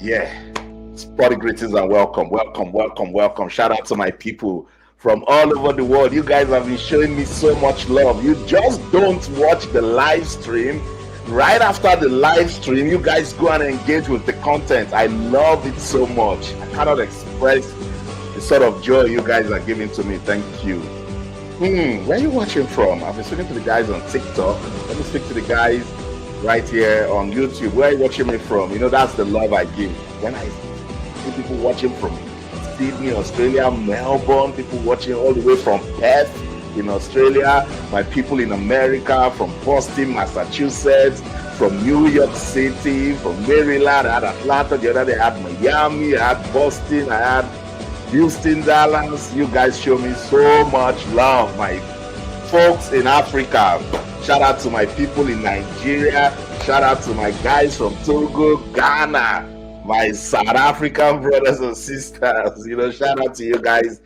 Yeah. Sporty greetings and welcome. Shout out to my people from all over the world. You guys have been showing me so much love. You just don't watch the live stream. Right after the live stream, you guys go and engage with the content. I love it so much. I cannot express the sort of joy you guys are giving to me. Thank you. Where are you watching from? I've been speaking to the guys on TikTok. Let me speak to the guys right here on YouTube. Where are you watching me from? You know, that's the love I give. When I see people watching from Sydney, Australia, Melbourne, people watching all the way from Perth in Australia, my people in America, from Boston, Massachusetts, from New York City, from Maryland, I had Atlanta, the other day I had Miami, I had Boston, I had Houston, Dallas. You guys show me so much love, my folks in Africa. Shout out to my people in Nigeria. Shout out to my guys from Togo, Ghana, my South African brothers and sisters. You know, shout out to you guys.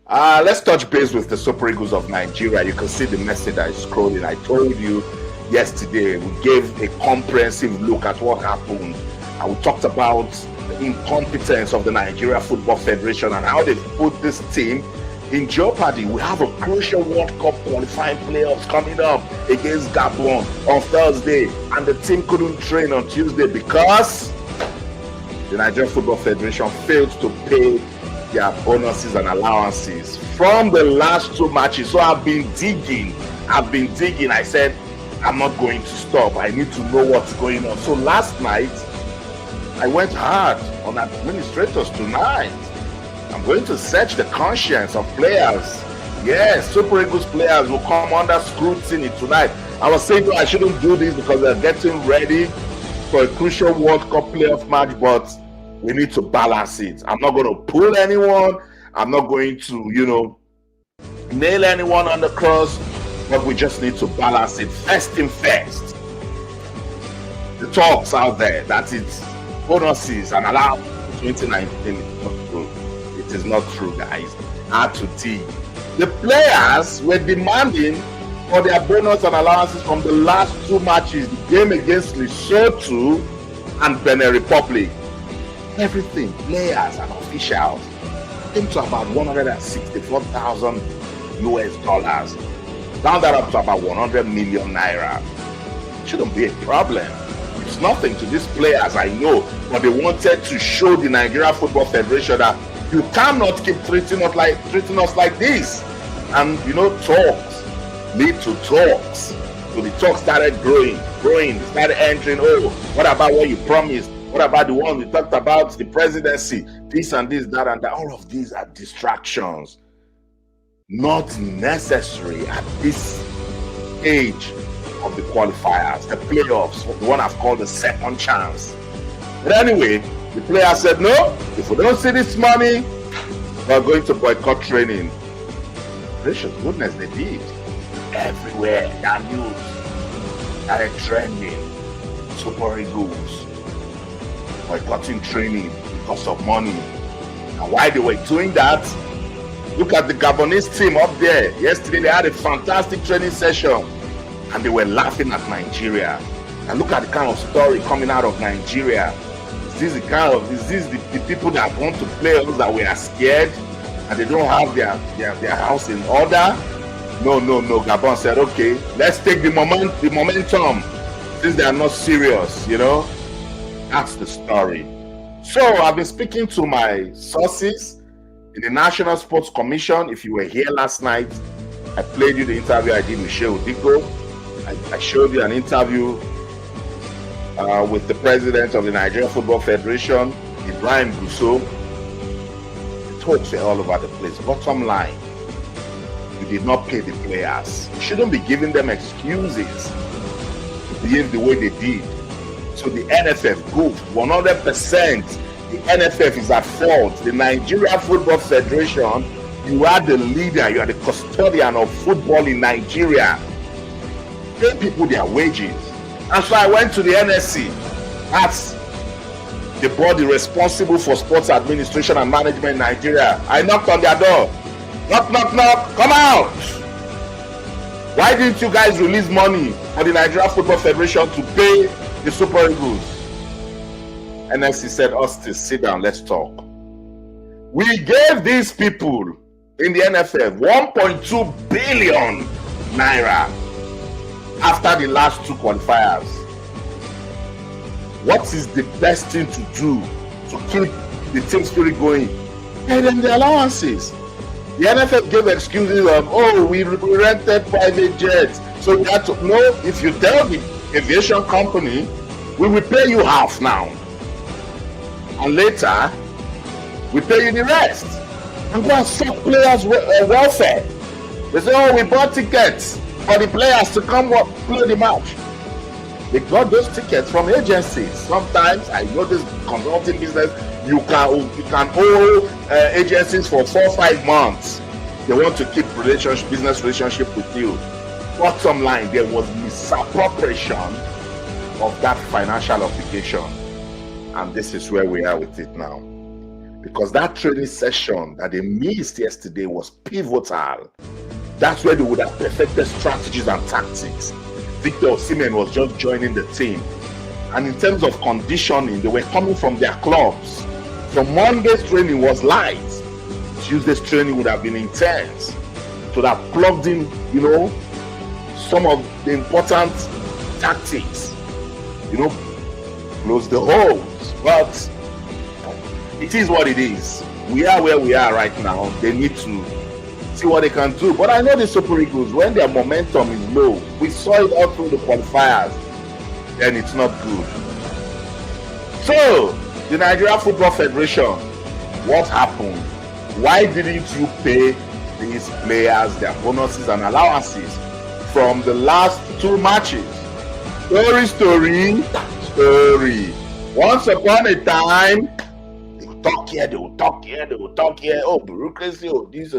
Let's touch base with the Super Eagles of Nigeria. You can see the message I scrolled in. I told you yesterday, we gave a comprehensive look at what happened. And we talked about the incompetence of the Nigeria Football Federation and how they put this team in jeopardy. We have a crucial World Cup qualifying playoffs coming up against Gabon on Thursday, and the team couldn't train on Tuesday because the Nigerian Football Federation failed to pay their bonuses and allowances from the last two matches. So I've been digging. I said, I'm not going to stop. I need to know what's going on. So last night, I went hard on administrators tonight. I'm going to search the conscience of players. Yes, Super Eagles players will come under scrutiny tonight. I was saying I shouldn't do this because they're getting ready for a crucial World Cup playoff match, but we need to balance it. I'm not going to pull anyone. I'm not going to, nail anyone on the cross, but we just need to balance it. First thing first. The talks out there, that it's bonuses and allow 2019 is not true. It is not true, guys. Hard to dig. The players were demanding for their bonus and allowances from the last two matches, the game against Lesotho and Benin Republic. Everything, players and officials, came to about 164,000 US dollars. Round that up to about 100 million naira. Shouldn't be a problem. It's nothing to these players, I know, but they wanted to show the Nigeria Football Federation that you cannot keep treating us like this. And talks lead to talks. So the talks started growing, started entering. Oh, what about what you promised? What about the one we talked about, the presidency? This and this, that and that. All of these are distractions. Not necessary at this stage of the qualifiers, the playoffs, the one I've called the second chance. But anyway, the player said, no, if we don't see this money, we're going to boycott training. Gracious goodness, they did. Everywhere, that news started trending. Super Eagles boycotting training because of money. And why they were doing that, look at the Gabonese team up there. Yesterday, they had a fantastic training session. And they were laughing at Nigeria. And look at the kind of story coming out of Nigeria. Is this the people that want to play us that we are scared and they don't have their house in order? No. Gabon said, okay, let's take the momentum since they are not serious, That's the story. So I've been speaking to my sources in the National Sports Commission. If you were here last night, I played you the interview I did with Shehu Diko. I showed you an interview with the president of the Nigerian Football Federation, Ibrahim Gusso. The talks were all over the place. Bottom line, you did not pay the players. You shouldn't be giving them excuses to behave the way they did. So the NFF goofed 100%. The NFF is at fault. The Nigerian Football Federation, you are the leader, you are the custodian of football in Nigeria. Pay people their wages. And so I went to the NSC. That's the body responsible for sports administration and management in Nigeria. I knocked on their door. Knock, come out. Why didn't you guys release money for the Nigeria Football Federation to pay the Super Eagles? NSC said, Austin, sit down, let's talk. We gave these people in the NFF 1.2 billion naira after the last 2 qualifiers. What is the best thing to do to keep the team spirit going? Pay them the allowances. The NFF gave excuses of, oh, we rented private jets. So we had to know, if you tell the aviation company, we will pay you half now. And later, we pay you the rest. And go and suck players' welfare. They say, oh, we bought tickets for the players to come play the match. They got those tickets from agencies. Sometimes, I know this consulting business, you can owe agencies for 4 or 5 months. They want to keep business relationship with you. Bottom line, there was misappropriation of that financial obligation. And this is where we are with it now. Because that training session that they missed yesterday was pivotal. That's where they would have perfected strategies and tactics. Victor Osimhen was just joining the team. And in terms of conditioning, they were coming from their clubs. So Monday's training was light. Tuesday's training would have been intense. So that plugged in, some of the important tactics. Close the holes. But it is what it is. We are where we are right now. They need to see what they can do. But I know the Super Eagles, when their momentum is low, we saw it all through the qualifiers, then it's not good. So, the Nigerian Football Federation, what happened? Why didn't you pay these players their bonuses and allowances from the last 2 matches? Story. Once upon a time, they will talk here, oh, bureaucracy, oh, this.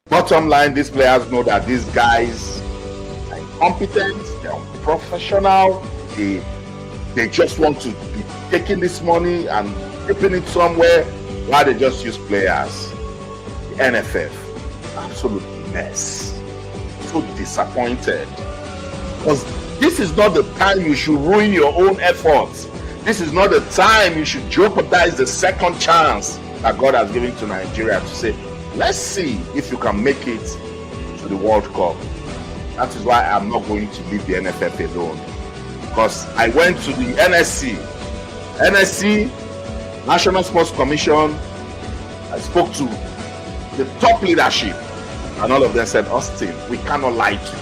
Bottom line, these players know that these guys are incompetent, they're unprofessional, they just want to be taking this money and keeping it somewhere while they just use players. The NFF, absolute mess. So disappointed. Because this is not the time you should ruin your own efforts. This is not the time you should jeopardize the second chance that God has given to Nigeria to say, let's see if you can make it to the World Cup. That is why I'm not going to leave the NFF alone. Because I went to the NSC, National Sports Commission. I spoke to the top leadership, and all of them said, Austin, we cannot lie to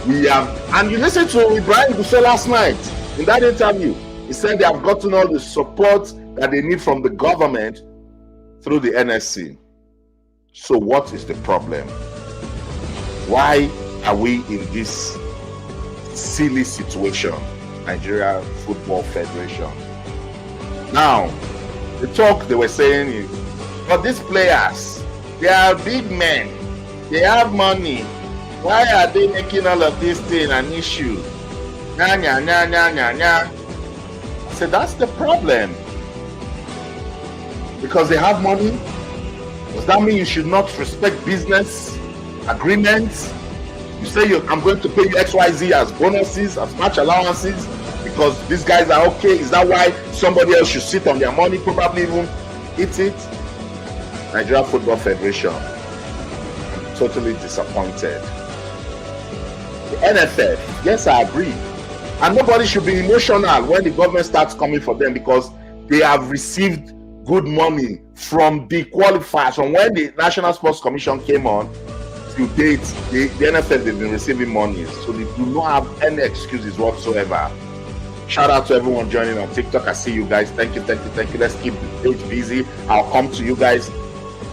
you. And you listened to Ibrahim Gusau last night in that interview. He said they have gotten all the support that they need from the government through the NSC. So what is the problem? Why are we in this silly situation? Nigeria Football Federation. Now, the talk they were saying is, but these players, they are big men, they have money. Why are they making all of this thing an issue? I said, that's the problem. Because they have money? Does that mean you should not respect business agreements? You say, I'm going to pay you XYZ as bonuses, as match allowances, because these guys are okay. Is that why somebody else should sit on their money, probably even eat it? Nigeria Football Federation, I'm totally disappointed. The NFF, yes, I agree. And nobody should be emotional when the government starts coming for them, because they have received good money from the qualifiers. From when the National Sports Commission came on to date, the NFF, they've been receiving money. So they do not have any excuses whatsoever. Shout out to everyone joining on TikTok. I see you guys. Thank you. Let's keep the page busy. I'll come to you guys.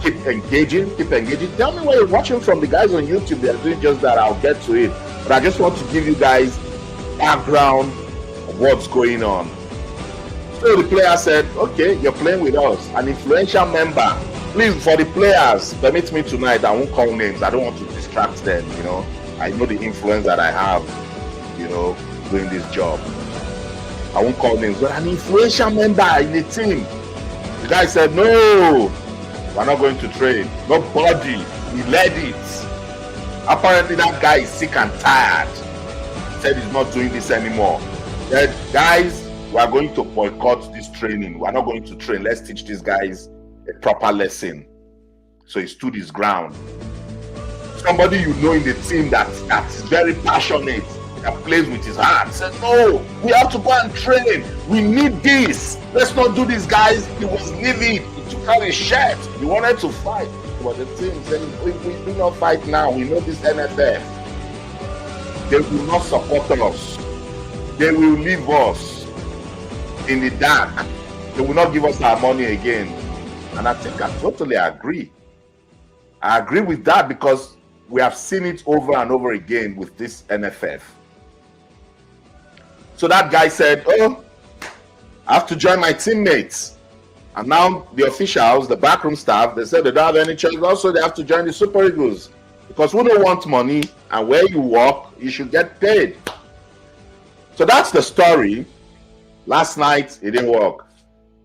Keep engaging. Tell me where you're watching from. The guys on YouTube, they're doing just that. I'll get to it. But I just want to give you guys background of what's going on. So the player said, okay, you're playing with us, an influential member. Please, for the players, permit me tonight, I won't call names. I don't want to distract them, I know the influence that I have, doing this job. I won't call names, but an influential member in the team. The guy said, no, we're not going to train. Nobody. He led it. Apparently that guy is sick and tired. He said he's not doing this anymore. He said, guys, we're we are going to boycott this training. We are not going to train. Let's teach these guys a proper lesson. So he stood his ground. Somebody you know in the team that's very passionate, that plays with his heart, said, no, we have to go and train. We need this. Let's not do this, guys. He was livid. He took out his shirt. He wanted to fight. But the team said, we do not fight now. We know this NFF. They will not support us. They will leave us in the dark. They will not give us our money again. And I think I totally agree. I agree with that because we have seen it over and over again with this NFF. So that guy said, oh, I have to join my teammates. And now the officials, the backroom staff, they said they don't have any choice. Also, they have to join the Super Eagles. Because we don't want money, and where you work, you should get paid. So that's the story. Last night, it didn't work.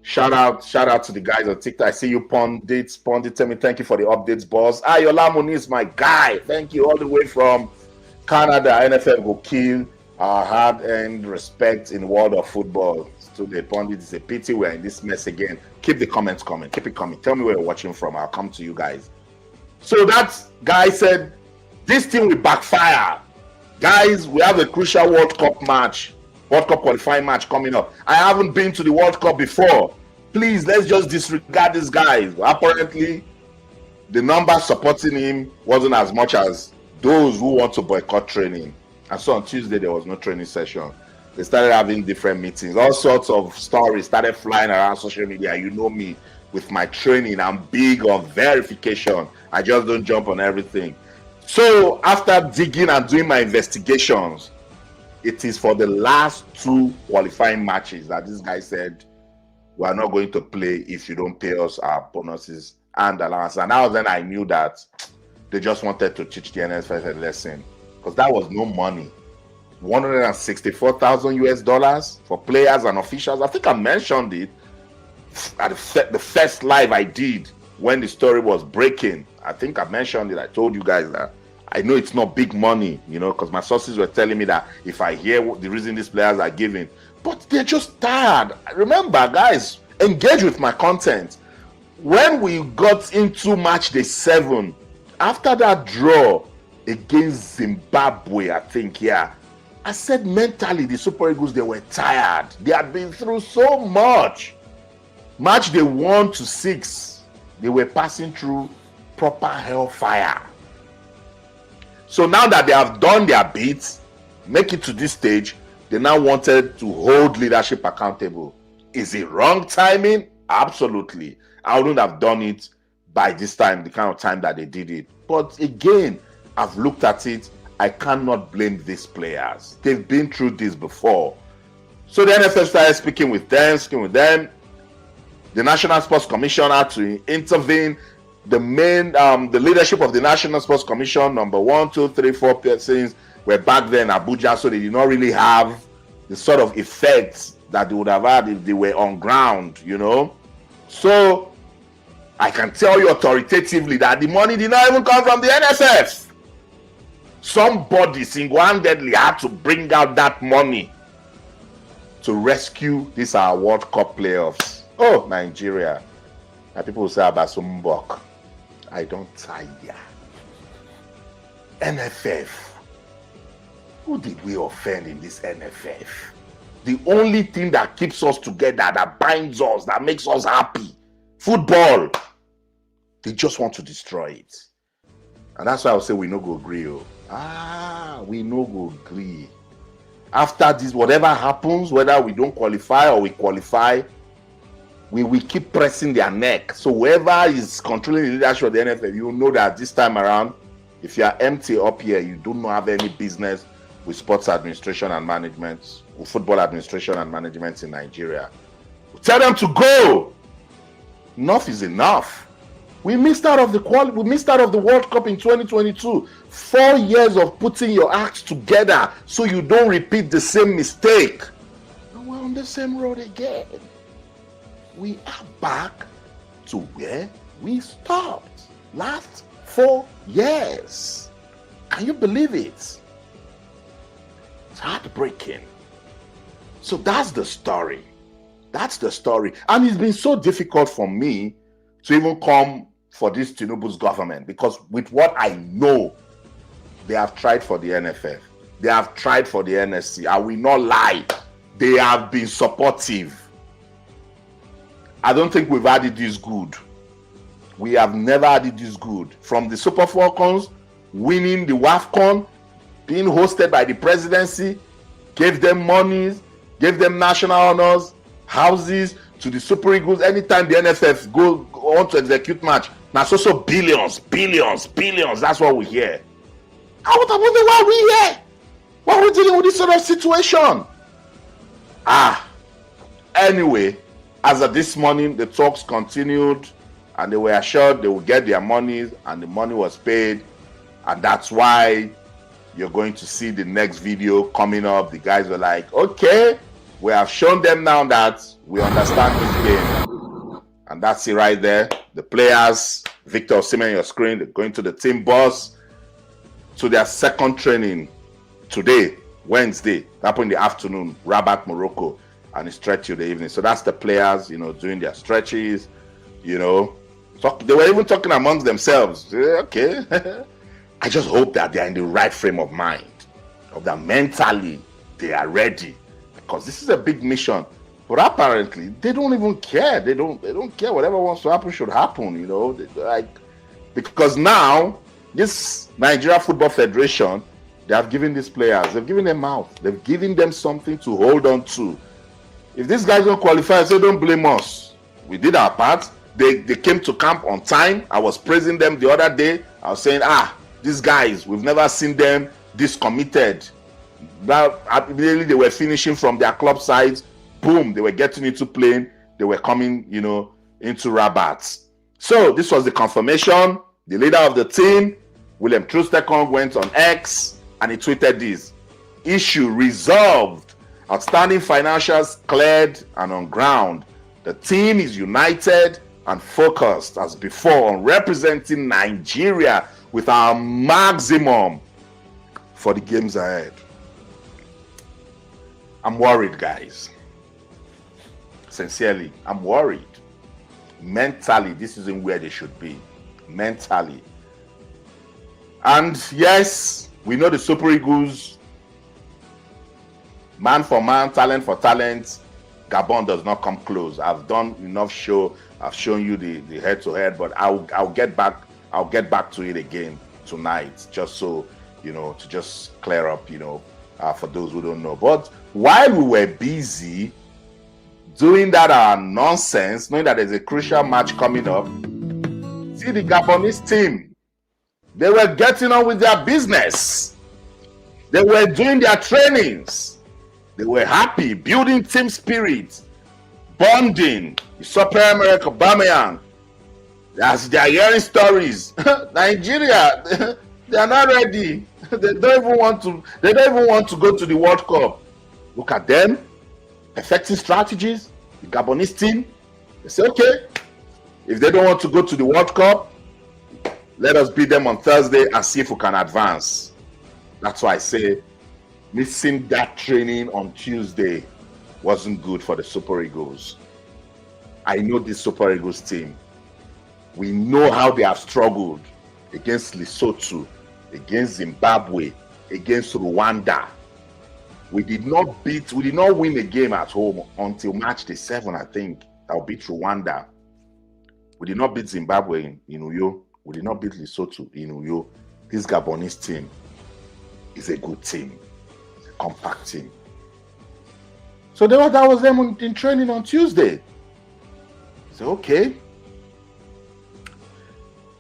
Shout out to the guys on TikTok. I see you, Pondit. Tell me, thank you for the updates, boss. Ayola Moni is my guy. Thank you all the way from Canada. NFF will kill our hard-earned respect in the world of football. To the Pondit, it's a pity we're in this mess again. Keep the comments coming. Keep it coming. Tell me where you're watching from. I'll come to you guys. So that guy said, this thing will backfire. Guys, we have a crucial World Cup match. World Cup qualifying match coming up. I haven't been to the World Cup before. Please, let's just disregard these guys. Apparently, the number supporting him wasn't as much as those who want to boycott training. And so on Tuesday, there was no training session. They started having different meetings. All sorts of stories started flying around social media. You know me, with my training, I'm big on verification. I just don't jump on everything. So after digging and doing my investigations, it is for the last 2 qualifying matches that this guy said, we are not going to play if you don't pay us our bonuses and allowance. And now then I knew that they just wanted to teach the NFF a lesson, because that was no money. 164,000 US dollars for players and officials. I think I mentioned it at the first live I did when the story was breaking. I think I mentioned it. I told you guys that I know it's not big money, you know, because my sources were telling me that if I hear the reason these players are giving, but they're just tired. Remember, guys, engage with my content. When we got into match day 7, after that draw against Zimbabwe, I think, yeah, I said mentally the Super Eagles, they were tired. They had been through so much. Match day 1 to 6, they were passing through proper hellfire. So now that they have done their bits, make it to this stage, they now wanted to hold leadership accountable. Is it wrong timing? Absolutely. I wouldn't have done it by this time, the kind of time that they did it. But again, I've looked at it. I cannot blame these players. They've been through this before. So the NFF started speaking with them. The National Sports Commission had to intervene. The leadership of the National Sports Commission, number 1, 2, 3, 4 persons, were back there in Abuja, so they did not really have the sort of effects that they would have had if they were on ground, you know. So I can tell you authoritatively that the money did not even come from the NSF. Somebody single-handedly had to bring out that money to rescue this our World Cup playoffs. Oh, Nigeria. And people will say Abasumbok. I don't tire. NFF. Who did we offend in this NFF? The only thing that keeps us together, that binds us, that makes us happy, football. They just want to destroy it. And that's why I would say we no go agree. We no go agree. After this, whatever happens, whether we don't qualify or we qualify, we will keep pressing their neck. So whoever is controlling the leadership of the NFF, you know that this time around, if you are empty up here, you do not have any business with sports administration and management, with football administration and management in Nigeria. Tell them to go. Enough is enough. We missed out of the World Cup in 2022. 4 years of putting your acts together so you don't repeat the same mistake. And we're on the same road again. We are back to where we stopped last 4 years. Can you believe it? It's heartbreaking. So that's the story. That's the story. And it's been so difficult for me to even come for this Tinubu's government, because with what I know, they have tried for the NFF. They have tried for the NSC. I will not lie. They have been supportive. I don't think we've had it this good. We have never had it this good. From the Super Falcons winning the WAFCON, being hosted by the presidency, gave them monies, gave them national honors, houses, to the Super Eagles. Anytime the NFF go on to execute match, now so billions. That's what we hear. I wonder why we here. Why are we dealing with this sort of situation? Anyway, as of this morning, the talks continued, and they were assured they would get their monies, and the money was paid, and that's why you're going to see the next video coming up. The guys were like, okay, we have shown them now that we understand this game. And that's it right there. The players, Victor Osimhen on your screen, they're going to the team bus to their second training today, Wednesday, happened in the afternoon, Rabat, Morocco, and it's stretch till the evening. So that's the players, doing their stretches, they were even talking amongst themselves. Okay. I just hope that they are in the right frame of mind, that mentally they are ready, because this is a big mission. But apparently they don't even care. They don't care. Whatever wants to happen should happen. Because now this Nigeria Football Federation, they have given these players, they've given them mouth, they've given them something to hold on to. If these guys don't qualify, say don't blame us. We did our part. They came to camp on time. I was praising them the other day. I was saying, these guys, we've never seen them this committed. Now, immediately they were finishing from their club sides. Boom, they were getting into playing. They were coming, into Rabat. So this was the confirmation. The leader of the team, William Troost-Ekong, went on X and he tweeted this: issue resolved. Outstanding financials cleared and on ground. The team is united and focused as before on representing Nigeria with our maximum for the games ahead. I'm worried, guys. Sincerely, I'm worried. Mentally, this isn't where they should be. Mentally. And yes, we know the Super Eagles, man for man, talent for talent, Gabon does not come close. I've done enough show. I've shown you the head-to-head, but I'll get back to it again tonight, just so to just clear up, for those who don't know. But while we were busy doing that nonsense, knowing that there's a crucial match coming up, see the Gabonese team, they were getting on with their business. They were doing their trainings. They were happy, building team spirit, bonding. You saw Pierre-Emerick Aubameyang. As they are hearing stories, Nigeria, they are not ready. They don't even want to go to the World Cup. Look at them, effective strategies. The Gabonese team, they say, okay, if they don't want to go to the World Cup, let us beat them on Thursday and see if we can advance. That's why I say missing that training on Tuesday wasn't good for the Super Eagles. I know this Super Eagles team. We know how they have struggled against Lesotho, against Zimbabwe, against Rwanda. We did not win a game at home until March the 7th, I think. That will beat Rwanda. We did not beat Zimbabwe in Uyo. We did not beat Lesotho in Uyo. This Gabonese team is a good team. It's a compact team. So that was them in training on Tuesday. So, okay.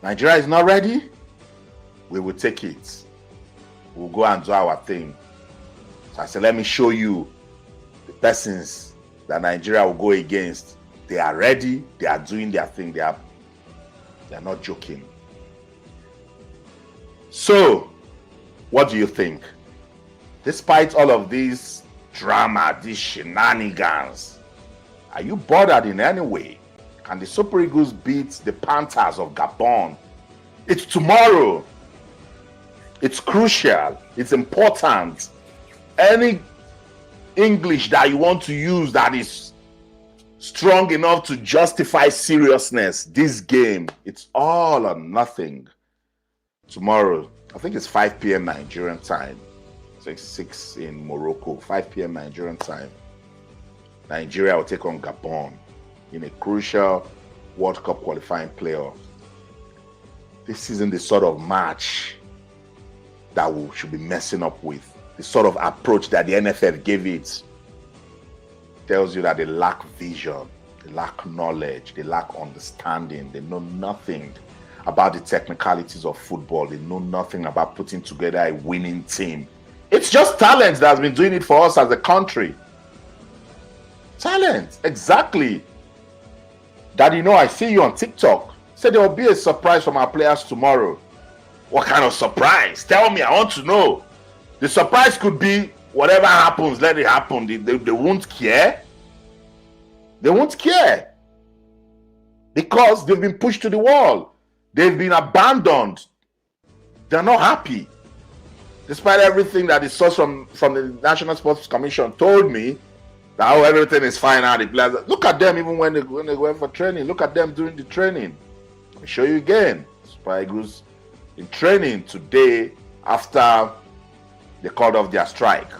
Nigeria is not ready. We will take it. We'll go and do our thing. So I said, let me show you the persons that Nigeria will go against. They are ready. They are doing their thing. They are not joking. So, what do you think? Despite all of this drama, these shenanigans, are you bothered in any way? Can the Super Eagles beat the Panthers of Gabon? It's tomorrow. It's crucial. It's important. Any English that you want to use that is strong enough to justify seriousness. This game, it's all or nothing. Tomorrow, I think it's 5 p.m. Nigerian time. It's like 6 in Morocco, 5 p.m. Nigerian time. Nigeria will take on Gabon in a crucial World Cup qualifying playoff. This isn't the sort of match that we should be messing up with. The sort of approach that the NFF gave it tells you that they lack vision, they lack knowledge, they lack understanding, they know nothing about the technicalities of football, they know nothing about putting together a winning team. It's just talent that's been doing it for us as a country. Talent, exactly. Daddy, I see you on TikTok. Said there will be a surprise from our players tomorrow. What kind of surprise? Tell me, I want to know. The surprise could be whatever happens, let it happen. They won't care. They won't care. Because they've been pushed to the wall. They've been abandoned. They're not happy. Despite everything that the source from the National Sports Commission told me, that everything is fine now. The players, look at them even when they went for training. Look at them during the training. I'll show you again. Super Eagles in training today after they called off their strike.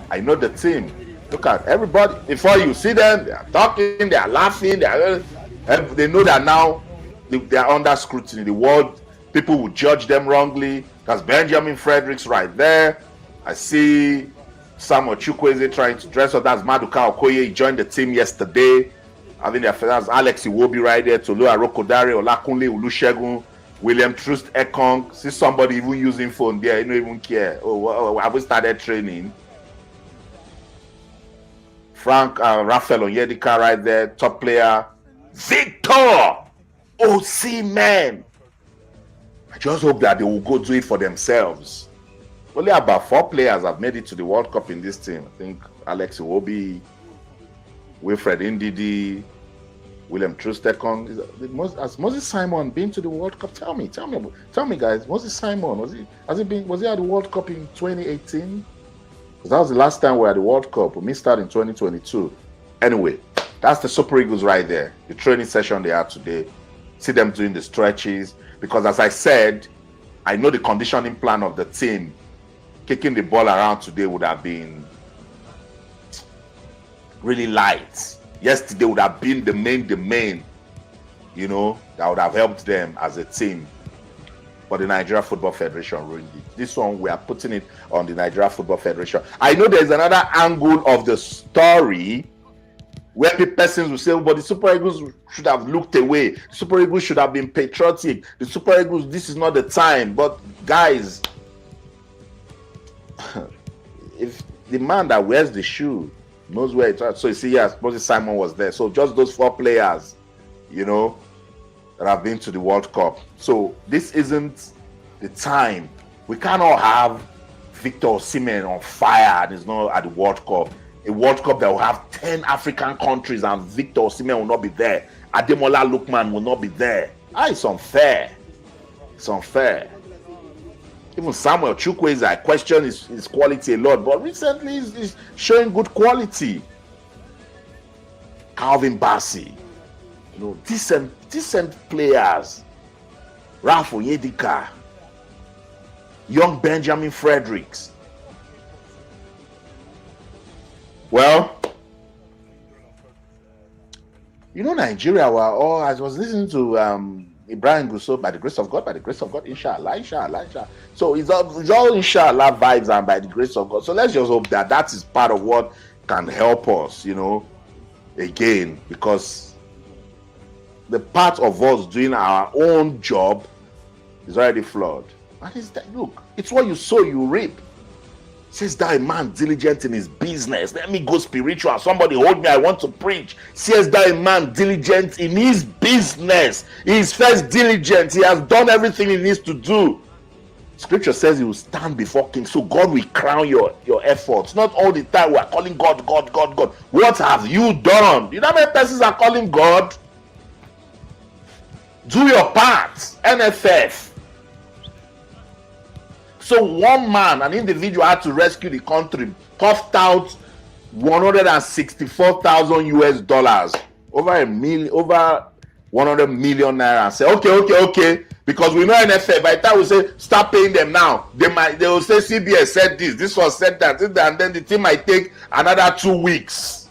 I know the team. Look at everybody. Before you see them, they are talking, they are laughing, they know that now they are under scrutiny. The world, people will judge them wrongly. That's Benjamin Fredericks right there. I see Samuel Chukwueze trying to dress up. That's Maduka Okoye. He joined the team yesterday. I think that's Alex Iwobi right there. Tolu Arokodare, Olakunle Olusegun, William Trust Ekong. See somebody even using phone there. You don't even care. Oh, have we started training? Frank Raphael Onyedika right there. Top player. Victor Osimhen. I just hope that they will go do it for themselves. Only about 4 players have made it to the World Cup in this team. I think Alex Iwobi, Wilfred Ndidi, William Trustekong. Has Moses Simon been to the World Cup? Tell me, guys. Moses Simon, was he at the World Cup in 2018? Because that was the last time we were at the World Cup. We missed out in 2022. Anyway, that's the Super Eagles right there. The training session they had today. See them doing the stretches. Because as I said, I know the conditioning plan of the team. Kicking the ball around today would have been really light. Yesterday would have been the main, that would have helped them as a team. But the Nigeria Football Federation ruined it. This one, we are putting it on the Nigeria Football Federation. I know there's another angle of the story where the persons will say, but the Super Eagles should have looked away. The Super Eagles should have been patriotic. The Super Eagles, this is not the time. But guys, if the man that wears the shoe knows where it's at, so you see, yes, Moses Simon was there. So just those 4 players, that have been to the World Cup. So this isn't the time. We cannot have Victor Osimhen on fire and he's not at the World Cup. A World Cup that will have 10 African countries and Victor Osimhen will not be there. Ademola Lookman will not be there. It's unfair. It's unfair. Even Samuel Chukwueze, I question his quality a lot, but recently he's showing good quality. Calvin Bassey, decent players. Ralph Onyedika, young Benjamin Fredericks. Well, Nigeria were all, I was listening to Ibrahim Gusso, by the grace of God, inshallah. So it's all inshallah vibes and by the grace of God. So let's just hope that is part of what can help us, again, because the part of us doing our own job is already flawed. And look, it's what you sow, you reap. Says that a man diligent in his business. Let me go spiritual. Somebody hold me. I want to preach. Says that a man diligent in his business. He is first diligent. He has done everything he needs to do. Scripture says he will stand before King. So God will crown your efforts. Not all the time we are calling God. What have you done? You know how many persons are calling God? Do your part. NFF. So one man, an individual, had to rescue the country, coughed out 164,000 US dollars, over 100 million naira, and say, okay, because we know NFF. By the time we say start paying them now, they will say CBS said this one said that, and then the thing might take another 2 weeks.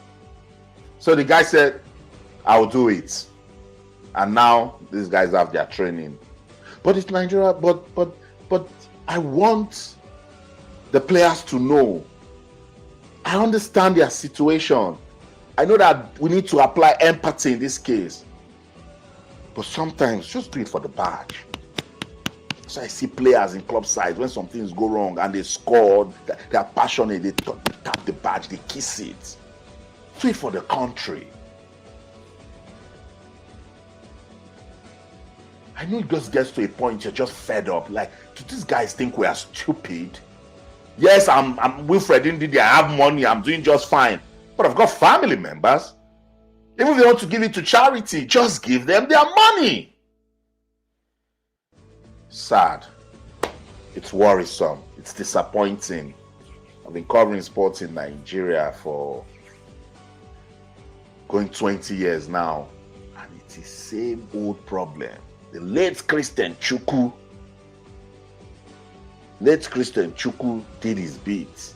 So the guy said, I'll do it. And now these guys have their training. But it's Nigeria, but I want the players to know. I understand their situation. I know that we need to apply empathy in this case. But sometimes just do it for the badge. So I see players in club sides, when some things go wrong and they score, they are passionate, they tap the badge, they kiss it. Do it for the country. I know it just gets to a point you're just fed up. Like, do these guys think we are stupid? Yes, I'm Wilfred Ndidi, I have money, I'm doing just fine. But I've got family members. Even if they want to give it to charity, just give them their money. Sad. It's worrisome. It's disappointing. I've been covering sports in Nigeria for going 20 years now. And it's the same old problem. The late Christian Chukwu did his bit.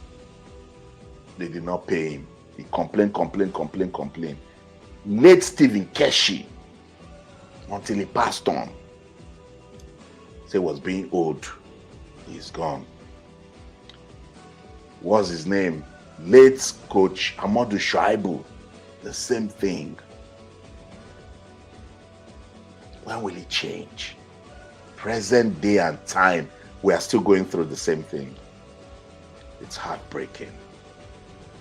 They did not pay him. He complained. Late Stephen Keshi, until he passed on, say was being owed. He's gone. What's his name? Late coach Amadou Shaibu, the same thing. When will it change? Present day and time, we are still going through the same thing. It's heartbreaking.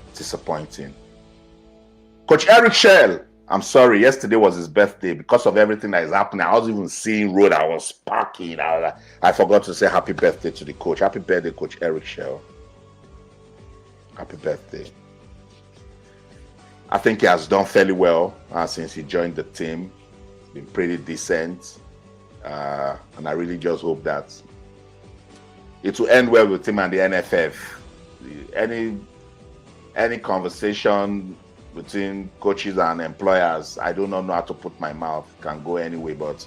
It's disappointing. Coach Eric Shell, I'm sorry, yesterday was his birthday. Because of everything that is happening, I wasn't even seeing road. I was parking. I forgot to say happy birthday to the coach. Happy birthday, Coach Eric Shell. Happy birthday. I think he has done fairly well since he joined the team. Been pretty decent. And I really just hope that it will end well with him and the NFF. Any conversation between coaches and employers, I do not know how to put my mouth. Can go anyway, but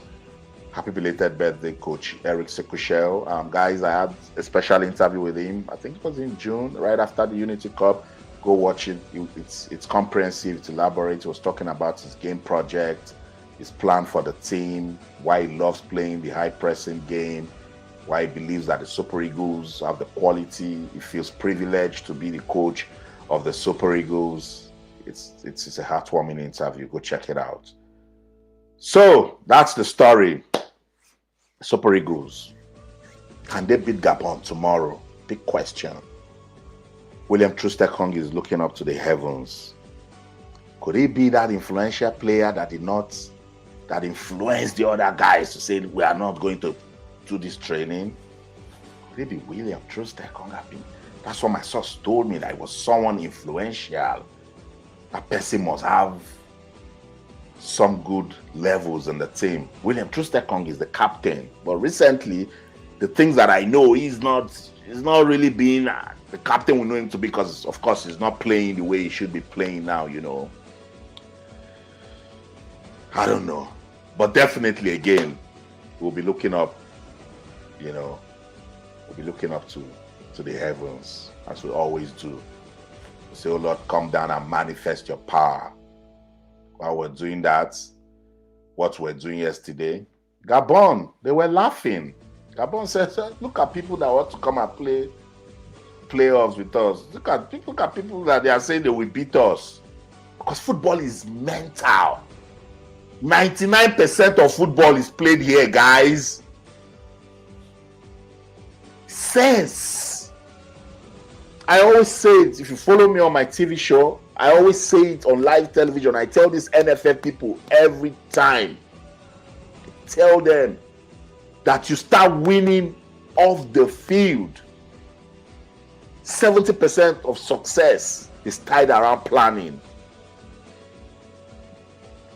happy belated birthday, Coach Eric Sekushel. Guys, I had a special interview with him. I think it was in June, right after the Unity Cup. Go watch it. It's comprehensive, it's elaborate. He was talking about his game project, his plan for the team, why he loves playing the high pressing game, why he believes that the Super Eagles have the quality. He feels privileged to be the coach of the Super Eagles. It's a heartwarming interview. Go check it out. So that's the story. Super Eagles. Can they beat Gabon tomorrow? Big question. William Troost-Ekong is looking up to the heavens. Could he be that influential player that influenced the other guys to say we are not going to do this training? Could it be William Troost-Ekong? That's what my source told me, that it was someone influential. That person must have some good levels in the team. William Troost-Ekong is the captain, but recently, the things that I know, he's not really being the captain we know him to be, because of course he's not playing the way he should be playing now. I don't know, but definitely again, we'll be looking up. We'll be looking up to the heavens, as we always do. Say, oh Lord, come down and manifest your power. While we're doing that, what we're doing yesterday, Gabon, they were laughing. Gabon said, look at people that want to come and play playoffs with us. Look at people that they are saying they will beat us. Because football is mental. 99% of football is played here, guys. Sense. I always say it, if you follow me on my TV show, I always say it on live television. I tell these NFF people every time. Tell them that you start winning off the field. 70% of success is tied around planning.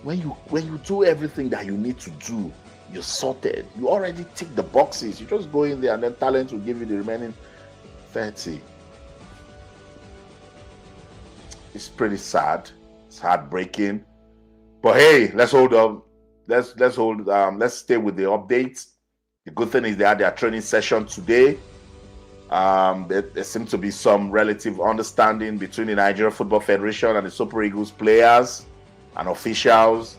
When you do everything that you need to do, You're sorted. You already tick the boxes. You just go in there and then talent will give you the remaining 30. It's pretty sad. It's heartbreaking. But hey, let's hold up. Let's stay with the updates. The good thing is they had their training session today. There seems to be some relative understanding between the Nigerian Football Federation and the Super Eagles players and officials.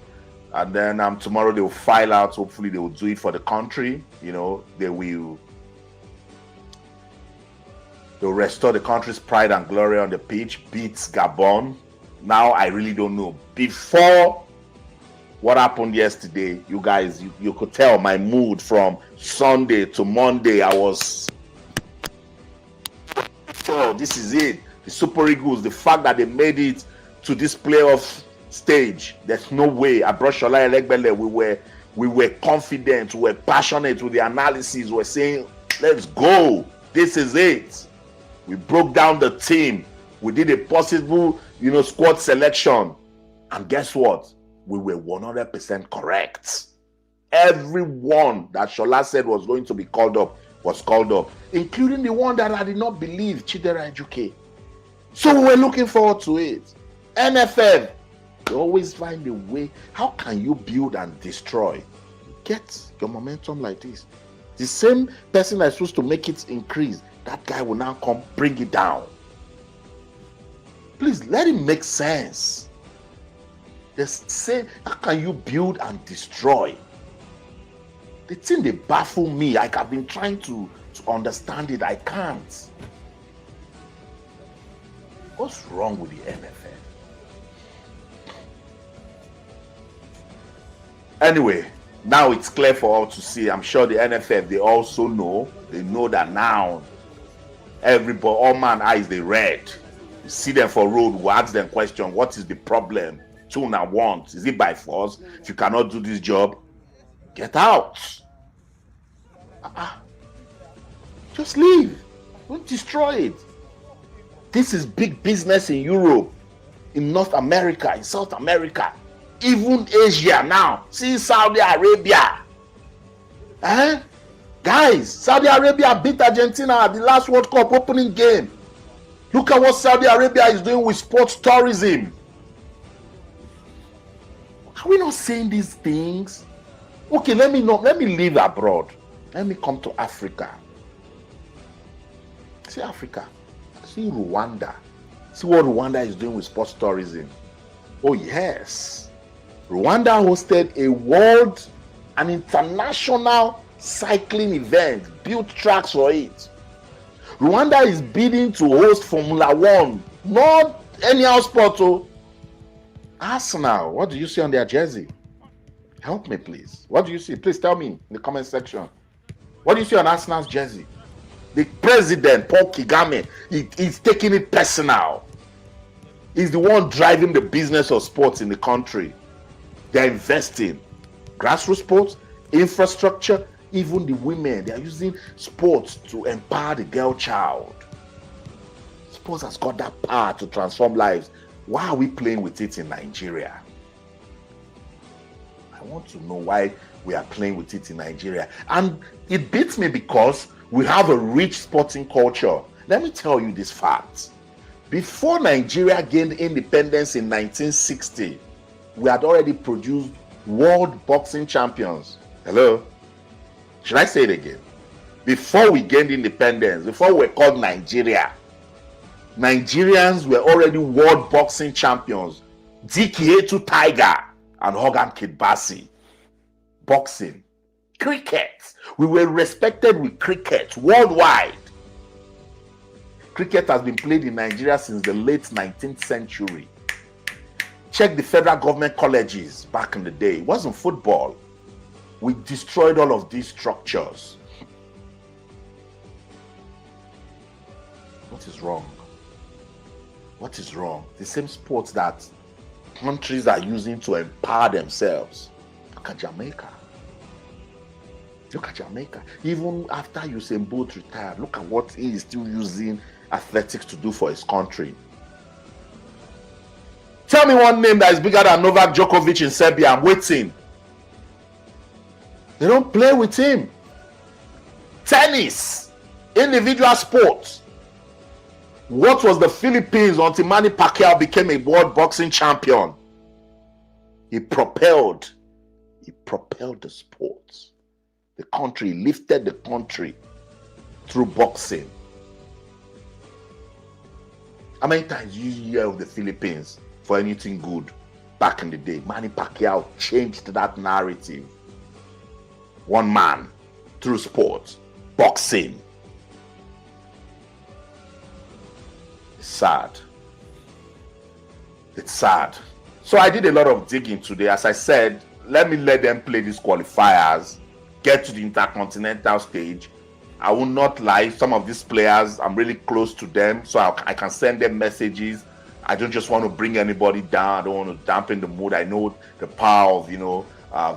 And then tomorrow they will file out. Hopefully they will do it for the country. You know, they'll restore the country's pride and glory on the pitch. Beats Gabon. Now I really don't know. Before what happened yesterday, you guys, you could tell my mood from Sunday to Monday. I was, oh, this is it. The Super Eagles, the fact that they made it to this playoff stage, there's no way. Abroshola Elegbele, we were confident, we were passionate with the analysis. We're saying, let's go. This is it. We broke down the team. We did a possible, squad selection. And guess what? We were 100% correct. Everyone that Shola said was going to be called up was called up, including the one that I did not believe, Chidera Ejuke. So we were looking forward to it. NFF, they always find a way. How can you build and destroy? Get your momentum like this. The same person that's supposed to make it increase, that guy will now come bring it down. Please let it make sense. They say, how can you build and destroy? The thing they baffle me. Like I've been trying to understand it. I can't. What's wrong with the NFF? Anyway, now it's clear for all to see. I'm sure the NFF, they also know. They know that now everybody, all man eyes, they read. You see them for road, we ask them question, what is the problem? Tuna wants. Is it by force? If you cannot do this job, get out. Just leave. Don't destroy it. This is big business in Europe, in North America, in South America, even Asia now. See Saudi Arabia. Guys, Saudi Arabia beat Argentina at the last World Cup opening game. Look at what Saudi Arabia is doing with sports tourism. Are we not saying these things? Okay, let me live abroad. Let me come to Africa. See Africa. See Rwanda. See what Rwanda is doing with sports tourism. Oh yes. Rwanda hosted an international cycling event, built tracks for it. Rwanda is bidding to host Formula One, not anyhow sport. Arsenal, what do you see on their jersey? Help me, please. What do you see? Please tell me in the comment section. What do you see on Arsenal's jersey? The president, Paul Kagame, he's taking it personal. He's the one driving the business of sports in the country. They're investing. Grassroots sports, infrastructure, even the women. They are using sports to empower the girl child. Sports has got that power to transform lives. Why are we playing with it in Nigeria? I want to know why we are playing with it in Nigeria. And it beats me because we have a rich sporting culture. Let me tell you this fact. Before Nigeria gained independence in 1960, we had already produced world boxing champions. Hello? Should I say it again? Before we gained independence, before we were called Nigeria, Nigerians were already world boxing champions. Dikietu Tiger and Hogan Kidbasi. Boxing. Cricket. We were respected with cricket worldwide. Cricket has been played in Nigeria since the late 19th century. Check the federal government colleges back in the day. It wasn't football. We destroyed all of these structures. What is wrong? What is wrong? The same sports that countries are using to empower themselves. Look at Jamaica. Look at Jamaica. Even after Usain Bolt retired, look at what he is still using athletics to do for his country. Tell me one name that is bigger than Novak Djokovic in Serbia. I'm waiting. They don't play with him. Tennis, individual sports. What was the Philippines until Manny Pacquiao became a world boxing champion? He propelled the sports. The country, lifted the country through boxing. How many times you hear of the Philippines for anything good back in the day? Manny Pacquiao changed that narrative. One man through sports, boxing. It's sad. It's sad. So I did a lot of digging today. As I said, let them play these qualifiers, get to the intercontinental stage. I will not lie, some of these players, I'm really close to them, so I can send them messages. I don't just want to bring anybody down. I don't want to dampen the mood. I know the power of,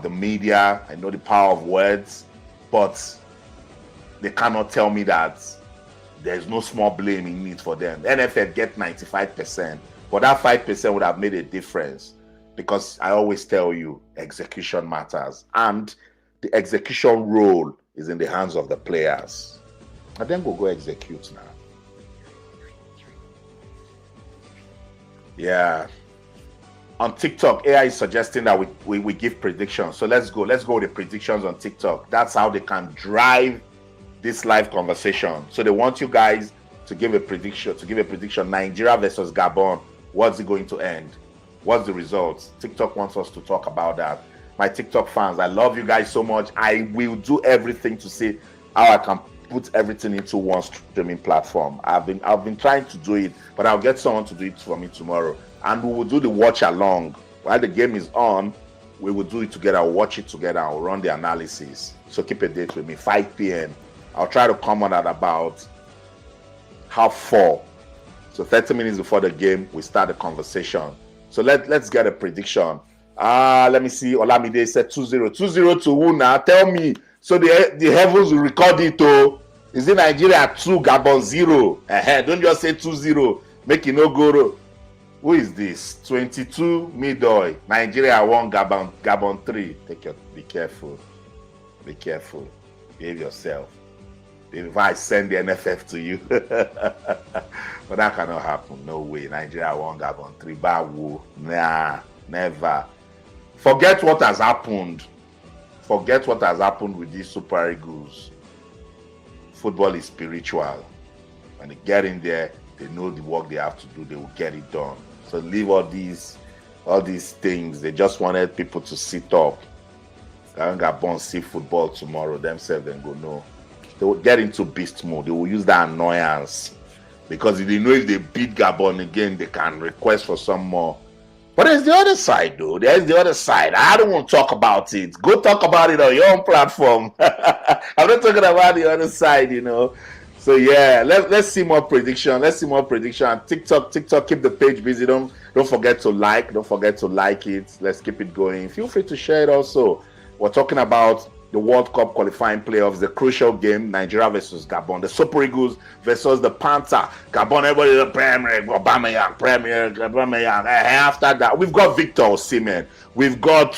the media. I know the power of words, but they cannot tell me that there's no small blame in it for them. NFF get 95%, but that 5% would have made a difference, because I always tell you, execution matters, and the execution role is in the hands of the players. And then we'll go execute now. Yeah. On TikTok, AI is suggesting that we give predictions. So let's go with the predictions on TikTok. That's how they can drive this live conversation. So they want you guys to give a prediction. Nigeria versus Gabon. What's it going to end? What's the results? TikTok wants us to talk about that. My TikTok fans, I love you guys so much. I will do everything to see how I can put everything into one streaming platform. I've been trying to do it, but I'll get someone to do it for me tomorrow. And we will do the watch along. While the game is on, we will do it together, watch it together, I'll run the analysis. So keep a date with me, 5 p.m. I'll try to come on at about 4:30. So 30 minutes before the game, we start the conversation. So let's get a prediction. Let me see. Olamide said 2-0. 2-0 to who now? Tell me. So the heavens will record it. Oh, is it Nigeria 2, Gabon 0? Don't just say 2-0. Make it no go. Who is this? 22 Midoy. Nigeria 1, Gabon 3. Be careful. Be careful. Behave yourself. If I send the NFF to you. But that cannot happen. No way. Nigeria 1, Gabon 3. Bawu. Nah, never. Forget what has happened. Forget what has happened with these Super Eagles. Football is spiritual. When they get in there, they know the work they have to do. They will get it done. So leave all these things. They just wanted people to sit up. Gabon see football tomorrow. Themselves then go no. They will get into beast mode. They will use that annoyance, because if they know if they beat Gabon again, they can request for some more. But there's the other side, though. There's the other side. I don't want to talk about it. Go talk about it on your own platform. I'm not talking about the other side, So yeah, let's see more prediction. TikTok, keep the page busy. Don't forget to like. Don't forget to like it. Let's keep it going. Feel free to share it also. We're talking about the World Cup qualifying playoffs, the crucial game, Nigeria versus Gabon, the Super Eagles versus the Panther. Gabon, everybody, the Premier. After that, we've got Victor Osimhen, we've got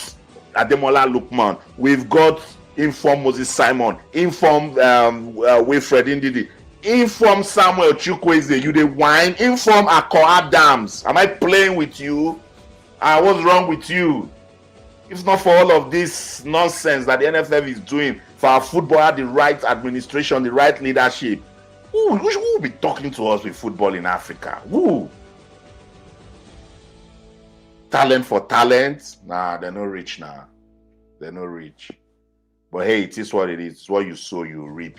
Ademola Lookman, we've got informed Moses Simon, informed Wilfred Ndidi, informed Samuel Chukwueze, you the wine, informed Akon Adams. Am I playing with you? What's wrong with you? If not for all of this nonsense that the NFF is doing for our football, the right administration, the right leadership, who will be talking to us with football in Africa? Who? Talent for talent? Nah, they're not rich now. They're not rich. But hey, it is what it is. It's what you sow, you reap,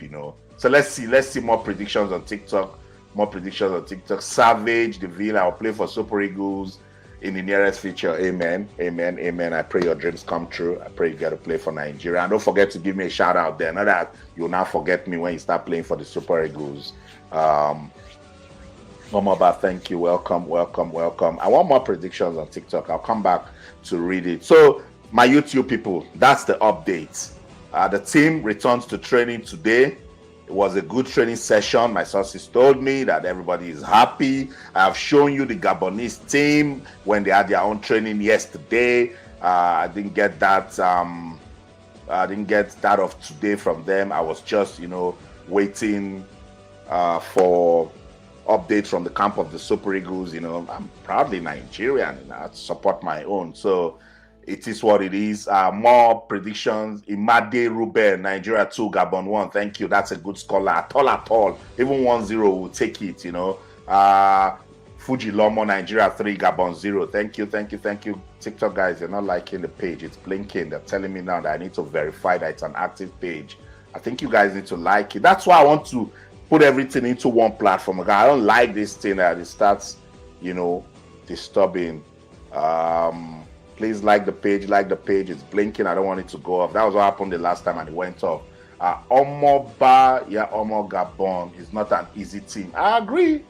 So let's see more predictions on TikTok. Savage, the Villa, I'll play for Super Eagles in the nearest future. Amen. I pray your dreams come true. I pray you get to play for Nigeria. And don't forget to give me a shout out there. Not that you'll now forget me when you start playing for the Super Eagles. Momaba, thank you. Welcome. I want more predictions on TikTok. I'll come back to read it. So my YouTube people, that's the update. The team returns to training today. It was a good training session. My sources told me that everybody is happy. I have shown you the Gabonese team when they had their own training yesterday. I didn't get that I didn't get that of today from them. I was just, waiting for updates from the camp of the Super Eagles. I'm proudly Nigerian, I support my own. So it is what it is. More predictions. Imade Ruben, Nigeria 2, Gabon 1. Thank you. That's a good scholar. At all. Even 1-0, we'll take it, Fuji Lomo, Nigeria 3, Gabon 0. Thank you. TikTok guys, you're not liking the page. It's blinking. They're telling me now that I need to verify that it's an active page. I think you guys need to like it. That's why I want to put everything into one platform. I don't like this thing that it starts, disturbing. Please like the page. It's blinking. I don't want it to go off. That was what happened the last time and it went off. Omoba, Omo Gabon is not an easy team. I agree.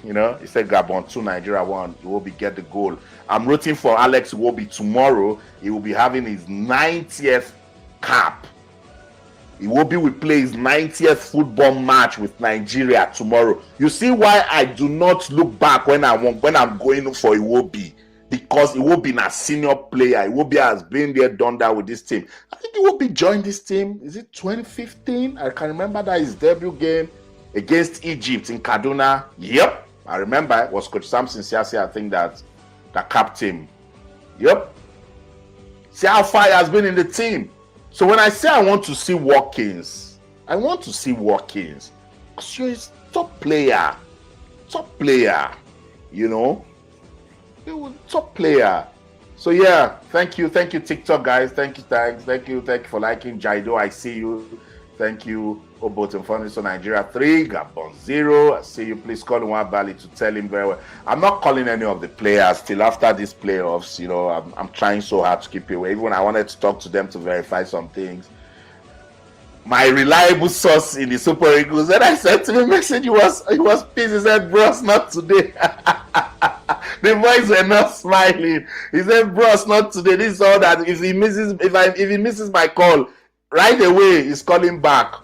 He said Gabon 2, Nigeria 1. Iwobi get the goal. I'm rooting for Alex Iwobi tomorrow. He will be having his 90th cap. Iwobi will play his 90th football match with Nigeria tomorrow. You see why I do not look back when I'm going for Iwobi, because Iwobi is a senior player. Iwobi has been there, done that with this team. I think Iwobi joined this team. Is it 2015? I can remember that his debut game against Egypt in Kaduna. Yep, I remember it was Coach Samson Siasi, I think that captain. Yep. See how far he has been in the team. So when I say I want to see Watkins, because you're a top player. Top player. So yeah, thank you TikTok guys. Thank you for liking. Jaido, I see you. Thank you. Obotin Furniture, Nigeria 3, Gabon 0. I see you. Please call Nwabali to tell him very well. I'm not calling any of the players till after these playoffs. I'm trying so hard to keep away. Even I wanted to talk to them to verify some things. My reliable source in the Super Eagles, then I sent him a message. He was pissed. He said, "Bros, not today." The boys were not smiling. He said, "Bros, not today. This is all that. If he misses my call, right away he's calling back."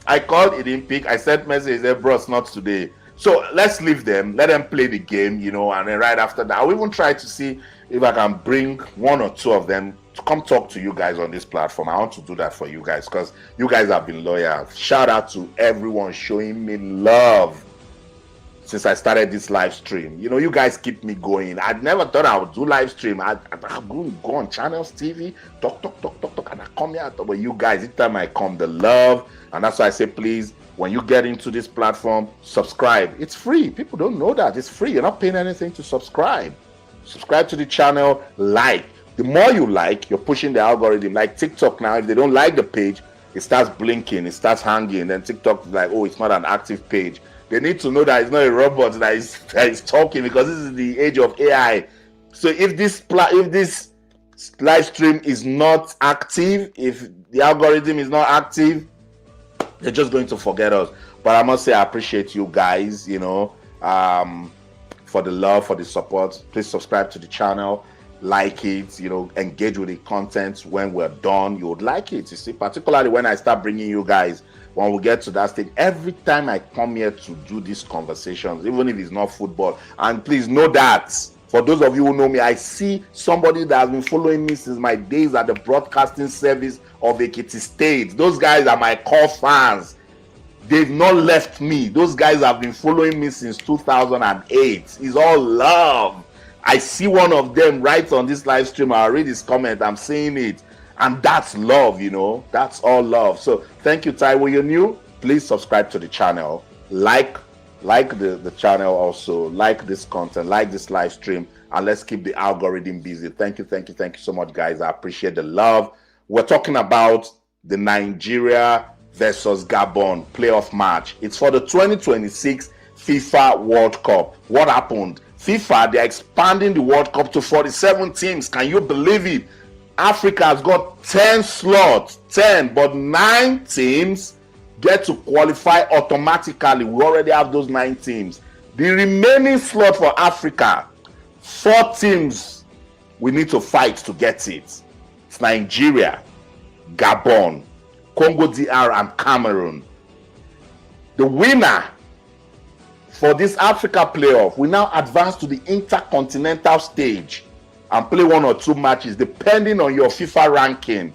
I called, he didn't pick. I sent message, he said, "Bros, not today." So let's leave them, let them play the game, and then right after that, I'll even try to see if I can bring one or two of them to come talk to you guys on this platform. I want to do that for you guys because you guys have been loyal. Shout out to everyone showing me love since I started this live stream. You guys keep me going. I never thought I would do live stream. I'd go on channels, TV, talk, and I come here. But you guys, each time I come, the love. And that's why I say, please, when you get into this platform, subscribe. It's free. People don't know that. It's free. You're not paying anything to subscribe. Subscribe to the channel, like. The more you like, you're pushing the algorithm. Like TikTok now, if they don't like the page, it starts blinking, it starts hanging. Then TikTok is like, oh, it's not an active page. They need to know that it's not a robot that is talking, because this is the age of AI. So if this live stream is not active, if the algorithm is not active, they're just going to forget us. But I must say, I appreciate you guys, for the love, for the support. Please subscribe to the channel, like it, engage with the content. When we're done, you would like it. You see, particularly when I start bringing you guys, when we get to that stage, every time I come here to do these conversations, even if it's not football, and please know that, for those of you who know me, I see somebody that has been following me since my days at the broadcasting service of Ekiti State. Those guys are my core fans. They've not left me. Those guys have been following me since 2008. It's all love. I see one of them right on this live stream. I read his comment. I'm seeing it. And that's love, That's all love. So thank you, Taiwo. You're new. Please subscribe to the channel. Like the channel also. Like this content. Like this live stream. And let's keep the algorithm busy. Thank you so much, guys. I appreciate the love. We're talking about the Nigeria versus Gabon playoff match. It's for the 2026 FIFA World Cup. What happened? FIFA, they're expanding the World Cup to 47 teams. Can you believe it? Africa has got 10 slots, 10, but 9 teams get to qualify automatically. We already have those 9 teams. The remaining slot for Africa, 4 teams we need to fight to get it. It's Nigeria, Gabon, Congo DR, and Cameroon. The winner for this Africa playoff will now advance to the intercontinental stage. and play 1 or 2 matches depending on your FIFA ranking,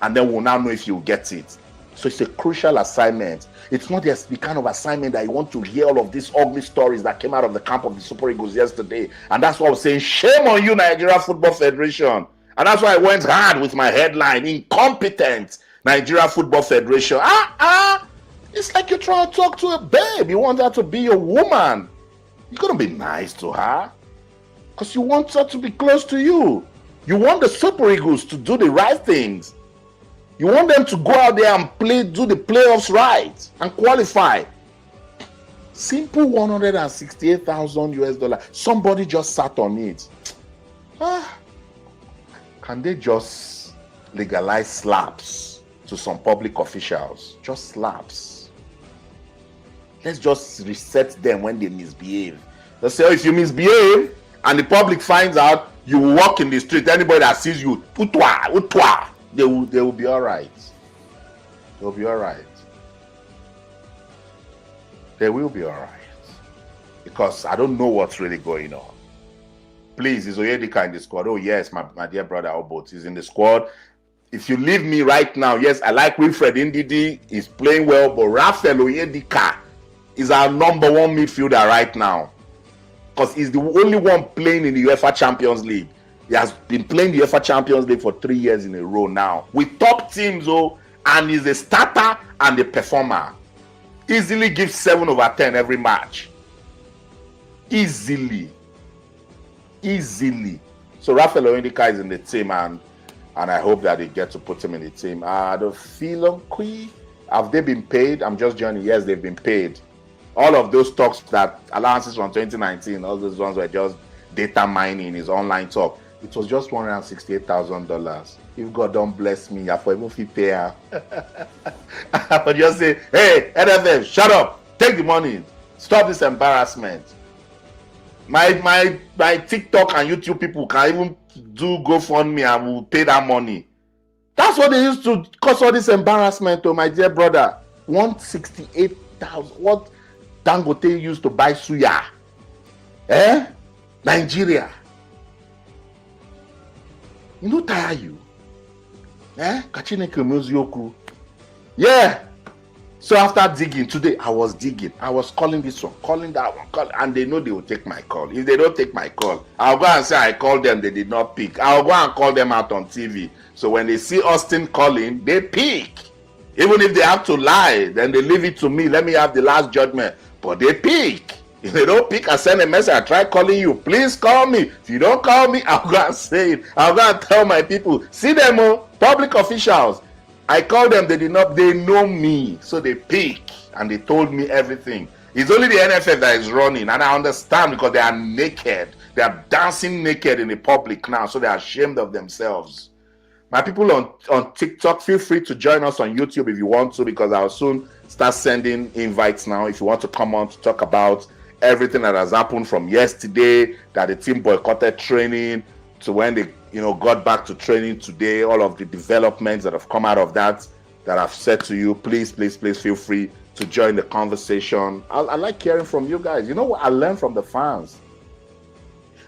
and then we'll now know if you get it. So it's a crucial assignment. It's not just the kind of assignment that you want to hear all of these ugly stories that came out of the camp of the Super Eagles yesterday. And that's why I was saying, shame on you, Nigeria Football Federation. And that's why I went hard with my headline, incompetent Nigeria Football Federation. It's like you're trying to talk to a babe. You want her to be your woman. You're going to be nice to her because you want her to be close to you. You want the Super Eagles to do the right things. You want them to go out there and do the playoffs right and qualify. Simple $168,000. Somebody just sat on it. Can they just legalize slaps to some public officials? Just slaps. Let's just reset them when they misbehave. Let's say, if you misbehave and the public finds out, you walk in the street, anybody that sees you, utwa, they will be all right. They'll be all right. They will be all right. Because I don't know what's really going on. Please, is Oyedika in the squad? Oh, yes, my dear brother Obot is in the squad. If you leave me right now, yes, I like Wilfred Ndidi. He's playing well, but Raphael Oyedika is our number 1 midfielder right now. Because he's the only one playing in the UEFA Champions League. He has been playing the UEFA Champions League for 3 years in a row now. With top teams, and he's a starter and a performer. Easily gives 7 over 10 every match. Easily. So Raphael Oyedika is in the team, and I hope that they get to put him in the team. The Philonqui, have they been paid? I'm just joining. Yes, they've been paid. All of those talks, that allowances from 2019, all those ones were just data mining, his online talk. It was just $168,000. If God don't bless me, I for even pay her. I would just say, hey, NFF, shut up. Take the money. Stop this embarrassment. My TikTok and YouTube people can even do GoFundMe and will pay that money. That's what they used to cause all this embarrassment, my dear brother. 168,000. What Dangote used to buy suya? Nigeria. You know, tire you. Yeah. So after digging today, I was calling this one, calling that one, and they know they will take my call. If they don't take my call, I'll go and say I called them, they did not pick. I'll go and call them out on TV. So when they see Austin calling, they pick. Even if they have to lie, then they leave it to me. Let me have the last judgment. But they pick. If they don't pick, I send a message. I try calling you. Please call me. If you don't call me, I'll go and say it. I'll go and tell my people. See them, public officials. I called them. They did not. They know me. So they pick. And they told me everything. It's only the NFF that is running. And I understand because they are naked. They are dancing naked in the public now. So they are ashamed of themselves. My people on TikTok, feel free to join us on YouTube if you want to, because I'll soon start sending invites now. If you want to come on to talk about everything that has happened from yesterday, that the team boycotted training, to when they got back to training today, all of the developments that have come out of that I've said to you, please feel free to join the conversation. I like hearing from you guys. You know what? I learned from the fans.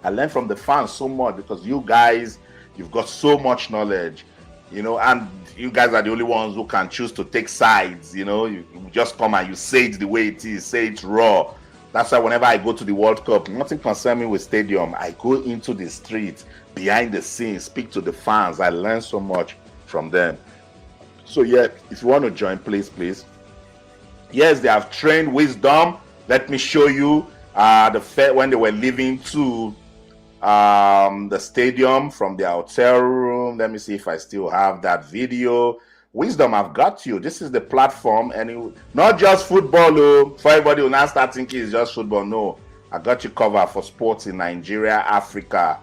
I learned from the fans so much, because you guys, you've got so much knowledge, and you guys are the only ones who can choose to take sides. You just come and you say it the way it is, say it raw. That's why whenever I go to the World Cup, nothing concerns me with stadium. I go into the street, behind the scenes, speak to the fans. I learn so much from them. So yeah, if you want to join, please. Yes, they have trained Wisdom. Let me show you when they were leaving to the stadium from the hotel room. Let me see if I still have that video. Wisdom, I've got you. This is the platform, and not just football. For everybody who now start thinking it's just football. No, I got you covered for sports in Nigeria, Africa,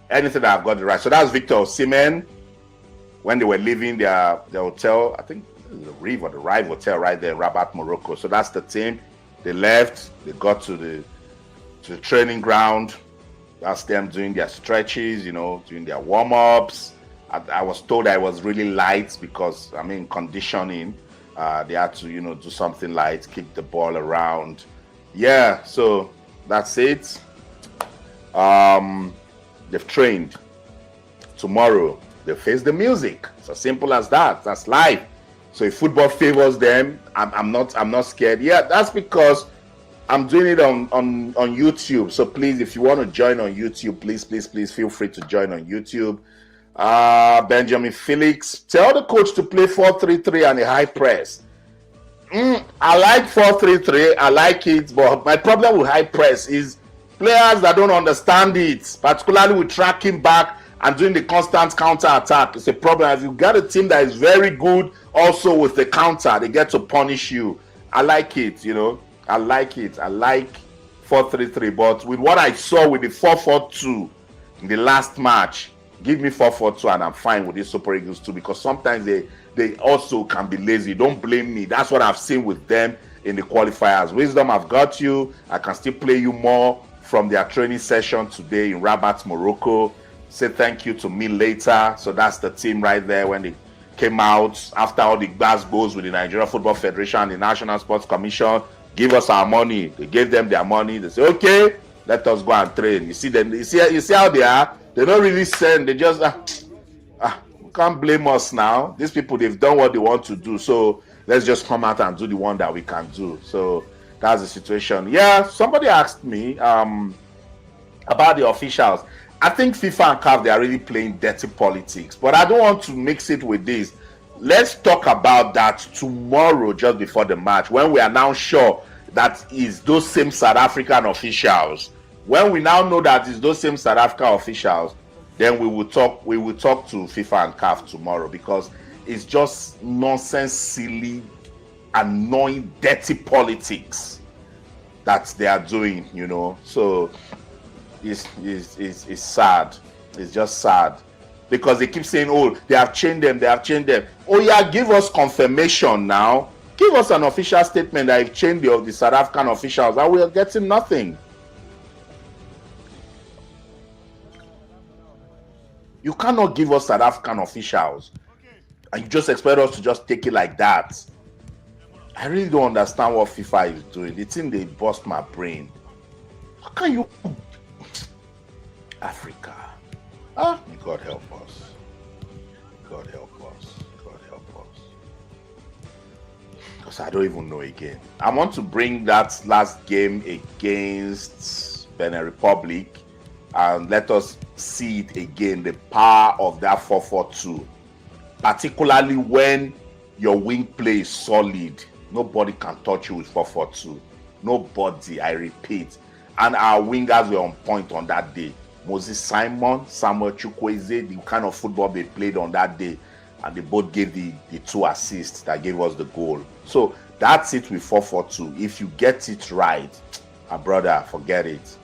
anything that I've got it right. So that's Victor Osimhen when they were leaving their hotel. I think the Rivalry hotel right there in Rabat, Morocco. So that's the team. They left. They got to the training ground. That's them doing their stretches, doing their warm-ups. I was told I was really light because, conditioning. They had to, do something light, kick the ball around. Yeah, so that's it. They've trained. tomorrow they face the music. It's as simple as that. That's life. So if football favors them, I'm not scared. Yeah, that's because I'm doing it on YouTube. So please, if you want to join on YouTube, please feel free to join on YouTube. Benjamin Felix, tell the coach to play 4-3-3 and a high press. I like 4-3-3. I like it, but my problem with high press is players that don't understand it, particularly with tracking back and doing the constant counter attack. It's a problem. If you got a team that is very good also with the counter, they get to punish you. I like it, you know. I like it. I like 4-3-3, but with what I saw with the 4-4-2 in the last match, give me 4-4-2 and I'm fine with the Super Eagles too, because sometimes they also can be lazy. Don't blame me. That's what I've seen with them in the qualifiers. Wisdom, I've got you. I can still play you more from their training session today in Rabat, Morocco. Say thank you to me later. So that's the team right there when they came out after all the gbasgbos with the Nigerian Football Federation and the National Sports Commission. Give us our money. They gave them their money. They say, okay, let us go and train. You see them. You see how they are. They don't really send. They just can't blame us now. These people, they've done what they want to do. So let's just come out and do the one that we can do. So that's the situation. Yeah, somebody asked me about the officials. I think FIFA and CAF, they are really playing dirty politics, but I don't want to mix it with this. Let's talk about that tomorrow, just before the match, when we are now sure that is those same South African officials. When we now know that it's those same South African officials, then we will talk to FIFA and CAF tomorrow, because it's just nonsense, silly, annoying, dirty politics that they are doing, you know. So it's sad. It's just sad, because they keep saying, oh, they have changed them. Oh yeah, give us confirmation now. Give us an official statement that you've changed the South African officials, and we are getting nothing. You cannot give us South African officials and you just expect us to just take it like that. I really don't understand what FIFA is doing. The thing, they bust my brain. How can you... Africa. God help us. God help us. God help us. Because I don't even know again. I want to bring that last game against Benin Republic and let us see it again, the power of that 4-4-2. Particularly when your wing play is solid. Nobody can touch you with 4-4-2. Nobody, I repeat. And our wingers were on point on that day. Moses Simon, Samuel Chukwueze, the kind of football they played on that day. And they both gave the 2 assists that gave us the goal. So that's it with 4-4-2. If you get it right, my brother, forget it.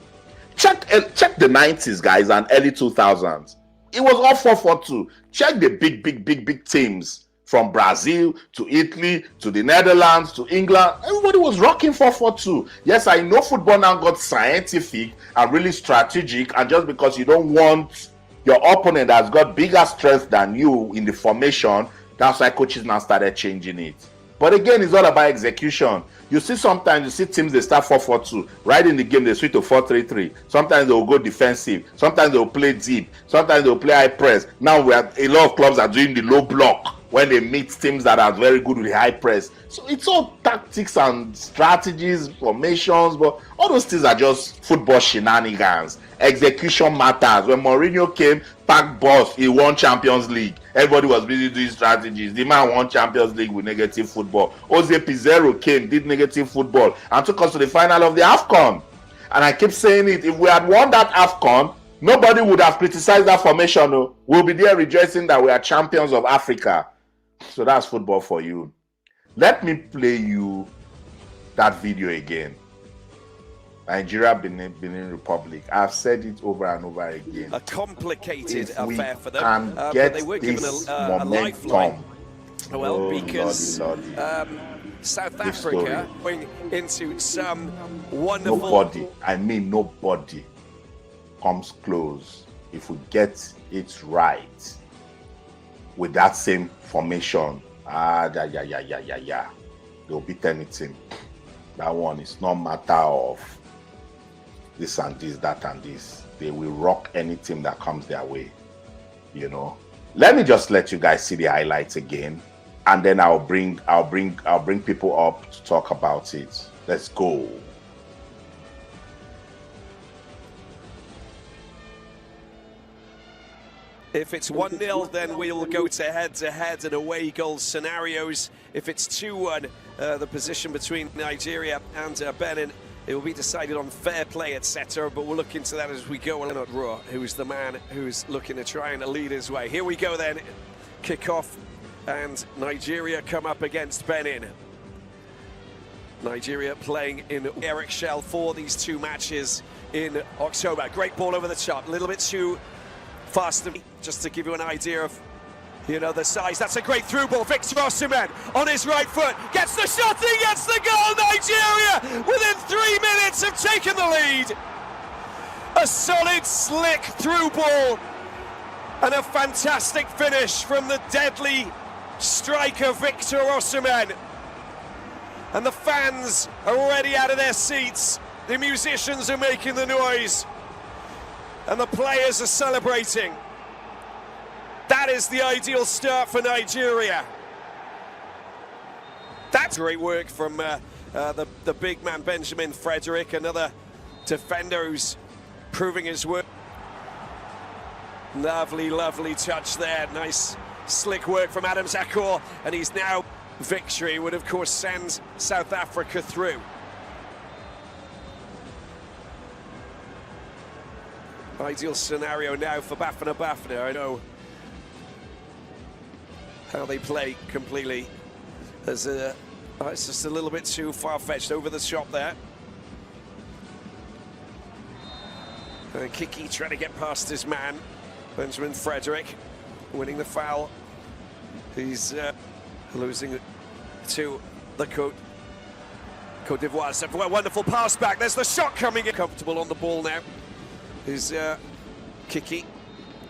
Check the 90s, guys, and early 2000s. It was all 4-4-2. Check the big teams from Brazil to Italy to the Netherlands to England. Everybody was rocking 4-4-2. Yes, I know football now got scientific and really strategic, and just because you don't want your opponent that's got bigger strength than you in the formation, that's why coaches now started changing it. But again, it's all about execution. You see, sometimes you see teams, they start 4-4-2. Right in the game, they switch to 4-3-3. Sometimes they will go defensive. Sometimes they will play deep. Sometimes they will play high press. Now, a lot of clubs are doing the low block when they meet teams that are very good with the high press. So it's all tactics and strategies, formations, but all those things are just football shenanigans. Execution matters. When Mourinho came, packed boss, he won Champions League. Everybody was busy doing strategies. The man won Champions League with negative football. Jose Pizarro came, did negative football, and took us to the final of the AFCON. And I keep saying it, if we had won that AFCON, nobody would have criticized that formation. No. We'll be there rejoicing that we are champions of Africa. So that's football for you. Let me play you that video again. Nigeria, Benin Republic. I've said it over and over again. A complicated affair for them. Can get they were this given a momentum. Well, because Lordy. South Africa going into some wonderful... Nobody, I mean nobody, comes close if we get it right with that same formation. They'll beat anything. That one is not matter of this and this, that and this. They will rock any team that comes their way. you know. Let me just let you guys see the highlights again, and then I'll bring people up to talk about it. Let's go. If it's 1-0, then we'll go to head-to-head and away goal scenarios. If it's 2-1, the position between Nigeria and Benin, it will be decided on fair play, etc. But we'll look into that as we go. Not Raw, who's the man who's looking to try and lead his way. Here we go then. Kick off, and Nigeria come up against Benin. Nigeria playing in Eric Shell for these two matches in October. Great ball over the top, a little bit too fast, just to give you an idea of, you know, the size. That's a great through ball. Victor Osimhen on his right foot gets the shot, he gets the goal. Nigeria within 3 minutes have taken the lead. A solid, slick through ball and a fantastic finish from the deadly striker Victor Osimhen. And the fans are already out of their seats. The musicians are making the noise. And the players are celebrating. That is the ideal start for Nigeria. That's great work from the big man Benjamin Frederick, another defender who's proving his work. Lovely, lovely touch there. Nice, slick work from Adam Zakor, and he's now victory would of course send South Africa through. Ideal scenario now for Bafana Bafana. I know how they play completely. There's it's just a little bit too far-fetched over the top there. And Kiki trying to get past his man, Benjamin Frederick, winning the foul. He's losing to the Côte d'Ivoire. So a wonderful pass back. There's the shot coming in. Comfortable on the ball now. Is Kiki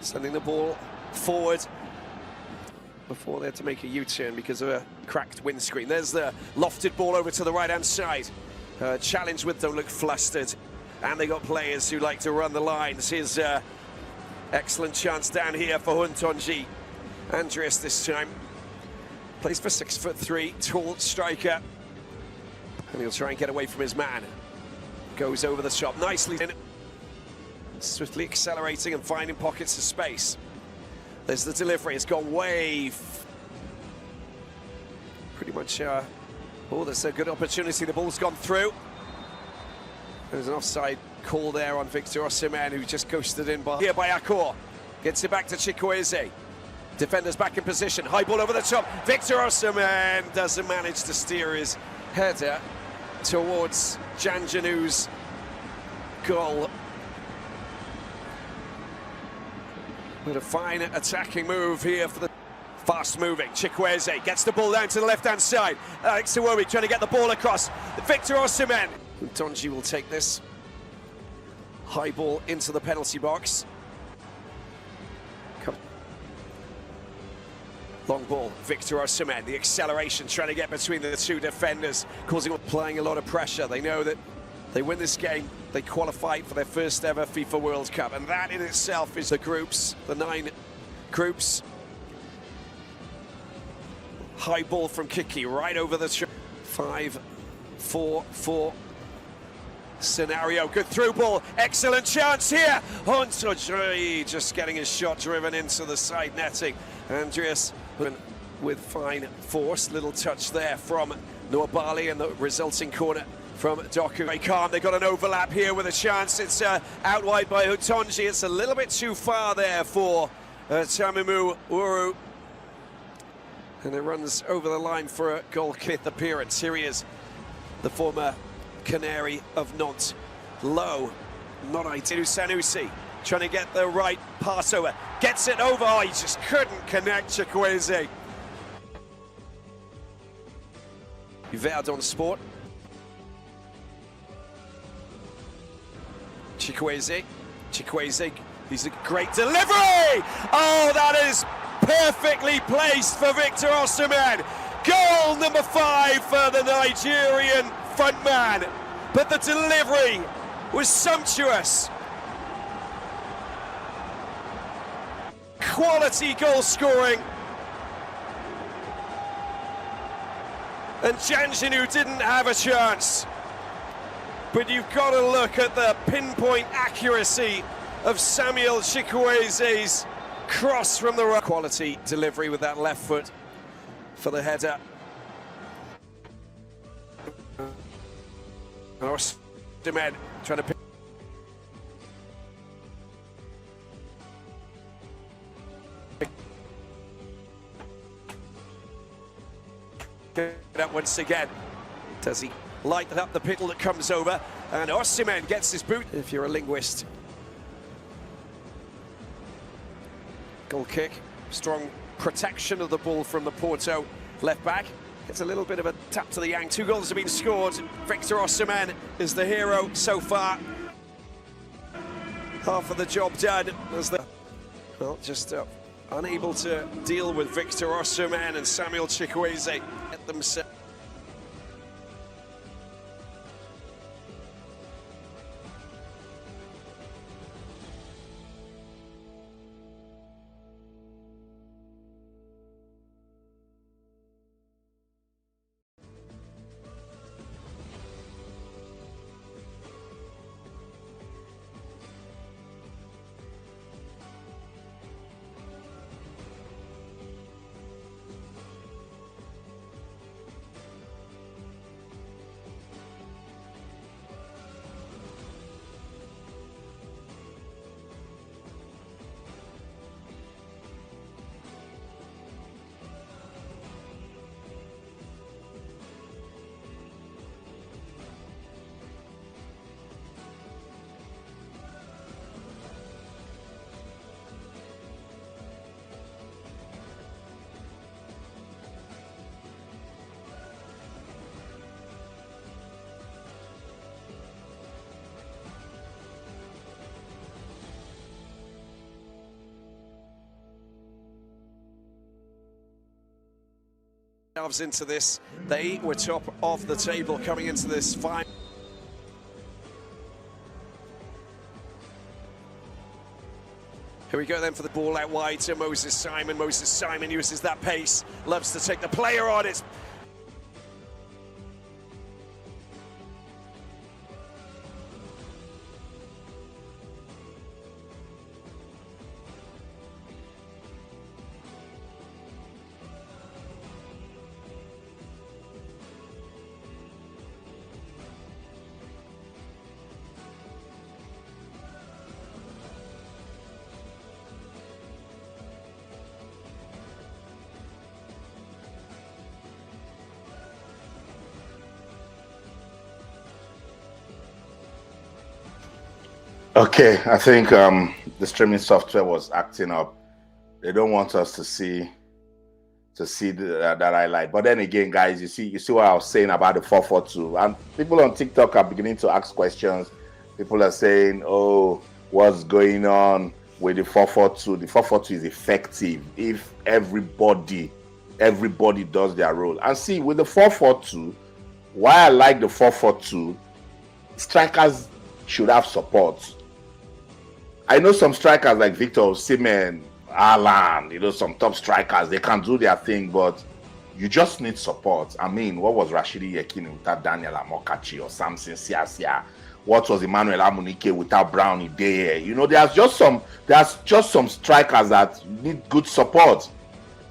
sending the ball forward before they had to make a U-turn because of a cracked windscreen. There's the lofted ball over to the right-hand side. Challenge with don't look flustered, and they got players who like to run the lines. Here's excellent chance down here for Huntonji. Andreas this time plays for 6'3", tall striker, and he'll try and get away from his man. Goes over the top nicely in. Swiftly accelerating and finding pockets of space. There's the delivery, it's gone way pretty much oh, there's a good opportunity. The ball's gone through. There's an offside call there on Victor Osimhen, who just ghosted in by Akor. Gets it back to Chikwueze. Defenders back in position, high ball over the top. Victor Osimhen doesn't manage to steer his header towards Janjanu's goal. But a fine attacking move here for the fast-moving Chikwueze. Gets the ball down to the left-hand side. Alex Iwobi trying to get the ball across. Victor Osimhen. Donji will take this. High ball into the penalty box. Long ball, Victor Osimhen. The acceleration trying to get between the two defenders, applying a lot of pressure. They know that they win this game, they qualify for their first ever FIFA World Cup, and that in itself is the groups, the 9 groups. High ball from Kiki, right over the 5-4-4 scenario. Good through ball, excellent chance here. Huntonji just getting his shot driven into the side netting. Andreas with fine force, little touch there from Nwabali, and the resulting corner from Doku. Very calm, they got an overlap here with a chance. It's out wide by Huntonji. It's a little bit too far there for Tamimu Uru. And it runs over the line for a goal kick appearance. Here he is, the former Canary of Nantes. Low, not ideal. Sanusi trying to get the right pass over. Gets it over, oh, he just couldn't connect, Chikwueze. Verdon Sport. Chikwueze, he's a great delivery! Oh, that is perfectly placed for Victor Osimhen. Goal number 5 for the Nigerian frontman. But the delivery was sumptuous. quality goal scoring. And Janjinu didn't have a chance. But you've got to look at the pinpoint accuracy of Samuel Chukwueze's cross from the right. Quality delivery with that left foot for the header. Osimhen trying to pick. It up once again. Does he light up the piddle that comes over? And Osimhen gets his boot, if you're a linguist. Goal kick, strong protection of the ball from the Porto left back. Gets a little bit of a tap to the yang. 2 goals have been scored. Victor Osimhen is the hero so far. Half of the job done as the just unable to deal with Victor Osimhen and Samuel Chukwueze at themselves. Into this, they were top of the table coming into this final. Here we go then for the ball out wide to Moses Simon. Moses Simon uses that pace, loves to take the player on it. Okay, I think the streaming software was acting up. They don't want us to see that highlight. But then again, guys, you see what I was saying about the 442, and people on TikTok are beginning to ask questions. People are saying, "Oh, what's going on with the 442?" The 442 is effective if everybody does their role. And see, with the 442, why I like the 442, strikers should have support. I know some strikers like Victor Osimhen, Alan, some top strikers, they can do their thing, but you just need support. I mean, what was Rashidi Yekini without Daniel Amokachi or Samson Siasia? What was Emmanuel Amunike without Brownie Day? There's just some strikers that need good support.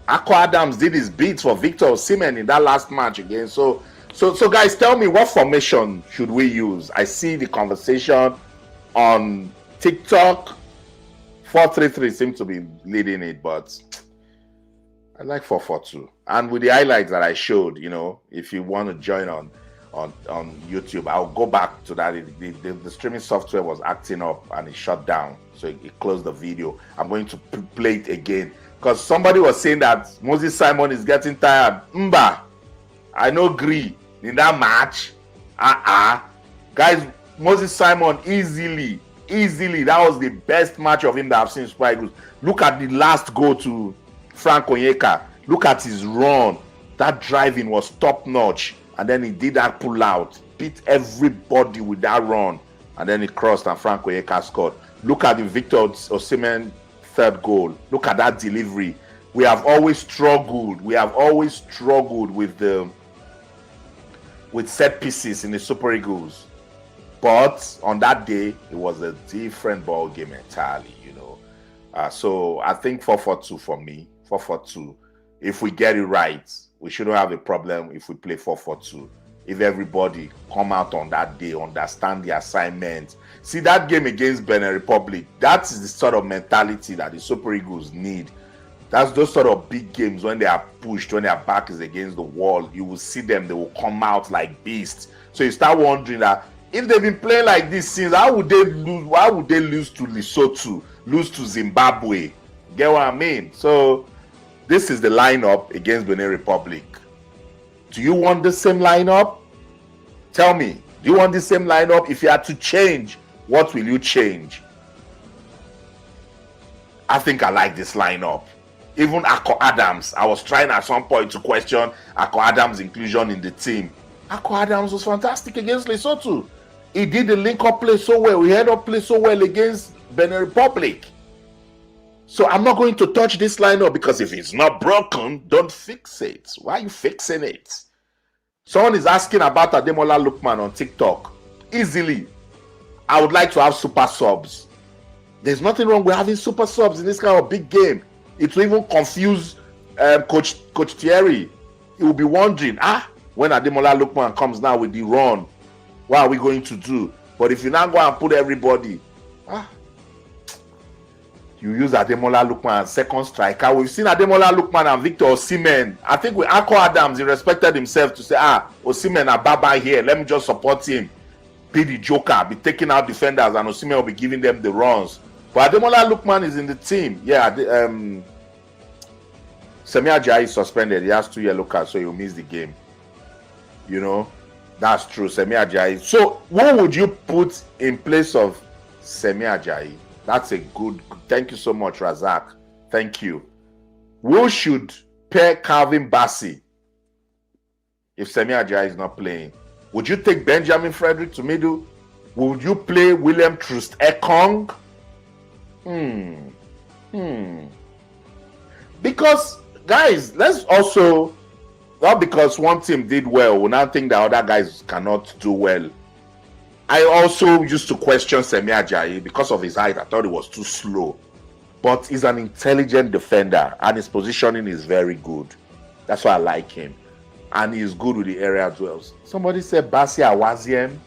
Akko Adams did his beats for Victor Osimhen in that last match again. So guys, tell me, what formation should we use? I see the conversation on TikTok. 4-3-3 seems to be leading it, but I like 4-4-2. And with the highlights that I showed, if you want to join on YouTube, I'll go back to that. The streaming software was acting up and it shut down, so it closed the video. I'm going to play it again because somebody was saying that Moses Simon is getting tired. I no agree in that match. Guys, Moses Simon easily, that was the best match of him that I've seen in Super Eagles. Look at the last goal to Frank Onyeka. Look at his run. That driving was top notch, and then he did that pull out, beat everybody with that run, and then he crossed and Frank Onyeka scored. Look at the Victor Osimhen third goal. Look at that delivery. We have always struggled. We have always struggled with set pieces in the Super Eagles. But on that day, it was a different ball game entirely, you know. So I think 4-4-2 for me. 4-4-2. If we get it right, we shouldn't have a problem if we play 4-4-2. If everybody come out on that day, understand the assignment. See, that game against Benin Republic, that is the sort of mentality that the Super Eagles need. That's those sort of big games when they are pushed, when their back is against the wall. You will see them, they will come out like beasts. So you start wondering that if they've been playing like this since, how would they lose? Why would they lose to Lesotho, lose to Zimbabwe? Get what I mean? So this is the lineup against Benin Republic. Do you want the same lineup? Tell me, do you want the same lineup? If you had to change, what will you change? I think I like this lineup. Even Ako Adams, I was trying at some point to question Ako Adams' inclusion in the team. Ako Adams was fantastic against Lesotho. He did the link-up play so well. He had up play so well against Benin Republic. So I'm not going to touch this lineup because if it's not broken, don't fix it. Why are you fixing it? Someone is asking about Ademola Lookman on TikTok. Easily, I would like to have super subs. There's nothing wrong with having super subs in this kind of big game. It will even confuse Coach Thierry. He will be wondering, when Ademola Lookman comes now with the run, what are we going to do? But if you now go and put everybody, you use Ademola Lookman as second striker. We've seen Ademola Lookman and Victor Osimhen. I think with Ako Adams, he respected himself to say, Osimhen and Baba here, let me just support him. Be the joker, be taking out defenders, and Osimhen will be giving them the runs. But Ademola Lookman is in the team. Yeah, Semi Ajayi is suspended. He has 2 yellow cards, so he'll miss the game. You know, that's true. Semi Ajayi. So, what would you put in place of Semi Ajayi? That's a good. Thank you so much, Razak. Thank you. Who should pair Calvin Bassey if Semi Ajayi is not playing? Would you take Benjamin Frederick to middle? Would you play William Troost-Ekong? Because, guys, let's also, not because one team did well, we now think the other guys cannot do well. I also used to question Semi Ajayi because of his height. I thought he was too slow. But he's an intelligent defender and his positioning is very good. That's why I like him. And he's good with the area duels. Somebody said Bassey Awaziem.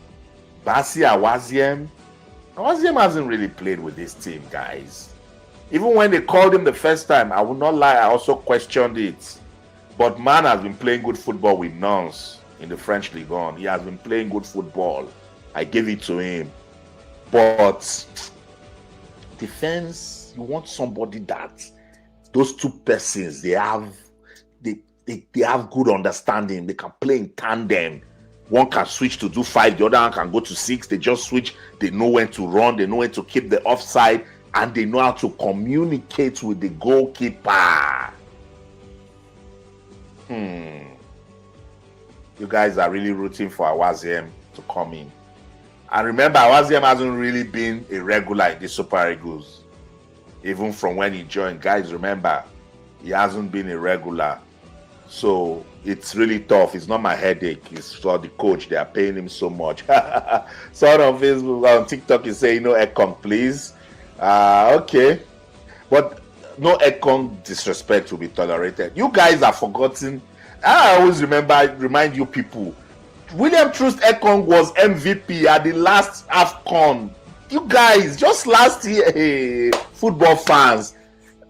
Awaziem hasn't really played with this team, guys. Even when they called him the first time, I will not lie, I also questioned it. But man has been playing good football with Nantes in the French Ligue 1. He has been playing good football. I give it to him. But defense, you want somebody that those two persons, they have good understanding. They can play in tandem. One can switch to do 5, the other one can go to 6. They just switch. They know when to run. They know when to keep the offside. And they know how to communicate with the goalkeeper. You guys are really rooting for Awaziem to come in. And remember, Awaziem hasn't really been a regular in the Super Eagles. Even from when he joined. Guys, remember, he hasn't been a regular. So it's really tough. It's not my headache. It's for the coach. They are paying him so much. Someone on Facebook, on TikTok is saying, no Ekong, please. Okay. But no Ekong disrespect will be tolerated. You guys are forgotten. I always remind you people. William Troost-Ekong was MVP at the last AFCON. You guys, just last year, hey, football fans.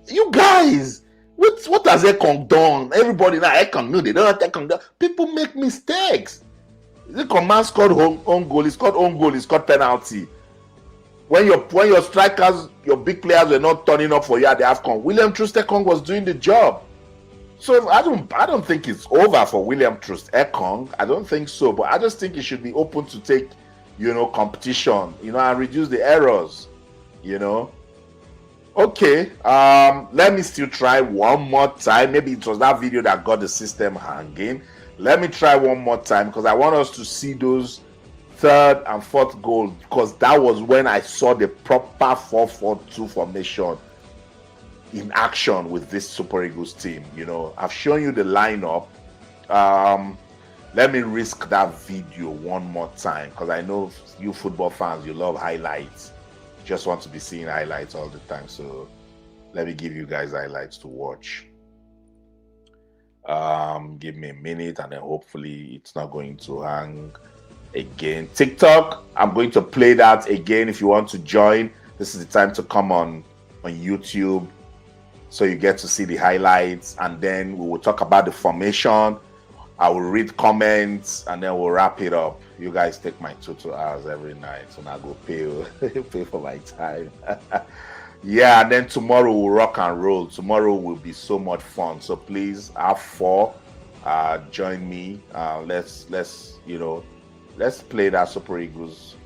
You guys. What has Ekong done? Everybody now, Ekong, no, they don't have Ekong done. People make mistakes. The command scored own goal, he scored own goal, he scored penalty. When your strikers, your big players were not turning up for you at the AFCON, William Troost-Ekong was doing the job. So I don't think it's over for William Troost-Ekong. I don't think so, but I just think he should be open to take, competition, and reduce the errors, Okay, let me still try one more time. Maybe it was that video that got the system hanging. Let me try one more time because I want us to see those third and fourth goals because that was when I saw the proper 4-4-2 formation. in action with this Super Eagles team. You know, I've shown you the lineup. Let me risk that video one more time, because I know you football fans, you love highlights. You just want to be seeing highlights all the time. So let me give you guys highlights to watch. Give me a minute, and then hopefully it's not going to hang again. TikTok, I'm going to play that again. If you want to join, this is the time to come on YouTube, so you get to see the highlights, and then we will talk about the formation. I will read comments, and then we'll wrap it up. You guys take my 2 hours every night, so I go pay for my time. Yeah, and then tomorrow we'll rock and roll. Tomorrow will be so much fun. So please have 4. Join me. Let's play that Super Eagles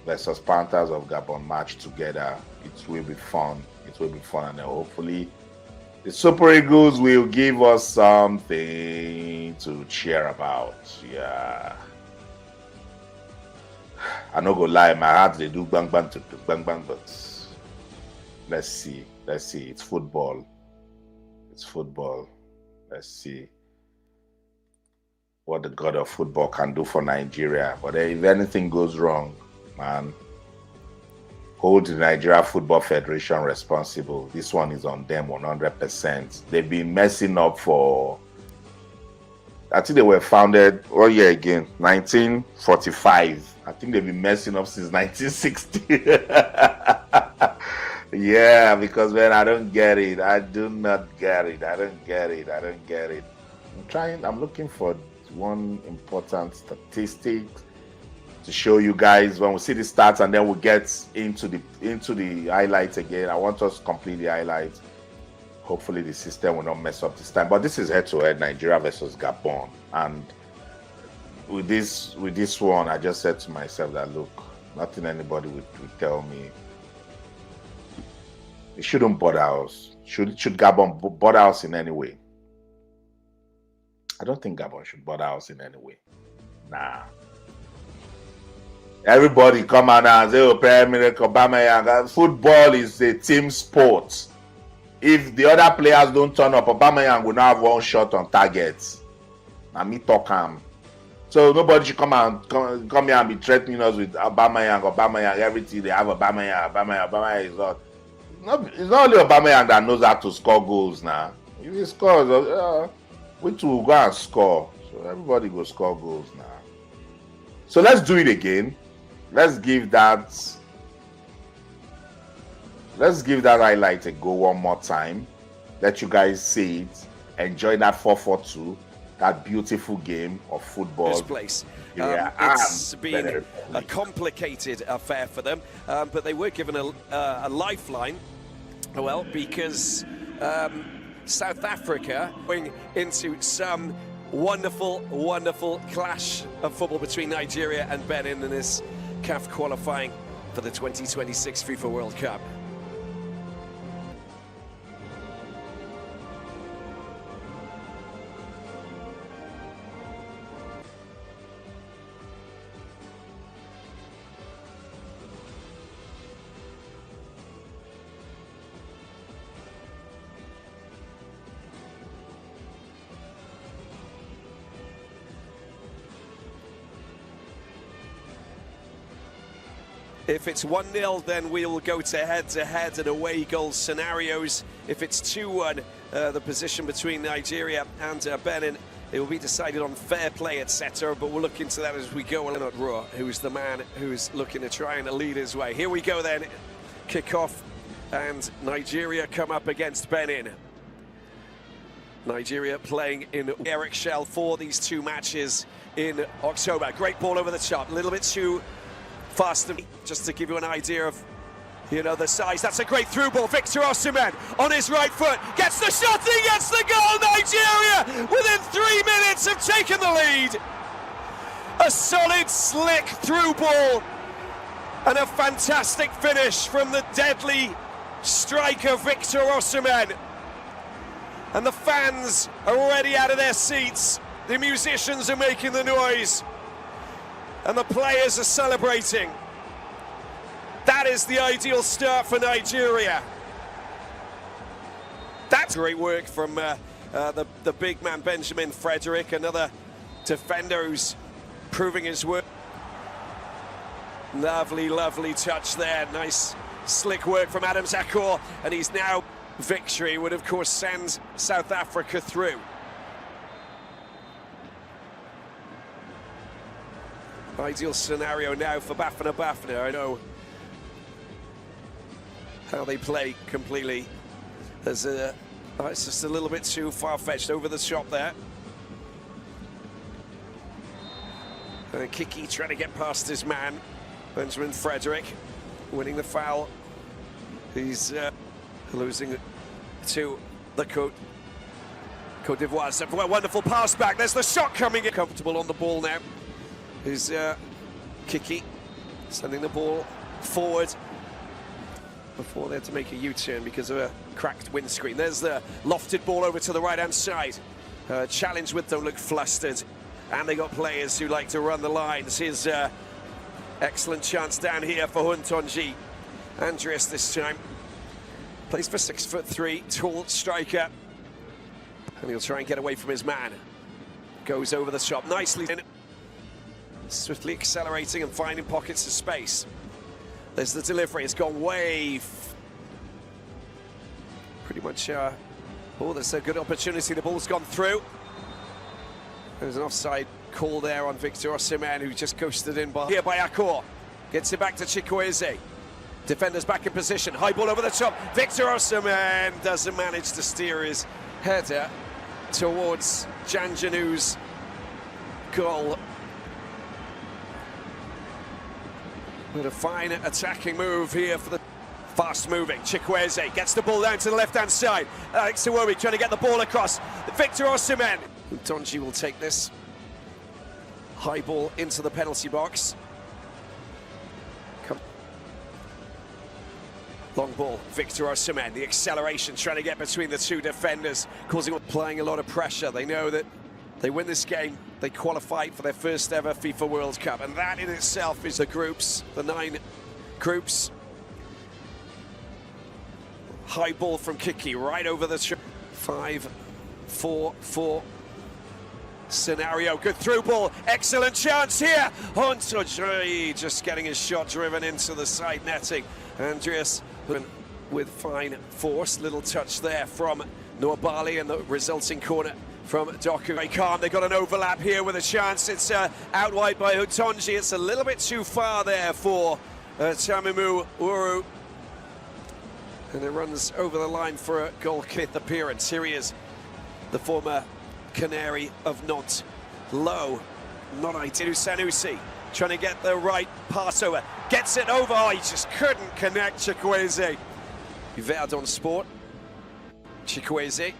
versus Panthers of Gabon match together. It will be fun. It will be fun, and then hopefully the Super Eagles will give us something to cheer about. Yeah. I no go lie, my heart they do bang bang to bang bang, but let's see. Let's see. It's football. It's football. Let's see what the god of football can do for Nigeria. But if anything goes wrong, man, hold the Nigeria Football Federation responsible. This one is on them 100%. They've been messing up for, I think they were founded, 1945. I think they've been messing up since 1960. Yeah, because man, I don't get it. I do not get it. I don't get it. I don't get it. I'm looking for one important statistic to show you guys when we see the stats, and then we'll get into the highlights again. I want us to complete the highlights. Hopefully the system will not mess up this time. But this is head-to-head, Nigeria versus Gabon. And with this one, I just said to myself that, look, nothing anybody would tell me. It shouldn't bother us. Should Gabon bother us in any way? I don't think Gabon should bother us in any way. Nah. Everybody come out and say, oh, Premier Obama, football is a team sport. If the other players don't turn up, Obama will not have one shot on target. Now me talk him. So nobody should come here and be threatening us with Obama, everything. They have Obama is not. It's not only Obama that knows how to score goals now. If he scores, we too will go and score. So everybody go score goals now. So let's do it again. Let's give that highlight a go one more time. Let you guys see it. Enjoy that 4-4-2, that beautiful game of football. This place. It's been a complicated affair for them, but they were given a lifeline. Well, because South Africa going into some wonderful clash of football between Nigeria and Benin in this CAF qualifying for the 2026 FIFA World Cup. If it's 1-0, then we'll go to head-to-head and away goal scenarios. If it's 2-1, the position between Nigeria and Benin, it will be decided on fair play, etc. But we'll look into that as we go. Leonard Rowe, who's the man who's looking to try and lead his way. Here we go then. Kick-off, and Nigeria come up against Benin. Nigeria playing in Eric Shell for these 2 matches in October. Great ball over the top, a little bit too fast, just to give you an idea of, the size. That's a great through ball. Victor Osimhen on his right foot gets the shot, he gets the goal. Nigeria within 3 minutes have taken the lead. A solid, slick through ball and a fantastic finish from the deadly striker Victor Osimhen. And the fans are already out of their seats. The musicians are making the noise. And the players are celebrating. That is the ideal start for Nigeria. That's great work from the big man, Benjamin Frederick, another defender who's proving his work. Lovely, lovely touch there. Nice, slick work from Adam Zakor, and he's now victory would, of course, send South Africa through. Ideal scenario now for Bafana Bafana. I know how they play completely. There's it's just a little bit too far-fetched over the top there. And Kiki trying to get past his man, Benjamin Frederick, winning the foul. He's losing to the Côte d'Ivoire. Wonderful pass back. There's the shot coming in. Comfortable on the ball now. Is Kiki sending the ball forward before they had to make a U-turn because of a cracked windscreen. There's the lofted ball over to the right-hand side. Challenge with don't look flustered. And they got players who like to run the lines. Here's excellent chance down here for Huntonji. Andreas this time. Plays for 6'3", tall striker. And he'll try and get away from his man. Goes over the top nicely in. Swiftly accelerating and finding pockets of space. There's the delivery. It's gone way. Pretty much. Oh, there's a good opportunity. The ball's gone through. There's an offside call there on Victor Osimhen, who just coasted in by here by Akor. Gets it back to Chikwueze. Defenders back in position. High ball over the top. Victor Osimhen doesn't manage to steer his header towards Janjanu's goal. But a fine attacking move here for the fast-moving Chikwueze. Gets the ball down to the left-hand side. Alex Iwobi trying to get the ball across. Victor Osimhen. Donji will take this. High ball into the penalty box. Long ball, Victor Osimhen. The acceleration trying to get between the two defenders, applying a lot of pressure. They know that they win this game, they qualify for their first ever FIFA World Cup, and that in itself is the groups, the 9 groups. High ball from Kiki right over the 5-4-4 scenario. Good through ball, excellent chance here. Huntonji just getting his shot driven into the side netting. Andreas with fine force, little touch there from Nwabali, and the resulting corner from Doku. Very calm. They got an overlap here with a chance. It's out wide by Huntonji. It's a little bit too far there for Tamimu Uru. And it runs over the line for a goal kick appearance. Here he is, the former Canary of Nantes. Low, not ideal. Sanusi trying to get the right pass over. Gets it over. Oh, he just couldn't connect. Chikwueze. Verdon Sport. Chikwueze.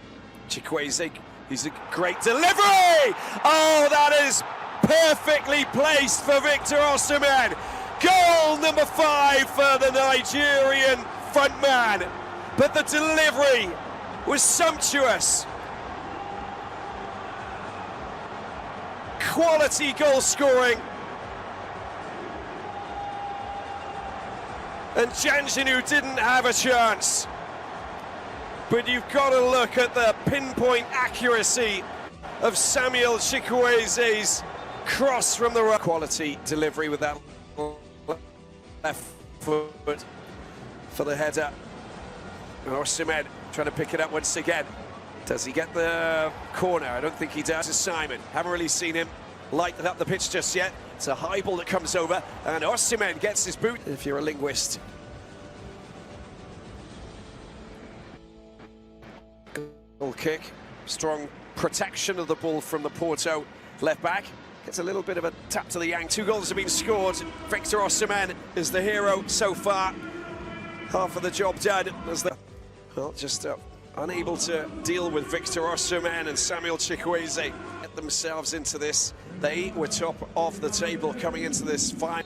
He's a great delivery! Oh, that is perfectly placed for Victor Osimhen. Goal number 5 for the Nigerian frontman. But the delivery was sumptuous. Quality goal scoring. And Janjanu didn't have a chance. But you've got to look at the pinpoint accuracy of Samuel Chikwueze's cross from the right. Quality delivery with that left foot for the header. And Osimhen trying to pick it up once again. Does he get the corner? I don't think he does. Simon, haven't really seen him light up the pitch just yet. It's a high ball that comes over, and Osimhen gets his boot, if you're a linguist. Goal kick, strong protection of the ball from the Porto left back. Gets a little bit of a tap to the yang. 2 goals have been scored. Victor Osimhen is the hero so far. Half of the job done. As the, well, just unable to deal with Victor Osimhen and Samuel Chikwueze. Get themselves into this. They were top of the table coming into this final.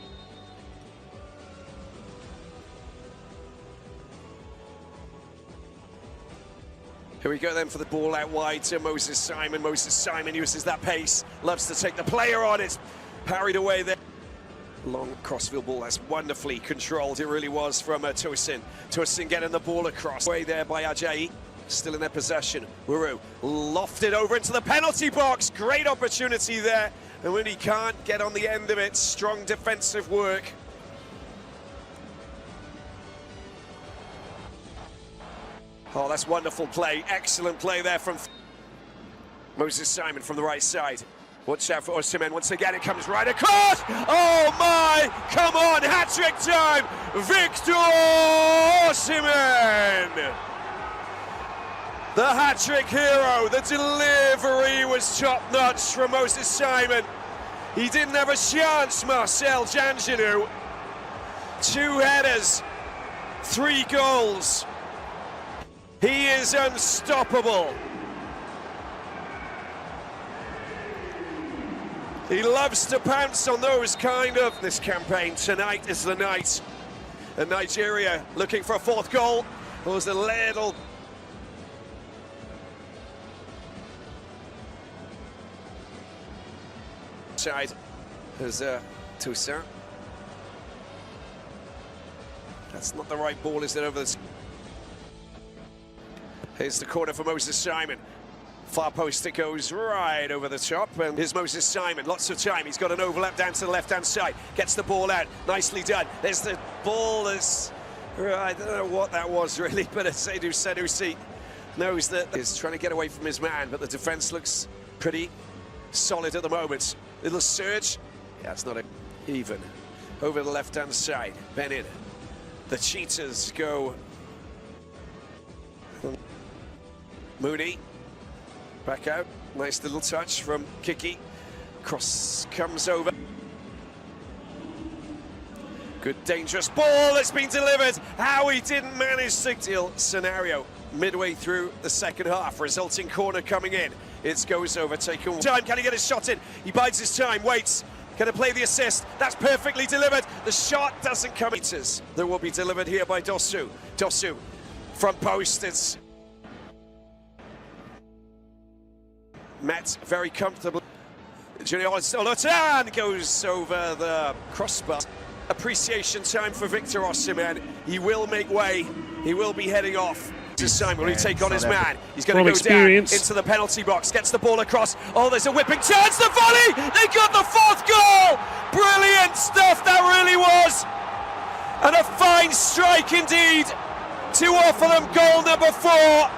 Here we go then for the ball out wide to Moses Simon. Moses Simon uses that pace, loves to take the player on. It's parried away there. Long crossfield ball, that's wonderfully controlled. It really was from Tosin. Tosin getting the ball across. Way there by Ajayi. still in their possession. Wuru lofted over into the penalty box. Great opportunity there. And when he can't get on the end of it, strong defensive work. Oh, that's wonderful play. Excellent play there from Moses Simon from the right side. Watch out for Osimhen. Once again, it comes right across. Oh my! Come on, hat-trick time! Victor Osimhen! The hat-trick hero. The delivery was top-notch from Moses Simon. He didn't have a chance, Marcel Janjanu. 2 headers, 3 goals. He is unstoppable. He loves to pounce on those kind of this campaign. Tonight is the night. And Nigeria looking for a 4th goal. There was a little side. There's Toussaint. That's not the right ball, is it, over the... Here's the corner for Moses Simon. Far post, it goes right over the top, and here's Moses Simon, lots of time. He's got an overlap down to the left-hand side, gets the ball out, nicely done. There's the ball, I don't know what that was really, but Seydou Sanusi knows that he's trying to get away from his man, but the defense looks pretty solid at the moment. Little surge, yeah, it's not even. Over the left-hand side, Benin. The Cheetahs go. Mooney. Back out, nice little touch from Kiki. Cross comes over. Good dangerous ball that's been delivered. How he didn't manage to deal scenario midway through the second half. Resulting corner coming in. It goes over, taken time. Can he get his shot in? He bides his time, waits. Gonna play the assist. That's perfectly delivered. The shot doesn't come. That will be delivered here by Dosu. Dosu, front post, it's met very comfortably. Julian Olotan goes over the crossbar. Appreciation time for Victor Osimhen. He will make way. He will be heading off. Simon will he take on his man. He's going to go down into the penalty box. Gets the ball across. Oh, there's a whipping chance. The volley. They got the 4th goal. Brilliant stuff that really was. And a fine strike indeed to offer them goal number 4.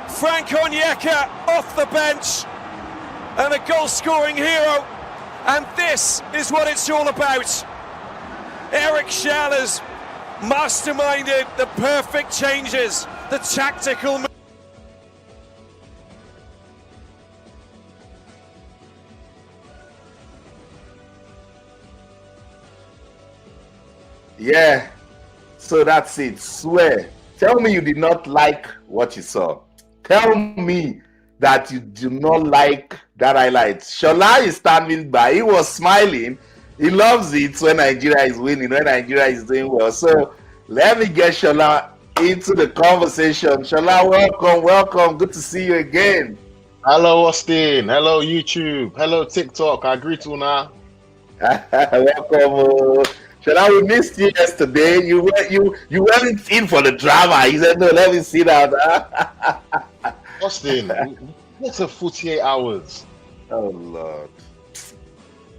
Frank Onyeka off the bench and a goal-scoring hero, and this is what it's all about. Eric Schell has masterminded the perfect changes, the tactical. Yeah, so that's it. Swear. Tell me you did not like what you saw. Tell me that you do not like that highlight. Shola is standing by. He was smiling. He loves it when Nigeria is winning, when Nigeria is doing well. So let me get Shola into the conversation. Shola, welcome, welcome. Good to see you again. Hello, Austin. Hello, YouTube. Hello, TikTok. I greet you now. Welcome. Shola, we missed you yesterday. You weren't in for the drama. He said, no, let me see that. Austin, what a 48 hours. Oh, Lord.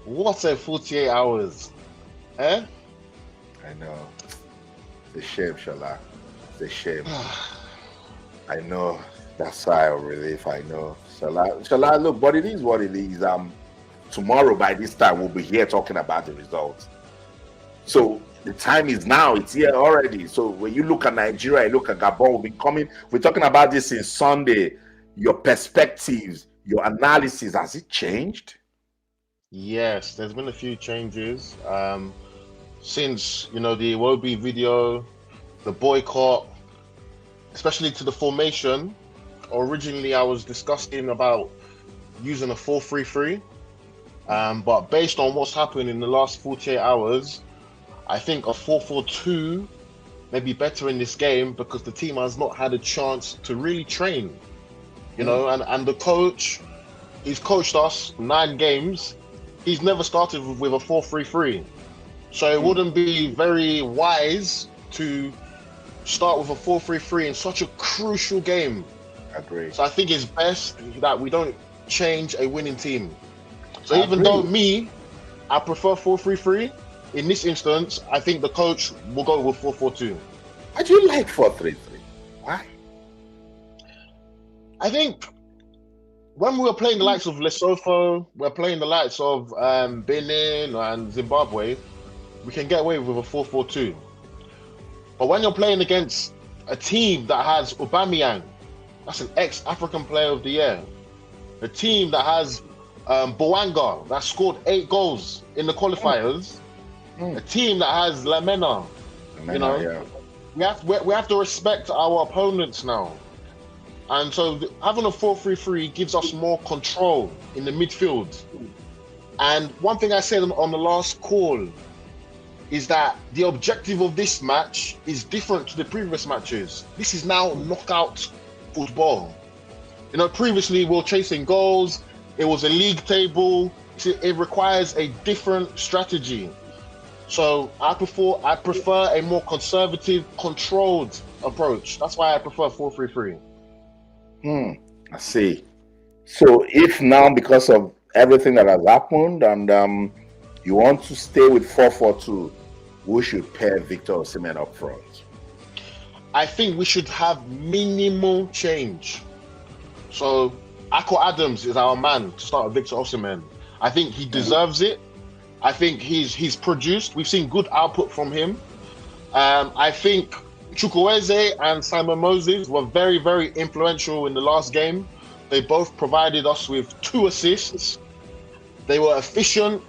What a 48 hours. Eh? I know. It's a shame, Shola. It's a shame. I know. That's sigh of relief, I know. Shola, look, but it is what it is. Tomorrow by this time, we'll be here talking about the results. So the time is now, it's here already. So when you look at Nigeria, you look at Gabon, we're talking about this since Sunday. Your perspectives, your analysis, has it changed? Yes, there's been a few changes. Since, the Iwobi video, the boycott, especially to the formation. Originally, I was discussing about using a 4-3-3. But based on what's happened in the last 48 hours, I think a 4-4-2 may be better in this game because the team has not had a chance to really train, and the coach, he's coached us 9 games. He's never started with a 4-3-3. So it wouldn't be very wise to start with a 4-3-3 in such a crucial game. Agree. So I think it's best that we don't change a winning team. So I even agree. though I prefer 4-3-3, in this instance, I think the coach will go with 4-4-2. Why do you like 4-3-3? Why? I think when we were playing the likes of Lesotho, we're playing the likes of Benin and Zimbabwe, we can get away with a 4-4-2. But when you're playing against a team that has Aubameyang, that's an ex-African Player of the Year, a team that has Boanga, that scored 8 goals in the qualifiers, a team that has Lamena, you know, yeah. we have to respect our opponents now. And so having a 4-3-3 gives us more control in the midfield. And one thing I said on the last call is that the objective of this match is different to the previous matches. This is now knockout football. You know, previously we were chasing goals, it was a league table, it requires a different strategy. So I prefer a more conservative, controlled approach. That's why I prefer 4-3-3. I see. So if now, because of everything that has happened, and you want to stay with 4-4-2, we should pair Victor Osimhen up front. I think we should have minimal change. So Akko Adams is our man to start with Victor Osimhen. I think he deserves it. I think he's produced. We've seen good output from him. I think Chukwueze and Simon Moses were very, very influential in the last game. They both provided us with 2 assists. They were efficient.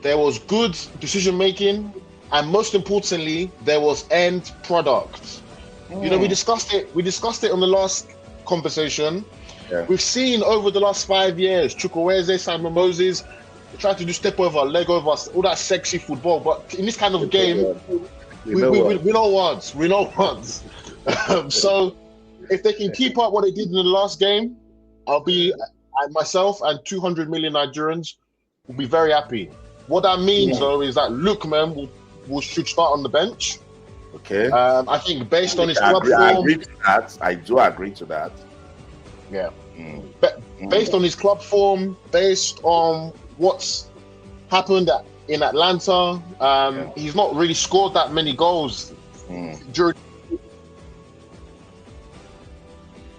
There was good decision making, and most importantly, there was end product. You know, we discussed it on the last conversation. Yeah. We've seen over the last 5 years, Chukwueze, Simon Moses, they try to do step over, leg over, all that sexy football. But in this kind of game, we know once. We know once. So if they can keep up what they did in the last game, myself and 200 million Nigerians will be very happy. What that means, though, is that Lookman should start on the bench. Okay. I think based on his club form, I agree to that. I do agree to that. Yeah. Based on his club form, based on what's happened in Atlanta, he's not really scored that many goals during.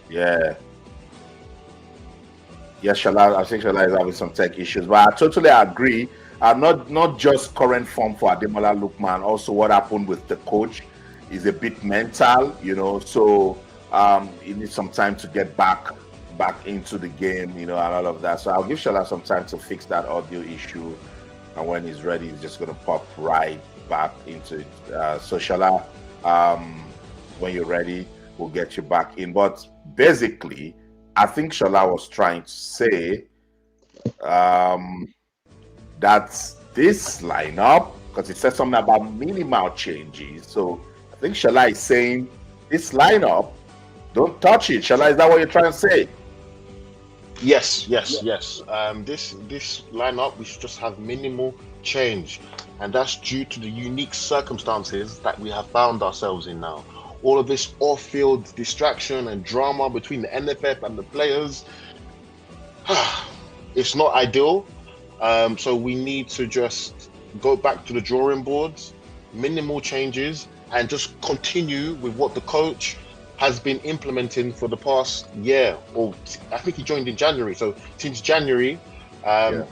Yeah. Yes, Shala, I think Shala is having some tech issues, but I totally agree. Not just current form for Ademola Lookman, also what happened with the coach is a bit mental, you know, so he needs some time to get back into the game, you know, and all of that. So I'll give Shala some time to fix that audio issue, and when he's ready, he's just going to pop right back into it. So Shala, when you're ready, we'll get you back in. But basically, I think Shala was trying to say that this lineup, because he said something about minimal changes. So I think Shala is saying this lineup, don't touch it. Shala, is that what you're trying to say? Yes. This lineup, we should just have minimal change, and that's due to the unique circumstances that we have found ourselves in now. All of this off-field distraction and drama between the NFF and the players, it's not ideal. So we need to just go back to the drawing boards, minimal changes, and just continue with what the coach has been implementing for the past year. Or I think he joined in January. So since January,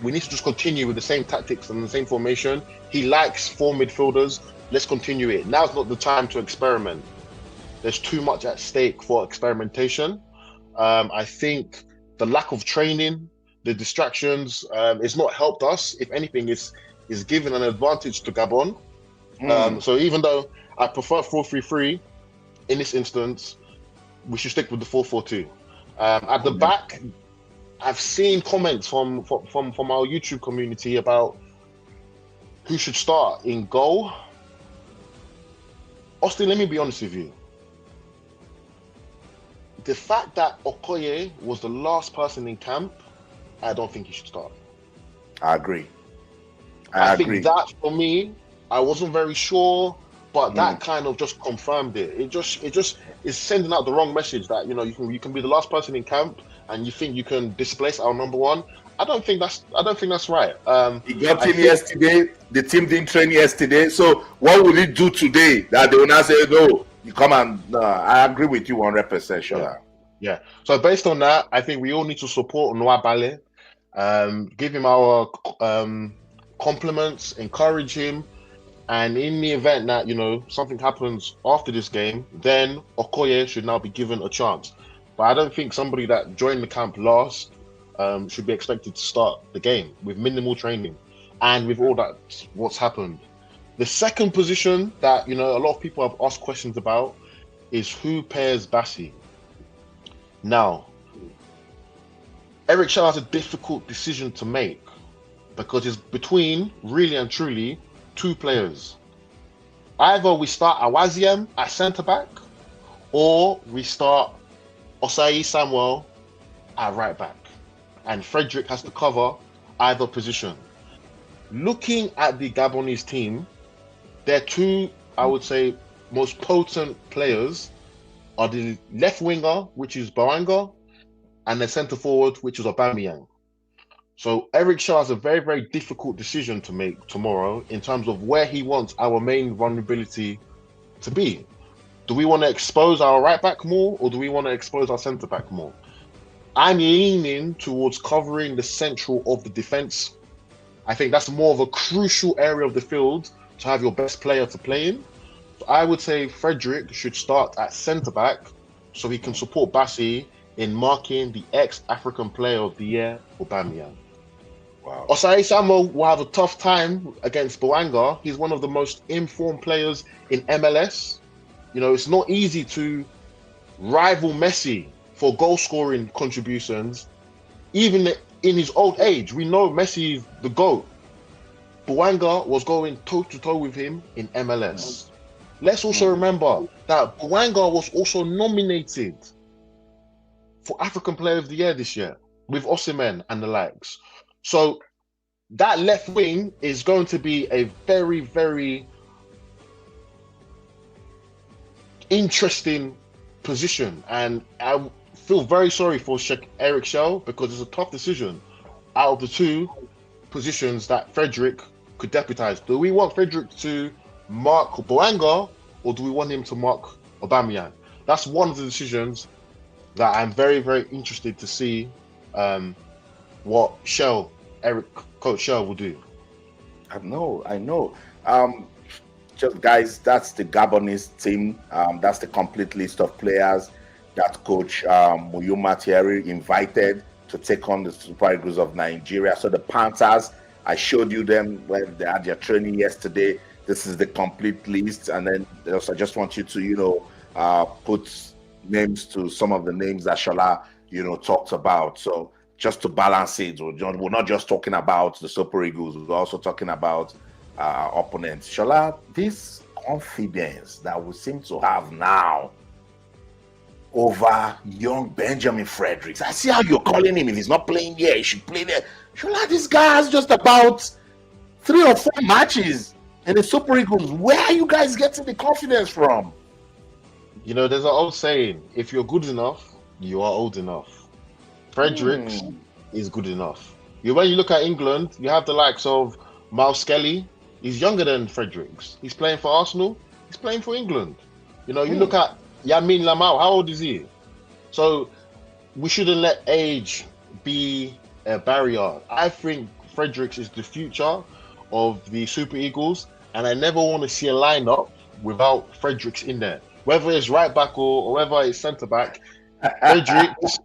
we need to just continue with the same tactics and the same formation. He likes 4 midfielders. Let's continue it. Now's not the time to experiment. There's too much at stake for experimentation. I think the lack of training, the distractions, it's not helped us. If anything, is given an advantage to Gabon. So even though I prefer 4-3-3, in this instance, we should stick with the 4-4-2. At the back, I've seen comments from our YouTube community about who should start in goal. Austin, let me be honest with you. The fact that Okoye was the last person in camp, I don't think he should start. I agree. I think that, for me, I wasn't very sure but that kind of just confirmed it. It just is sending out the wrong message that you can be the last person in camp and you think you can displace our number one. I don't think that's right. He got him yesterday. The team didn't train yesterday. So what will he do today that they will not say no? You come and no. I agree with you 100%, Shola. Yeah. So based on that, I think we all need to support Nwabale, give him our compliments, encourage him. And in the event that, something happens after this game, then Okoye should now be given a chance. But I don't think somebody that joined the camp last should be expected to start the game with minimal training and with all that, what's happened. The second position that, a lot of people have asked questions about is who pairs Bassi. Now, Eric Shaw has a difficult decision to make because it's between, really and truly, two players. Either we start Awaziem at centre-back or we start Osayi Samuel at right-back. And Frederick has to cover either position. Looking at the Gabonese team, their two, I would say, most potent players are the left winger, which is Boanga, and the centre-forward, which is Aubameyang. So Eric Shaw has a very, very difficult decision to make tomorrow in terms of where he wants our main vulnerability to be. Do we want to expose our right back more or do we want to expose our centre back more? I'm leaning towards covering the central of the defence. I think that's more of a crucial area of the field to have your best player to play in. So I would say Frederick should start at centre back so he can support Bassi in marking the ex-African Player of the Year, Aubameyang. Wow. Osayi Samuel will have a tough time against Boanga. He's one of the most informed players in MLS. It's not easy to rival Messi for goal-scoring contributions, even in his old age. We know Messi is the GOAT. Boanga was going toe-to-toe with him in MLS. Let's also remember that Boanga was also nominated for African Player of the Year this year with Osimhen and the likes. So that left wing is going to be a very, very interesting position. And I feel very sorry for Eric Shell because it's a tough decision out of the two positions that Frederick could deputize. Do we want Frederick to mark Boanga or do we want him to mark Aubameyang? That's one of the decisions that I'm very, very interested to see what Coach Shell will do. I know. Just guys, that's the Gabonese team. That's the complete list of players that Coach Muyuma Thierry invited to take on the Super Eagles of Nigeria. So the Panthers, I showed you them when they had their training yesterday. This is the complete list, and then also I just want you to put names to some of the names that Shola talked about. So just to balance it, we're not just talking about the Super Eagles, we're also talking about opponents. Shola, this confidence that we seem to have now over young Benjamin Fredericks. I see how you're calling him. If he's not playing here, he should play there. Shola, this guy has just about 3 or 4 matches in the Super Eagles. Where are you guys getting the confidence from? There's an old saying, if you're good enough, you are old enough. Fredericks is good enough. When you look at England, you have the likes of Miles Skelly. He's younger than Fredericks. He's playing for Arsenal. He's playing for England. You look at Yamin Lamau. How old is he? So we shouldn't let age be a barrier. I think Fredericks is the future of the Super Eagles, and I never want to see a lineup without Fredericks in there. Whether it's right back or whether it's centre back, Fredericks.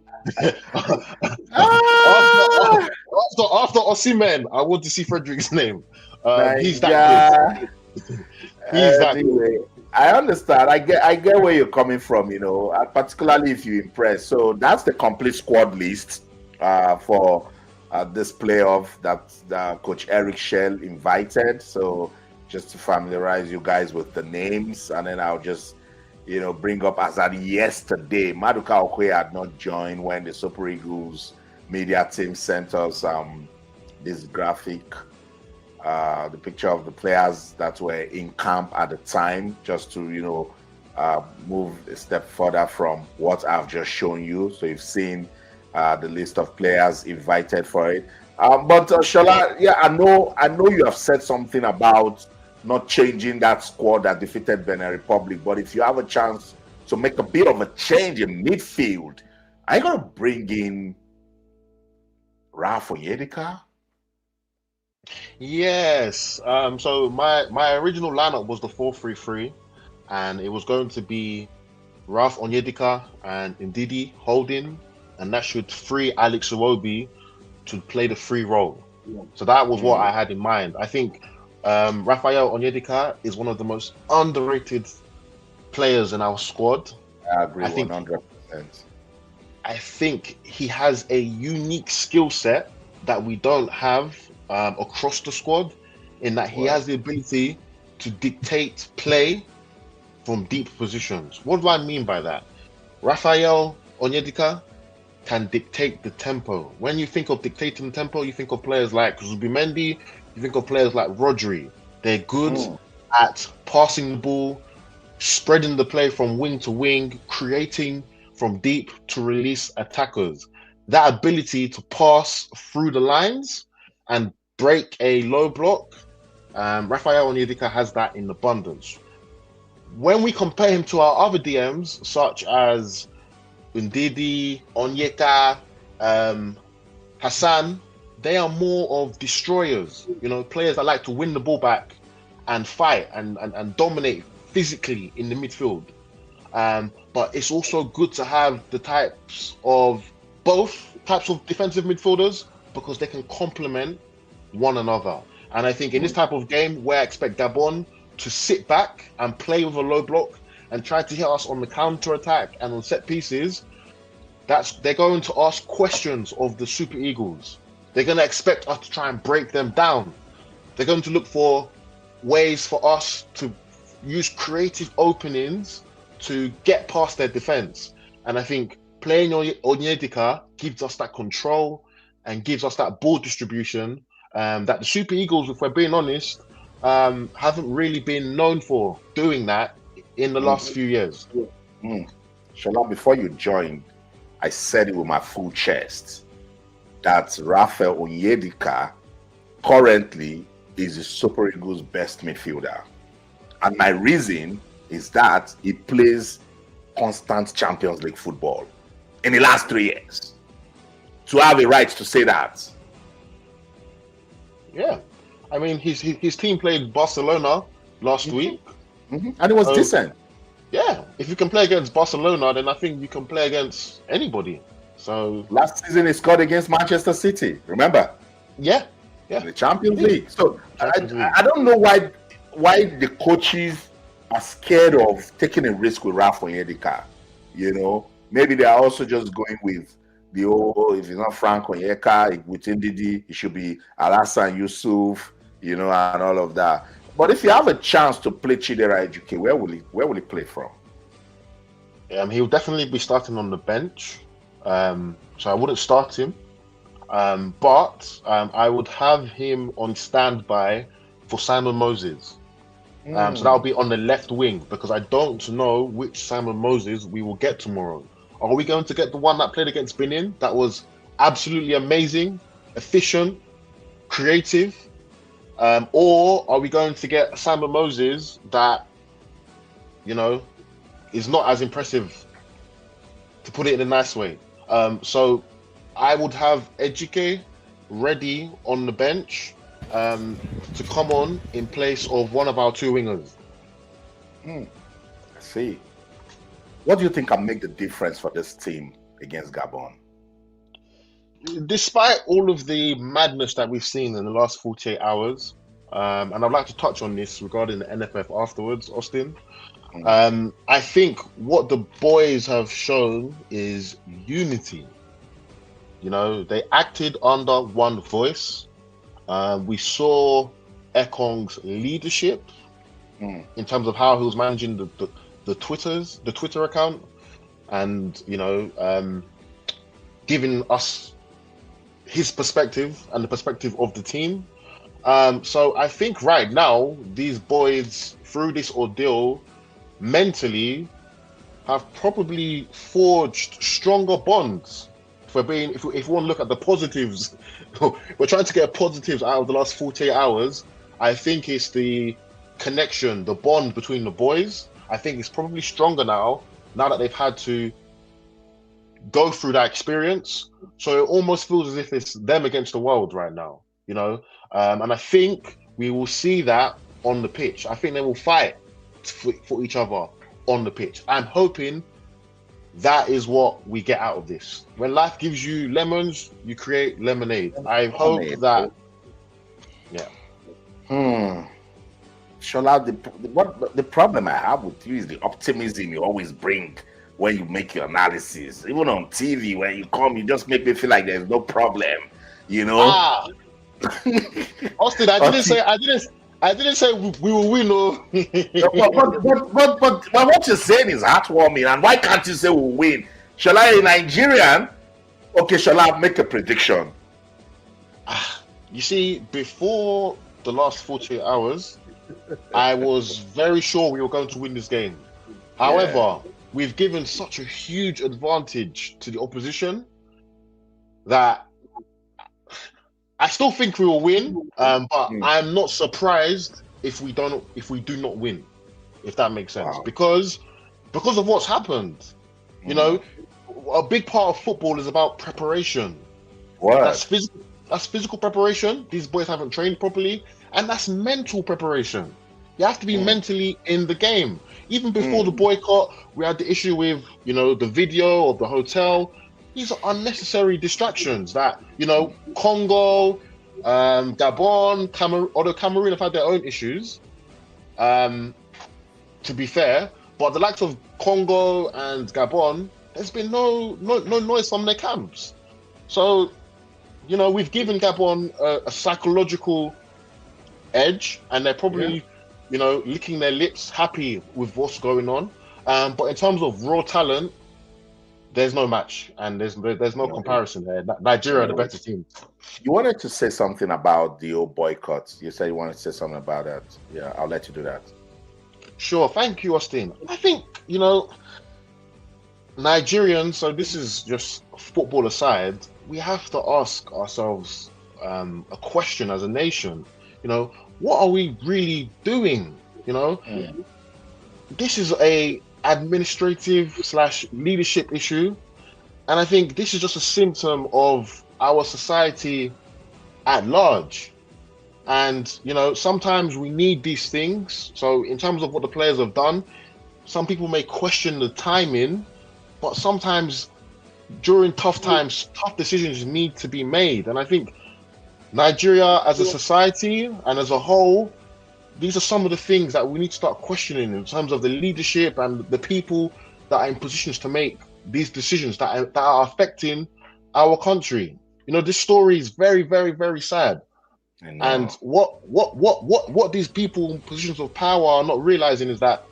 after Osimhen, I want to see Fredericks' name. He's that good. He's that good. I understand. I get where you're coming from. Particularly if you impress. So that's the complete squad list for this playoff that Coach Eric Shell invited. So just to familiarize you guys with the names, and then I'll just bring up as at yesterday, Maduka Okoye had not joined when the Super Eagles media team sent us this graphic the picture of the players that were in camp at the time, just to, you know, move a step further from what I've just shown you. So you've seen the list of players invited for it. But Shola, yeah, I know you have said something about not changing that squad that defeated Benin Republic. But if you have a chance to make a bit of a change in midfield, are you gonna bring in Ralph Onyedika? Yes. So my original lineup was the 4-3-3, and it was going to be Ralph Onyedika and Ndidi holding, and that should free Alex Iwobi to play the free role. So that was what I had in mind. I think Raphael Onyedika is one of the most underrated players in our squad. I agree, I think 100%. I think he has a unique skill set that we don't have across the squad, in that he has the ability to dictate play from deep positions. What do I mean by that? Raphael Onyedika can dictate the tempo. When you think of dictating the tempo, you think of players like Zubimendi, you think of players like Rodri. They're good at passing the ball, spreading the play from wing to wing, creating from deep to release attackers. That ability to pass through the lines and break a low block, Raphael Onyedika has that in abundance. When we compare him to our other DMs, such as Ndidi, Onyeka, Hassan, they are more of destroyers, you know, players that like to win the ball back and fight and dominate physically in the midfield. But it's also good to have the both types of defensive midfielders, because they can complement one another. And I think in this type of game, where I expect Gabon to sit back and play with a low block and try to hit us on the counter attack and on set pieces, they're going to ask questions of the Super Eagles. They're going to expect us to try and break them down. They're going to look for ways for us to use creative openings to get past their defense. And I think playing Onyedika gives us that control and gives us that ball distribution that the Super Eagles, if we're being honest, haven't really been known for doing that in the last few years. Shola, before you joined, I said it with my full chest that Raphael Onyedika currently is the Super Eagles' best midfielder. And my reason is that he plays constant Champions League football in the last 3 years. To have a right to say that. Yeah. I mean, his team played Barcelona last week. And it was decent. Yeah. If you can play against Barcelona, then I think you can play against anybody. So last season he scored against Manchester City, remember? Yeah. In the Champions League. So I don't know why the coaches are scared of taking a risk with Ralph Onyedika. You know, maybe they are also just going with the if it's not Frank Onyeka with Ndidi, it should be Alassane Yusuf, you know, and all of that. But if you have a chance to play Chidera Ejuke, where will he play from? He'll definitely be starting on the bench. So I wouldn't start him. But I would have him on standby for Simon Moses. So that'll be on the left wing, because I don't know which Simon Moses we will get tomorrow. Are we going to get the one that played against Benin? That was absolutely amazing, efficient, creative. Or are we going to get Simon Moses that, you know, is not as impressive, to put it in a nice way? So I would have Ejike ready on the bench to come on in place of one of our two wingers. I see. What do you think can make the difference for this team against Gabon? Despite all of the madness that we've seen in the last 48 hours, and I'd like to touch on this regarding the NFF afterwards, Austin, I think what the boys have shown is unity. You know, they acted under one voice. We saw Ekong's leadership in terms of how he was managing the Twitter account, and, you know, giving us his perspective and the perspective of the team. So I think right now these boys, through this ordeal, mentally have probably forged stronger bonds. If we want to look at the positives, we're trying to get positives out of the last 48 hours. I think it's the connection, the bond between the boys. I think it's probably stronger now that they've had to go through that experience. So it almost feels as if it's them against the world right now, you know? And I think we will see that on the pitch. I think they will fight for each other on the pitch. I'm hoping that is what we get out of this. When life gives you lemons, you create lemonade. I hope that, yeah. Shola, the problem I have with you is the optimism you always bring when you make your analysis. Even on TV, when you come, you just make me feel like there's no problem, you know? Austin, I didn't say we will win. No. but what you're saying is heartwarming. And why can't you say we'll win? Shola, a Nigerian? Okay, Shola, make a prediction. You see, before the last 48 hours, I was very sure we were going to win this game. However, we've given such a huge advantage to the opposition that I still think we will win, but I'm not surprised if we do not win, if that makes sense. Wow. Because of what's happened. You know, a big part of football is about preparation. What? That's physical preparation. These boys haven't trained properly, and that's mental preparation. You have to be mentally in the game. Even before the boycott, we had the issue with, you know, the video of the hotel. These are unnecessary distractions that, you know, Congo, Gabon, Cameroon, although Cameroon have had their own issues, to be fair, but the likes of Congo and Gabon, there's been no noise from their camps. So, you know, we've given Gabon a psychological edge, and they're probably, you know, licking their lips, happy with what's going on. But in terms of raw talent, there's no match, and there's no comparison there. Nigeria are the better team. You wanted to say something about the old boycott. You said you wanted to say something about that. Yeah, I'll let you do that. Sure. Thank you, Austin. I think, you know, Nigerians, so this is just football aside, we have to ask ourselves a question as a nation. You know, what are we really doing? You know, this is a administrative / leadership issue, and I think this is just a symptom of our society at large. And you know, sometimes we need these things. So in terms of what the players have done, some people may question the timing, but sometimes during tough times, tough decisions need to be made. And I think Nigeria as a society and as a whole, these are some of the things that we need to start questioning in terms of the leadership and the people that are in positions to make these decisions that are affecting our country. You know, this story is very, very, very sad. And what these people in positions of power are not realizing is that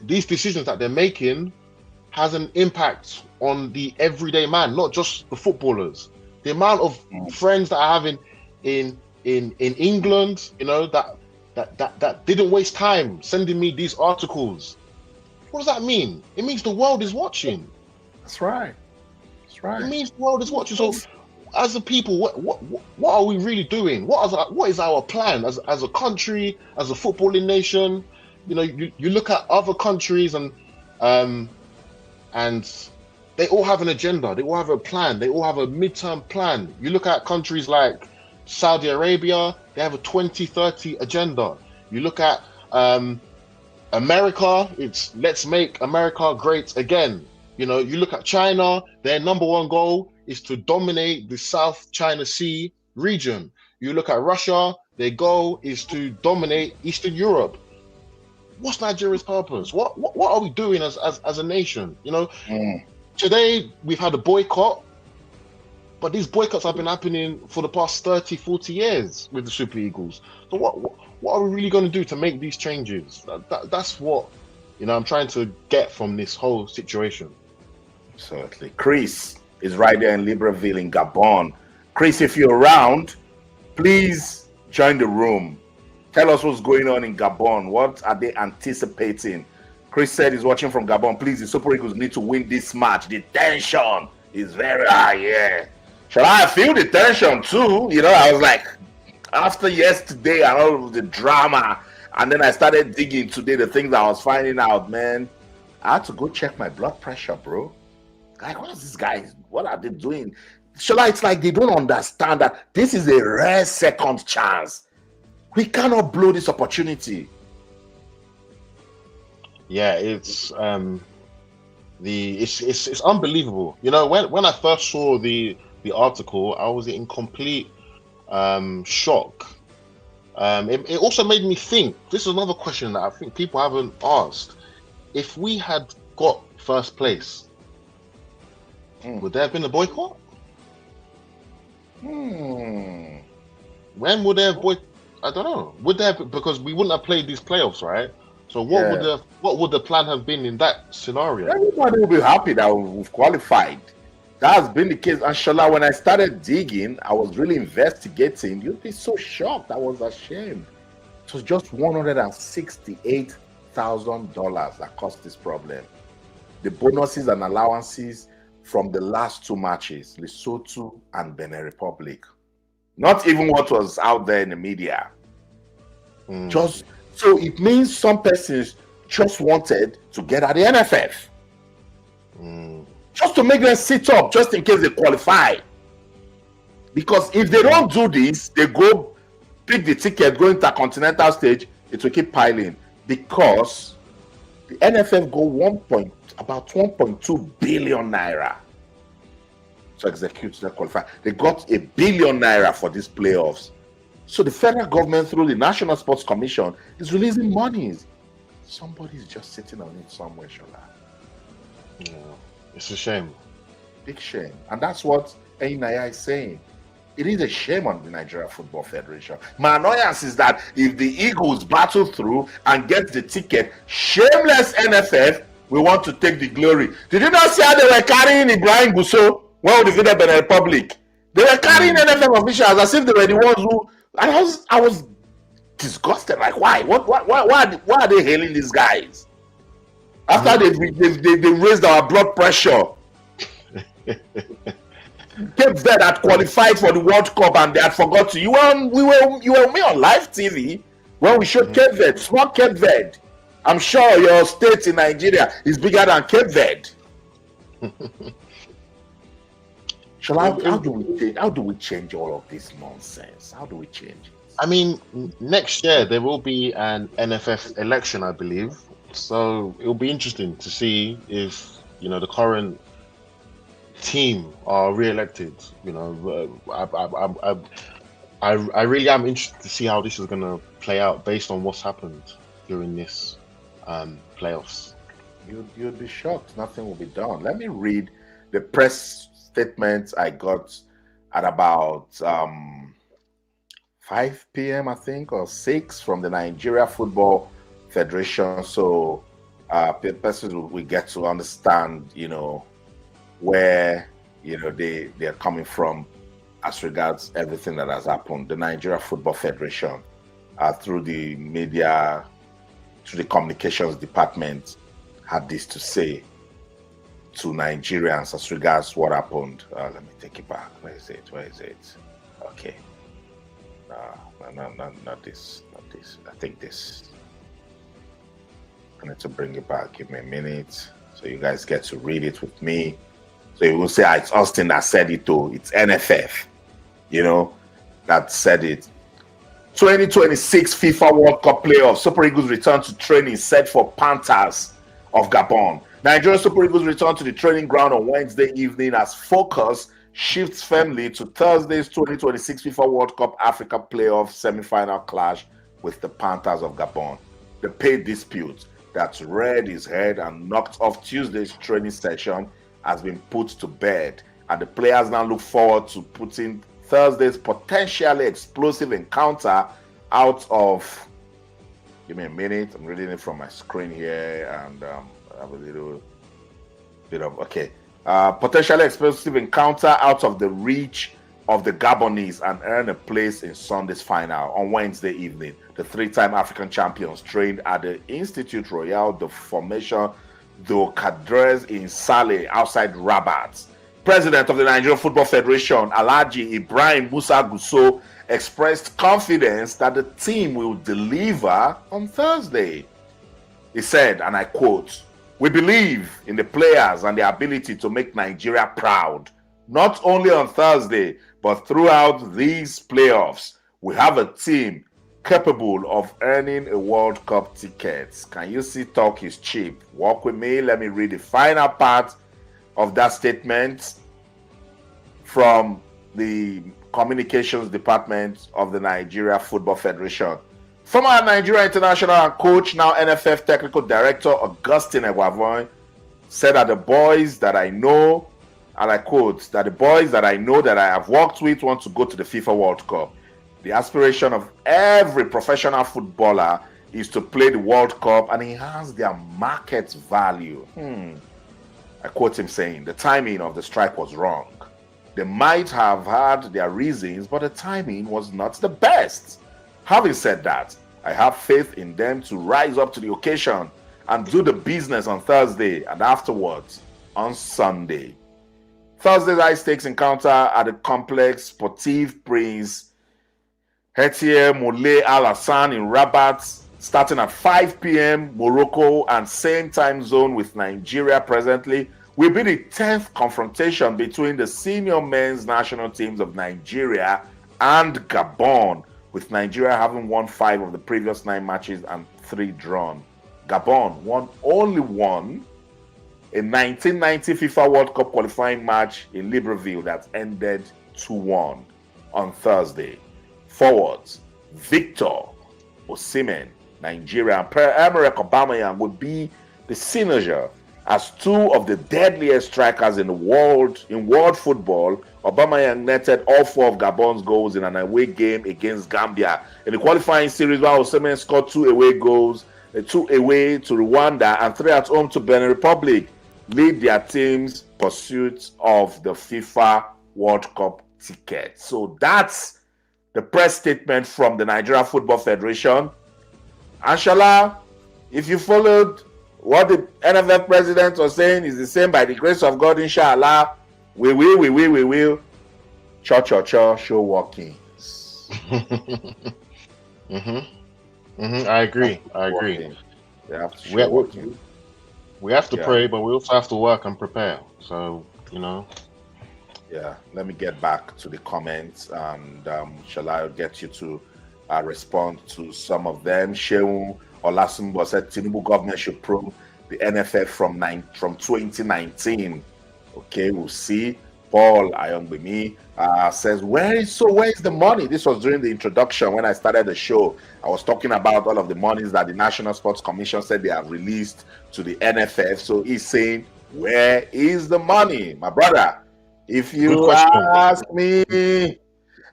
these decisions that they're making has an impact on the everyday man, not just the footballers. The amount of friends that I have in England, you know, that didn't waste time sending me these articles. What does that mean? It means the world is watching. That's right. That's right. It means the world is watching. So, as a people, what are we really doing? What is our plan as a country, as a footballing nation? You know, you look at other countries and they all have an agenda. They all have a plan. They all have a midterm plan. You look at countries like Saudi Arabia, they have a 2030 agenda. You look at America, it's let's make America great again. You know, you look at China, their number one goal is to dominate the South China Sea region. You look at Russia, their goal is to dominate Eastern Europe. What's Nigeria's purpose? What are we doing as a nation? You know, today we've had a boycott, but these boycotts have been happening for the past 30, 40 years with the Super Eagles. So what are we really going to do to make these changes? That's what, you know, I'm trying to get from this whole situation. Certainly. Chris is right there in Libreville in Gabon. Chris, if you're around, please join the room. Tell us what's going on in Gabon. What are they anticipating? Chris said he's watching from Gabon. Please, the Super Eagles need to win this match. The tension is very high, yeah. Shall I feel the tension too? You know, I was like, after yesterday and all of the drama, and then I started digging today, the things I was finding out, man. I had to go check my blood pressure, bro. Like, what is this guy? What are they doing? Shala, it's like they don't understand that this is a rare second chance. We cannot blow this opportunity. Yeah, it's it's unbelievable. You know, when I first saw the article, I was in complete shock. It also made me think. This is another question that I think people haven't asked. If we had got first place, would there have been a boycott? When would there have I don't know. Would there because we wouldn't have played these playoffs, right? So what would the plan have been in that scenario? Everybody will be happy that we've qualified. That has been the case. And Shala, when I started digging, I was really investigating. You'd be so shocked. I was ashamed. It was just $168,000 that caused this problem. The bonuses and allowances from the last two matches, Lesotho and Benin Republic. Not even what was out there in the media. Just so it means some persons just wanted to get at the NFF. Just to make them sit up, just in case they qualify. Because if they don't do this, they go pick the ticket, go intercontinental stage, it will keep piling. Because the NFF go about 1.2 billion naira to execute the qualify. They got $1 billion naira for these playoffs. So the federal government, through the National Sports Commission, is releasing monies. Somebody's just sitting on it somewhere, Shola. Yeah, it's a shame. Big shame. And that's what Naya is saying. It is a shame on the Nigeria Football Federation. My annoyance is that if the Eagles battle through and get the ticket, shameless NFF, we want to take the glory. Did you not see how they were carrying Ibrahim Gusso when we defeated Benin Republic? They were carrying NFF officials as if they were the ones who. And I was disgusted. Like, why? Why are they hailing these guys? After they raised our blood pressure. Cape Verde had qualified for the World Cup and they had forgot to. You were me on live TV when we showed Cape Verde, small Cape Verde. I'm sure your state in Nigeria is bigger than Cape Verde. How do we change all of this nonsense? How do we change it? I mean, next year there will be an NFF election, I believe. So it'll be interesting to see if the current team are re-elected. I really am interested to see how this is going to play out based on what's happened during this playoffs. You'd be shocked. Nothing will be done. Let me read the press statement I got at about 5 p.m. I think, or 6 from the Nigeria Football Federation. So persons will get to understand, where they're coming from as regards everything that has happened. The Nigeria Football Federation, through the media, through the communications department, had this to say to Nigerians as regards what happened. Let me take it back. Where is it? Okay. Not this. I think this. I need to bring it back. Give me a minute so you guys get to read it with me. So you will say, it's Austin that said it too. It's NFF, that said it. 2026 FIFA World Cup playoffs. Super Eagles return to training set for Panthers of Gabon. Nigerian Super Eagles return to the training ground on Wednesday evening as focus shifts firmly to Thursday's 2026 FIFA World Cup Africa playoff semi-final clash with the Panthers of Gabon. The pay dispute that reared its head and knocked off Tuesday's training session has been put to bed, and the players now look forward to putting Thursday's potentially explosive encounter out of. Give me a minute. I'm reading it from my screen here, and I have a little bit of potentially explosive encounter out of the reach of the Gabonese and earn a place in Sunday's final. On Wednesday evening, the three-time African champions trained at the Institut Royal de Formation do Cadres in Saleh outside Rabat. President of the Nigerian Football Federation, Alhaji Ibrahim Musa Gusso, expressed confidence that the team will deliver on Thursday. He said, and I quote, "We believe in the players and their ability to make Nigeria proud, not only on Thursday, but throughout these playoffs. We have a team capable of earning a World Cup ticket." Can you see talk is cheap? Walk with me. Let me read the final part of that statement from the Communications Department of the Nigeria Football Federation. Former Nigeria international and coach, now NFF Technical Director Augustine Egwavoin, said that the boys that I know, and I quote, that the boys that I know that I have worked with want to go to the FIFA World Cup. The aspiration of every professional footballer is to play the World Cup and enhance their market value. I quote him saying, the timing of the strike was wrong. They might have had their reasons, but the timing was not the best. Having said that, I have faith in them to rise up to the occasion and do the business on Thursday and afterwards on Sunday. Thursday's high-stakes encounter at the complex Sportif Prince Hetier Moulay Al Hassan in Rabat, starting at 5 p.m. Morocco and same time zone with Nigeria presently, will be the 10th confrontation between the senior men's national teams of Nigeria and Gabon, with Nigeria having won 5 of the previous 9 matches and 3 drawn. Gabon won only one, a 1990 FIFA World Cup qualifying match in Libreville that ended 2-1 on Thursday. Forwards, Victor Osimhen, Nigeria, and Pierre-Emerick Aubameyang would be the signature as 2 of the deadliest strikers in the world football. Aubameyang netted all 4 of Gabon's goals in an away game against Gambia. In the qualifying series, while Osimhen scored 2 away goals, 2 away to Rwanda and 3 at home to Benin Republic, lead their team's pursuit of the FIFA World Cup ticket. So that's the press statement from the Nigeria Football Federation. Inshallah, if you followed what the NFF president was saying, is the same by the grace of God, inshallah. We will. Show workings. I agree. We have to pray, but we also have to work and prepare. So, Yeah, let me get back to the comments, and shall I get you to respond to some of them? Shehu Olasunbo said Tinubu government should probe the NFF from 2019. Okay, we'll see. Paul Ayongbemi says, where is the money? This was during the introduction when I started the show. I was talking about all of the monies that the National Sports Commission said they have released to the NFF. So he's saying, where is the money? My brother, if you ask me,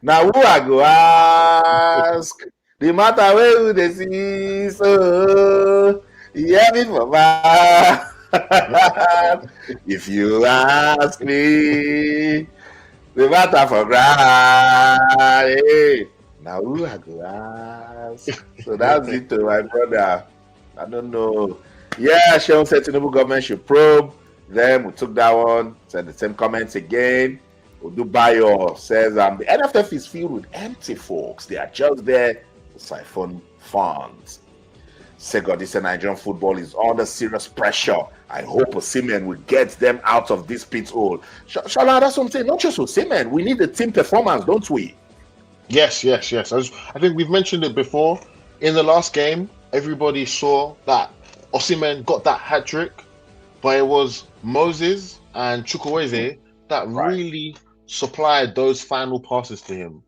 now who I go ask? The matter where they see, so yeah, me for if you ask me, the matter for granted. Now who I go ask? So that's it to my brother. I don't know. Yeah, Sheon said Tinubu government should probe. Then we took that one, said the same comments again. Udubayo says the NFF is filled with empty folks. They are just there to siphon funds. Segodi said Nigerian football is under serious pressure. I hope Osimhen will get them out of this pit hole. Shala, that's what I'm saying. Not just Osimhen. We need the team performance, don't we? Yes. I think we've mentioned it before. In the last game, everybody saw that Osimhen got that hat trick, but it was Moses and Chukwueze that really supplied those final passes to him.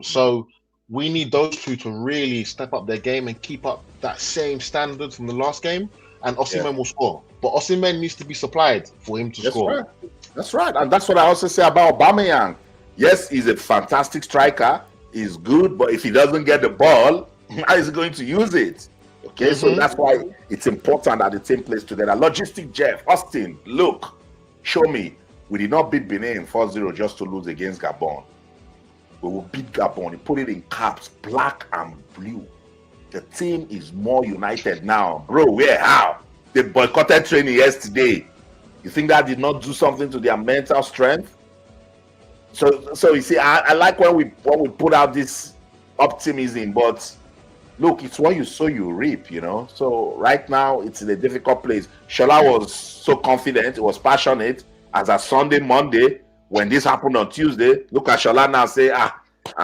So we need those two to really step up their game and keep up that same standard from the last game, and Osimhen will score. But Osimhen needs to be supplied for him to score. Right. That's right. And that's what I also say about Aubameyang. Yes, he's a fantastic striker. He's good, but if he doesn't get the ball, how is he going to use it? Okay, so that's why it's important that the team plays together. Logistic Jeff, Austin, look, show me. We did not beat Benin 4-0 just to lose against Gabon. We will beat Gabon. He put it in caps, black and blue. The team is more united now. Bro, where? How? They boycotted training yesterday. You think that did not do something to their mental strength? So you see, I like when we put out this optimism, but look, it's what you sow, you reap, you know. So right now, it's in a difficult place. Shola was so confident, he was passionate. As a Sunday, Monday, when this happened on Tuesday, look at Shola now say, I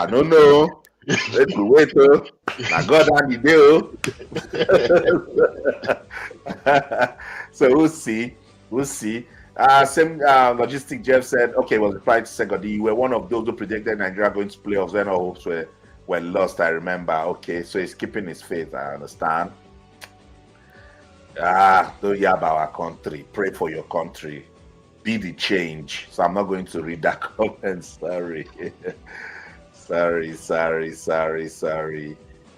don't know. Wait, now God and the deal. So we'll see. Same logistic Jeff said, okay, was replying to Segodi, you were one of those who predicted Nigeria going to playoffs when our hopes were lost, I remember. Okay, so he's keeping his faith, I understand. Don't yab our country. Pray for your country. Be the change. So I'm not going to read that comment. Sorry. Sorry.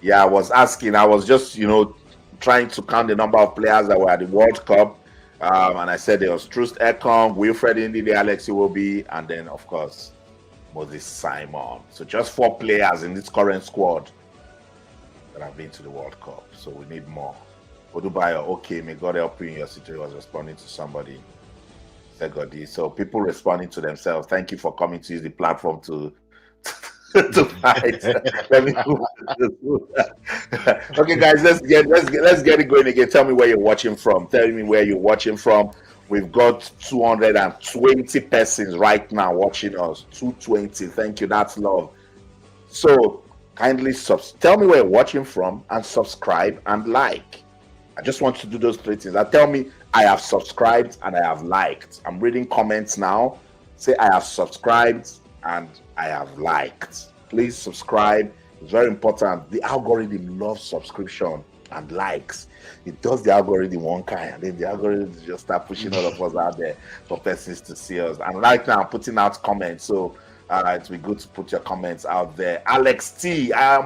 Yeah, I was just, trying to count the number of players that were at the World Cup. And I said there was Trust Ekong, Wilfred Ndidi, Alex Iwobi, and then, of course, Moses Simon. So just 4 players in this current squad that have been to the World Cup. So we need more. Odubayo, okay, may God help you in your situation. Was responding to somebody. Segodi. So people responding to themselves. Thank you for coming to use the platform to fight. Okay, guys, let's get it going again. Tell me where you're watching from. We've got 220 persons right now watching us. 220. Thank you. That's love. So kindly tell me where you're watching from and subscribe and like. I just want to do those 3 things. Tell me I have subscribed and I have liked. I'm reading comments now. Say I have subscribed and I have liked. Please subscribe. It's very important. The algorithm loves subscription and likes. It does the algorithm one kind, and then the algorithm just start pushing all of us out there for persons to see us. And right now I'm putting out comments, so it'll be good to put your comments out there. Alex T, I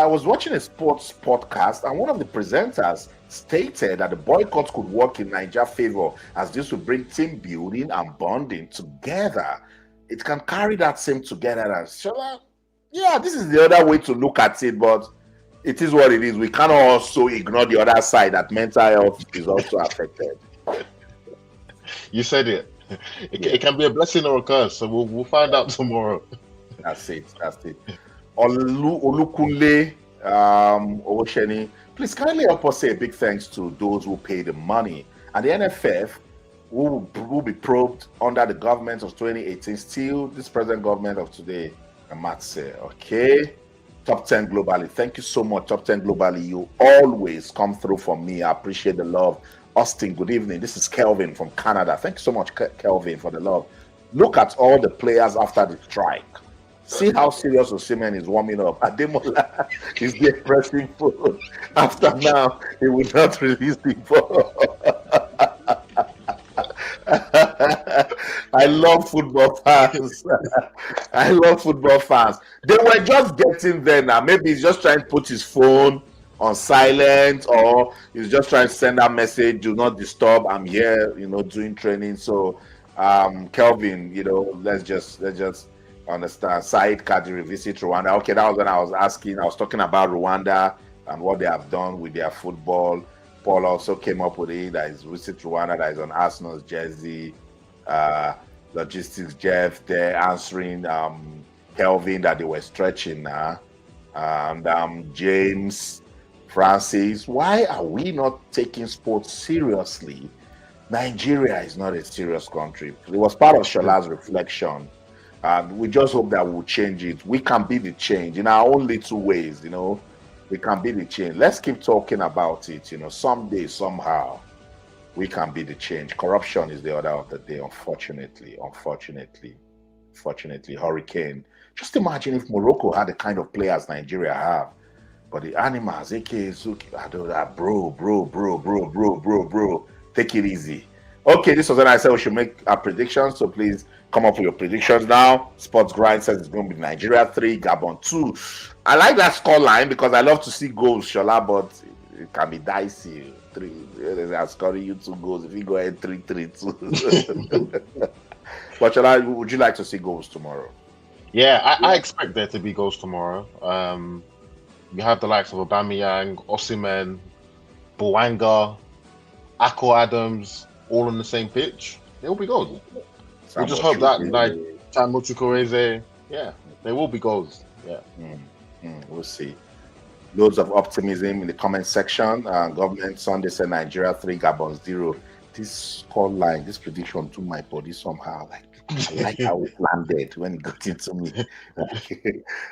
was watching a sports podcast, and one of the presenters stated that the boycott could work in Nigeria's favor, as this would bring team building and bonding together. It can carry that same togetherness. So, yeah, this is the other way to look at it, but it is what it is. We cannot also ignore the other side, that mental health is also affected. You said it. It can be a blessing or a curse, so we'll find out tomorrow. That's it. Olukunle Osheni, please kindly help us say a big thanks to those who pay the money. And the NFF will be probed under the government of 2018, still this present government of today, Amatse. Okay. Top 10 globally. Thank you so much, Top 10 globally. You always come through for me. I appreciate the love. Austin, good evening. This is Kelvin from Canada. Thank you so much, Kelvin, for the love. Look at all the players after the strike. See how serious Osimhen is warming up. Ademola is the pressing foot. After now, he will not release the ball. I love football fans. They were just getting there now. Maybe he's just trying to put his phone on silent, or he's just trying to send a message, do not disturb, I'm here, doing training. So Kelvin, let's just understand. Said Kadiri visit Rwanda. Okay, that was when I was talking about Rwanda and what they have done with their football. Paul also came up with it, that is visit Rwanda, that is on Arsenal's jersey. Logistics Jeff there answering Kelvin that they were stretching now. And James Francis, why are we not taking sports seriously? Nigeria is not a serious country. It was part of Shola's reflection. We just hope that we'll change it. We can be the change in our own little ways, we can be the change. Let's keep talking about it, someday, somehow, we can be the change. Corruption is the order of the day, unfortunately. Hurricane. Just imagine if Morocco had the kind of players Nigeria have. But the animals, aka Zuki, I do that, bro. Take it easy. Okay, this was when I said we should make our predictions, so please come up with your predictions now. Sports Grind says it's going to be Nigeria 3, Gabon 2. I like that score line because I love to see goals, Shola, but it can be dicey. 3. I'm scoring you 2 goals. If you go ahead 3-3-2. But Shola, would you like to see goals tomorrow? Yeah, I expect there to be goals tomorrow. You have the likes of Aubameyang, Osimhen, Bouanga, Akko Adams, all on the same pitch. There will be goals. We'll just hope that Samuel Chukwueze, yeah, there will be goals. Yeah. We'll see. Loads of optimism in the comment section. Government Sunday said Nigeria 3, Gabon 0. This score line, this prediction to my body somehow. Like, I like how it landed when it got into me.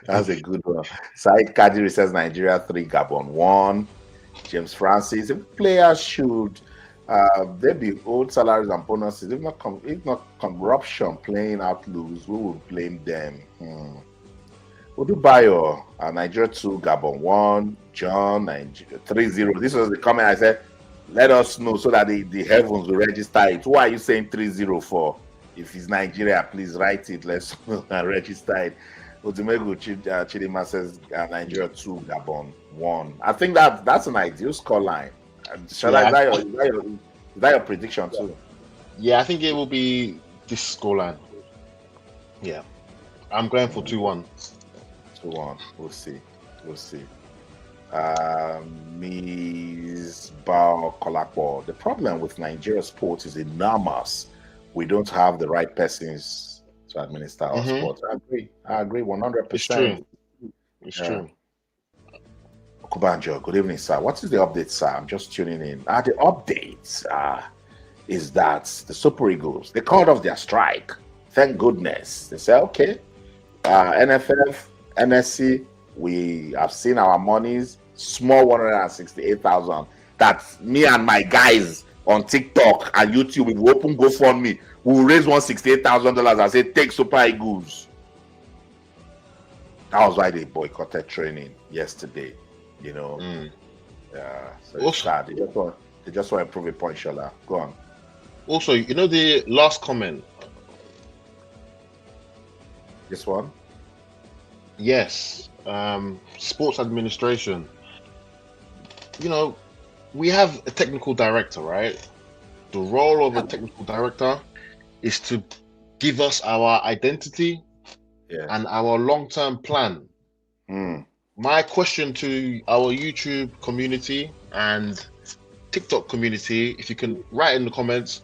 That's a good one. Said Kadiri says Nigeria 3, Gabon 1. James Francis, if players should there be old salaries and bonuses, if not corruption playing out loose, we will blame them. Odubayo, Nigeria 2, Gabon 1, John, Nigeria 3-0. This was the comment I said, let us know so that the heavens will register it. Why are you saying 3-0 for? If it's Nigeria, please write it. Let's register it. Odumegu Chidima says Nigeria 2, Gabon 1. I think that's an ideal scoreline. Is that your prediction too? Yeah, I think it will be this scoreline. Yeah. I'm going for 2-1. 2-1. We'll see. Ms. Bao Kolakbo. The problem with Nigeria sports is enormous. We don't have the right persons to administer our sports. I agree 100%. It's true. Kubanjo, good evening, sir. What is the update, sir? I'm just tuning in. The updates is that the Super Eagles, they called off their strike. Thank goodness. They said, okay, NFF, NSC, we have seen our monies, small 168,000. That's me and my guys on TikTok and YouTube. If we open GoFundMe, we will raise $168,000 and say, take Super Eagles. That was why they boycotted training yesterday. You know, so it's sad. They just want to prove a point, Shola. Go on. Also, you know the last comment. This one? Yes. Sports administration. You know, we have a technical director, right? The role of a technical director is to give us our identity and our long-term plan. My question to our YouTube community and TikTok community, if you can write in the comments,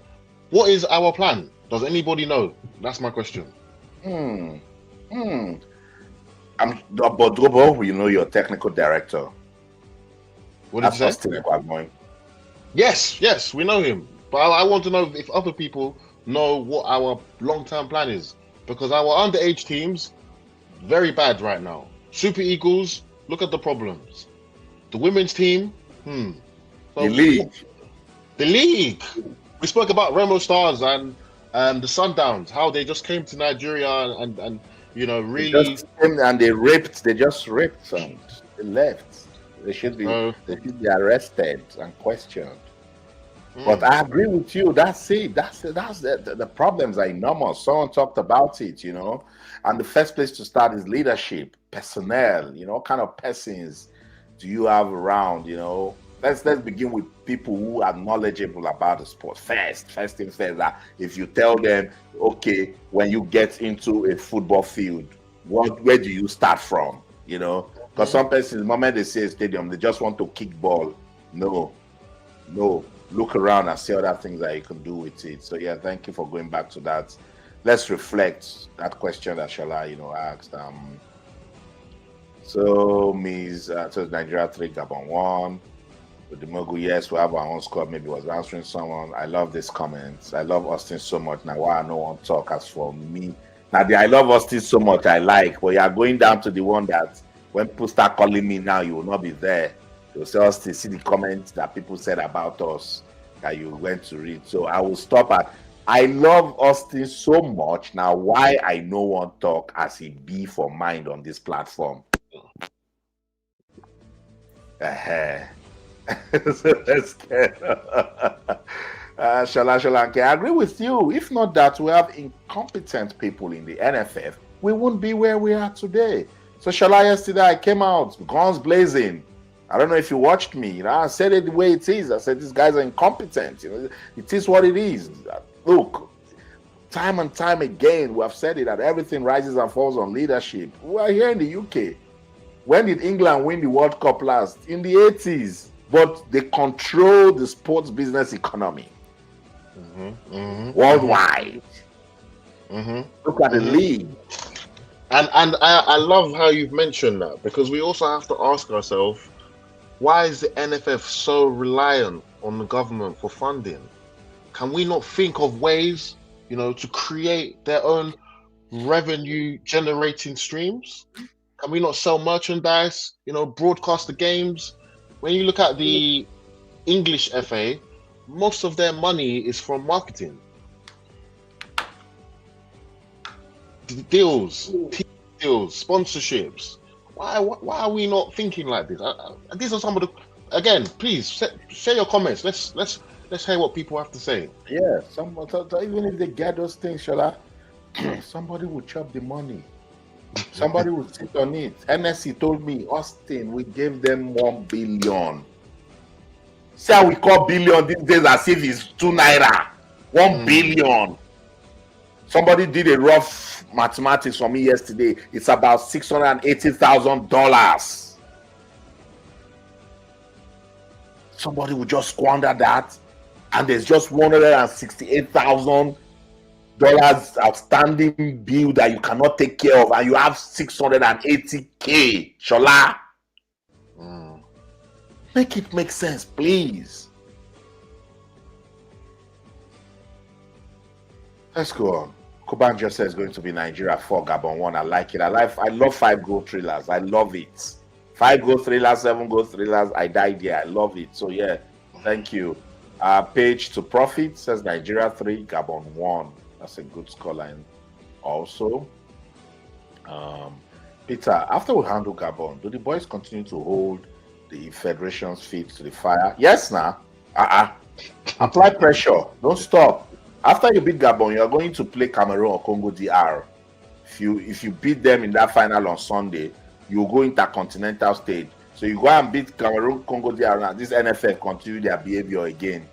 what is our plan? Does anybody know? That's my question. But Drobo, you know your technical director. What did you say? Yes, we know him. But I want to know if other people know what our long-term plan is. Because our underage teams, very bad right now. Super Eagles, look at the problems. The women's team, So the league. We spoke about Remo Stars and the Sundowns, how they just came to Nigeria and you know, really. They just came and they just raped and they left. They should be arrested and questioned. But I agree with you. That's it. The problems are enormous. Someone talked about it, you know. And the first place to start is leadership, personnel. You know, what kind of persons do you have around? You know, let's begin with people who are knowledgeable about the sport. First things first. That if you tell them, okay, when you get into a football field, where do you start from? You know, because some persons, the moment they see a stadium, they just want to kick ball. No. Look around and see other things that you can do with it. So yeah, thank you for going back to that. Let's reflect that question that Shola, you know, asked. So Nigeria 3, Gabon 1. With the Mogu, yes, we have our own squad. Maybe was answering someone. I love this comment. I love Austin so much. Now why I no one talk as for me. Now I love Austin so much. I like, but you are going down to the one that when people start calling me now, you will not be there. You'll say, Austin, see the comments that people said about us that you went to read. So I will stop at, I love Austin so much. Now, why I no one talk as he be for mind on this platform? So let's get Shola, I agree with you. If not that we have incompetent people in the NFF, we wouldn't be where we are today. So Shola, yesterday I came out, guns blazing. I don't know if you watched me. You know, I said it the way it is. I said these guys are incompetent. You know, it is what it is. Look, time and time again, we have said it, that everything rises and falls on leadership. We are here in the UK. When did England win the World Cup last? In the 80s. But they control the sports business economy worldwide. Look at the league. And I love how you've mentioned that, because we also have to ask ourselves, why is the NFF so reliant on the government for funding? Can we not think of ways, to create their own revenue generating streams? Can we not sell merchandise, broadcast the games? When you look at the English FA, most of their money is from marketing. Deals, sponsorships. Why are we not thinking like this? These are some of the. Again, please share your comments. Let's hear what people have to say. Yeah, even if they get those things, Shola, somebody will chop the money. Somebody will sit on it. NSC told me, Austin, we gave them 1 billion. See how we call billion these days as if it's 2 naira. 1 billion. Somebody did a rough mathematics for me yesterday. It's about $680,000. Somebody will just squander that, and there's just $168,000 outstanding bill that you cannot take care of, and you have 680K. Shola, make it make sense, please. Let's go on. Kuban just says going to be Nigeria 4, Gabon 1. I like it. I love 5-goal thrillers. I love it. 5-goal thrillers, 7-goal thrillers. I died here. I love it. So yeah, thank you. Page to Profit says Nigeria 3, Gabon 1. That's a good scoreline. Also, Peter, after we handle Gabon, do the boys continue to hold the federation's feet to the fire? Yes, now. Apply pressure. Don't stop. After you beat Gabon, you are going to play Cameroon or Congo DR. If you beat them in that final on Sunday, you will go intercontinental stage. So you go and beat Cameroon, Congo DR. Now this NFF continue their behavior again.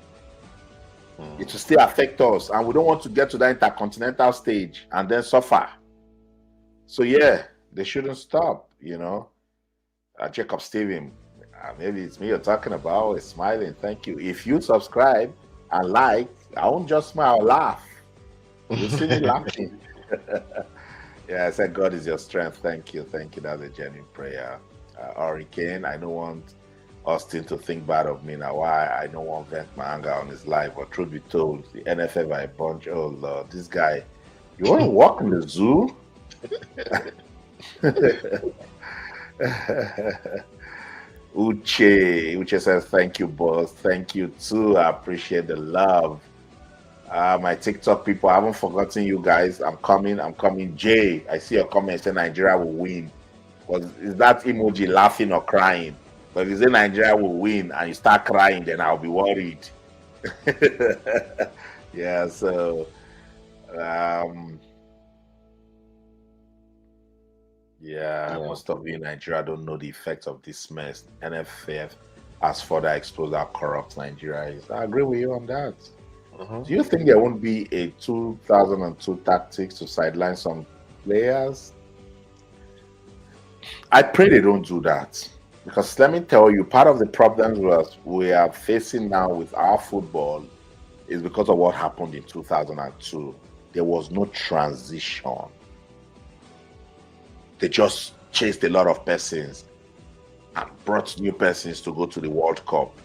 It will still affect us, and we don't want to get to that intercontinental stage and then suffer. So yeah, they shouldn't stop. Jacob Steven, maybe it's me you're talking about. It's smiling. Thank you. If you subscribe and like, I won't just smile, I'll laugh. You see me laughing. Yeah, I said God is your strength. Thank you. That's a genuine prayer. Hurricane, I don't want Austin to think bad of me now. Why I don't want to vent my anger on his life. But truth be told, the NFF are a bunch. Oh Lord, this guy. You want to walk in the zoo? Uche says thank you, boss. Thank you too. I appreciate the love. My TikTok people, I haven't forgotten you guys. I'm coming. Jay, I see your comment saying Nigeria will win. Is that emoji laughing or crying? But if you say Nigeria will win and you start crying, then I'll be worried. Yeah, so most of you in Nigeria don't know the effects of this mess. NFF has further exposed how corrupt Nigeria is. I agree with you on that. Do you think there won't be a 2002 tactics to sideline some players? I pray they don't do that, because let me tell you, part of the problems we are facing now with our football is because of what happened in 2002. There was no transition. They just chased a lot of persons and brought new persons to go to the World Cup.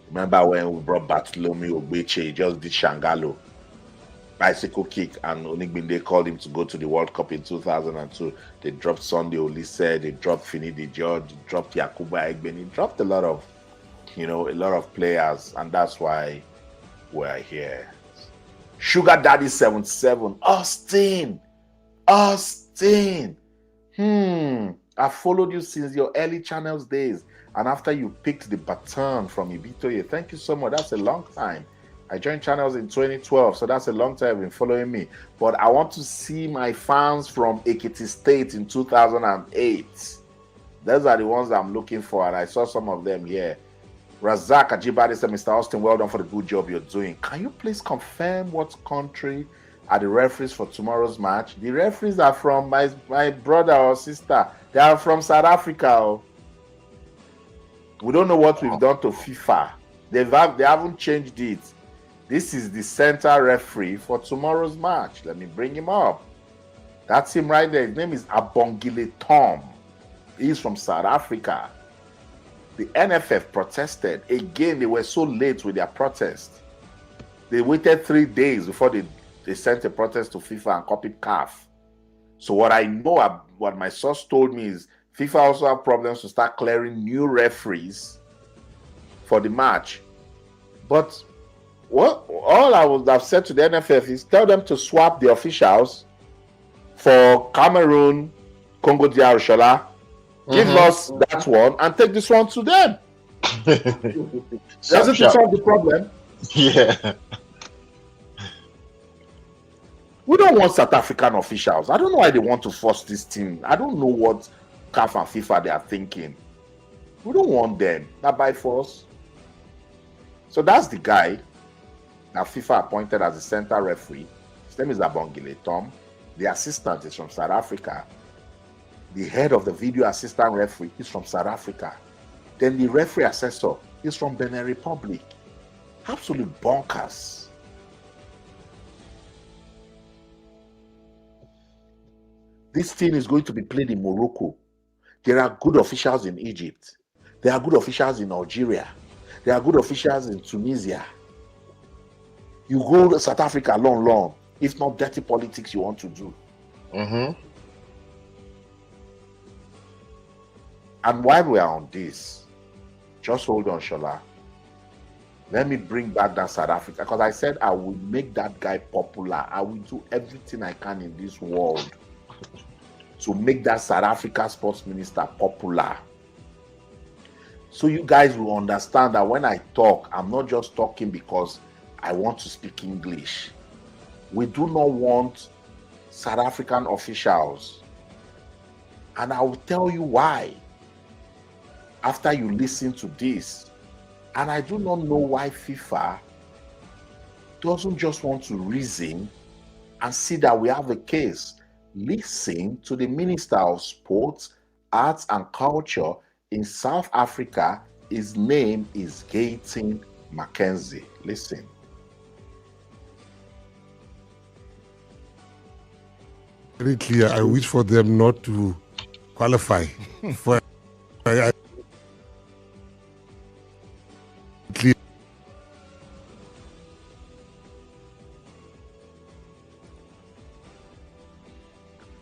Remember when we brought Bartholomew Ogbeche, just did Shangalo, bicycle kick, and Onigbinde called him to go to the World Cup in 2002. They dropped Sunday Olise, they dropped Finidi George, they dropped Yakuba Egbeni, dropped a lot of players, and that's why we're here. Sugar Daddy 77, Austin. I followed you since your early channels days, and after you picked the baton from Ibitoye, thank you so much. That's a long time. I joined channels in 2012, so that's a long time you've been following me. But I want to see my fans from Ekiti State in 2008. Those are the ones I'm looking for, and I saw some of them here. Razak Ajibade said, Mr. Austin, well done for the good job you're doing. Can you please confirm what country are the referees for tomorrow's match. The referees are from my brother or sister. They are from South Africa. Oh. We don't know what we've done to FIFA. They haven't changed it. This is the center referee for tomorrow's match. Let me bring him up. That's him right there. His name is Abongile Tom. He's from South Africa. The NFF protested. Again, they were so late with their protest. They waited 3 days before they sent a protest to FIFA and copied CAF. So what I know, what my source told me is FIFA also have problems to start clearing new referees for the match. But all I would have said to the NFF is tell them to swap the officials for Cameroon, Congo DR Shola. Give us that one and take this one to them. Doesn't it solve the problem? Yeah. We don't want South African officials. I don't know why they want to force this team. I don't know what CAF and FIFA they are thinking. We don't want them. Not by force. So that's the guy that FIFA appointed as the center referee. His name is Abongile Tom. The assistant is from South Africa. The head of the video assistant referee is from South Africa. Then the referee assessor is from Benin Republic. Absolute bonkers. This thing is going to be played in Morocco. There are good officials in Egypt. There are good officials in Algeria. There are good officials in Tunisia. You go to South Africa long. If not dirty politics you want to do. And while we are on this, just hold on, Shola. Let me bring back that South Africa, because I said I will make that guy popular. I will do everything I can in this world to make that South Africa sports minister popular. So you guys will understand that when I talk, I'm not just talking because I want to speak English. We do not want South African officials. And I will tell you why after you listen to this. And I do not know why FIFA doesn't just want to reason and see that we have a case. Listen to the Minister of Sports, Arts and Culture in South Africa. His name is Gayton Mackenzie. Listen. Very clear. I wish for them not to qualify for.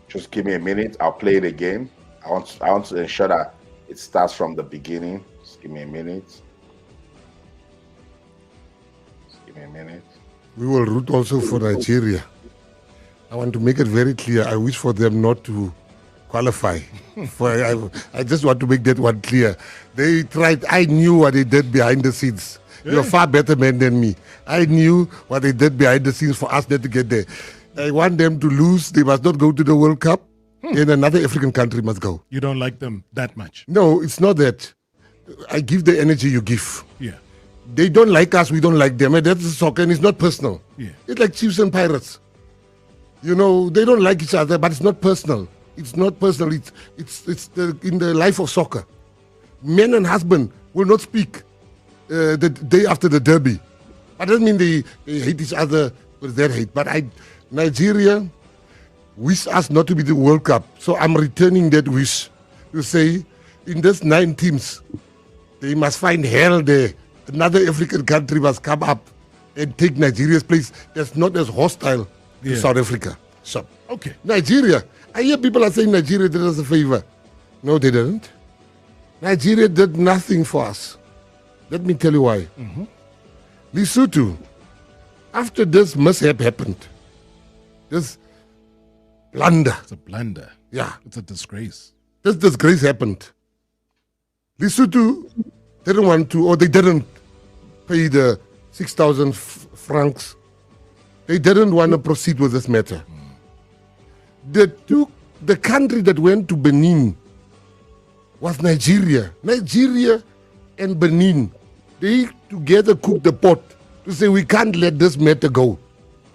Just give me a minute. I'll play it again. I want to ensure that it starts from the beginning. Just give me a minute. Just give me a minute. We will root also for Nigeria. I want to make it very clear. I wish for them not to qualify. I just want to make that one clear. They tried. I knew what they did behind the scenes. Yeah. You're far better man than me. I knew what they did behind the scenes for us not to get there. I want them to lose. They must not go to the World Cup. And another African country must go. You don't like them that much? No, it's not that. I give the energy you give. Yeah. They don't like us. We don't like them. And that's soccer, and it's not personal. Yeah. It's like Chiefs and Pirates. You know, they don't like each other, but it's not personal. It's not personal. It's in the life of soccer. Men and husband will not speak the day after the derby. But that doesn't mean they hate each other with their hate. But Nigeria wish us not to be the World Cup. So I'm returning that wish to say, in these 9 teams, they must find hell there. Another African country must come up and take Nigeria's place that's not as hostile to South Africa. So, okay. Nigeria. I hear people are saying Nigeria did us a favor. No, they didn't. Nigeria did nothing for us. Let me tell you why. Lesotho, after this mishap happened, this blunder. It's a blunder. Yeah. It's a disgrace. This disgrace happened. Lesotho didn't want to, or they didn't pay the 6,000 francs. They didn't want to proceed with this matter. The country that went to Benin was Nigeria. Nigeria and Benin, they together cooked the pot to say we can't let this matter go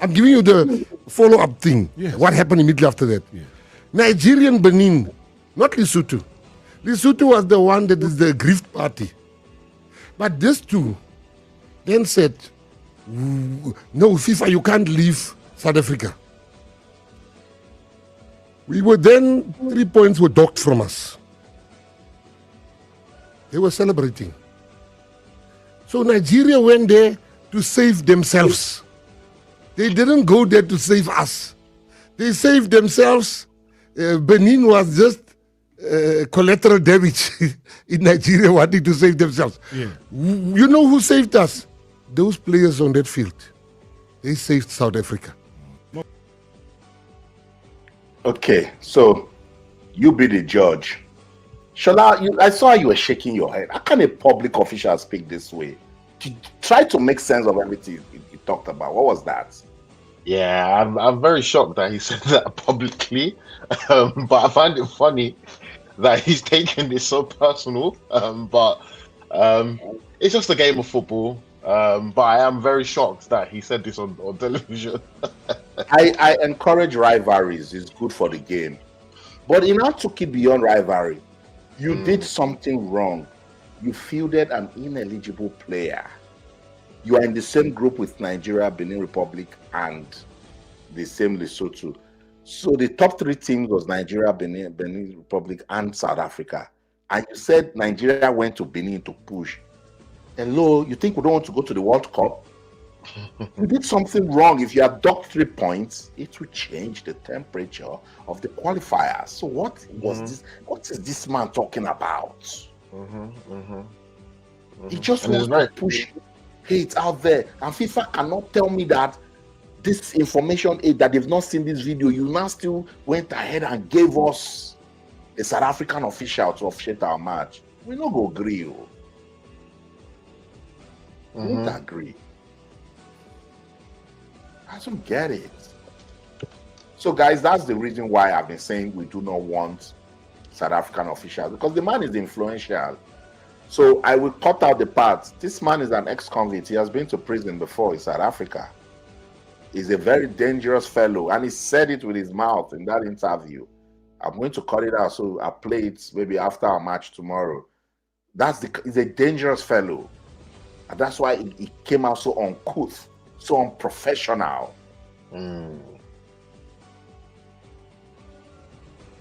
I'm giving you the follow-up thing. Yes. What happened immediately after that? Yeah. Nigerian Benin, not Lesotho. Lesotho was the one that is the grift party. But these two then said, no, FIFA, you can't leave South Africa. We were then, 3 points were docked from us. They were celebrating. So Nigeria went there to save themselves. They didn't go there to save us. They saved themselves. Benin was just collateral damage in Nigeria wanting to save themselves. Yeah. You know who saved us? Those players on that field. They saved South Africa. Okay, so you be the judge. Shola, I saw you were shaking your head. How can a public official speak this way? Try to make sense of everything you talked about. What was that? Yeah, I'm very shocked that he said that publicly, but I find it funny that he's taking this so personal. It's just a game of football. But I am very shocked that he said this on television. I encourage rivalries. It's good for the game. But he now took it beyond rivalry. You did something wrong. You fielded an ineligible player. You are in the same group with Nigeria, Benin Republic, and the same Lesotho. So the top 3 teams was Nigeria, Benin Republic, and South Africa. And you said Nigeria went to Benin to push. Hello, you think we don't want to go to the World Cup? You did something wrong. If you have docked 3 points, it will change the temperature of the qualifiers. So what was this? What is this man talking about? He just wants to push hate out there, and FIFA cannot tell me that this information aid that they've not seen this video. You now still went ahead and gave us a South African official to officiate our match. We no go agree. We don't agree. I don't get it. So, guys, that's the reason why I've been saying we do not want South African officials, because the man is influential. So I will cut out the part. This man is an ex-convict. He has been to prison before in South Africa. He's a very dangerous fellow, and he said it with his mouth in that interview. I'm going to cut it out, so I'll play it maybe after our match tomorrow. He's a dangerous fellow. And that's why he came out so uncouth, so unprofessional.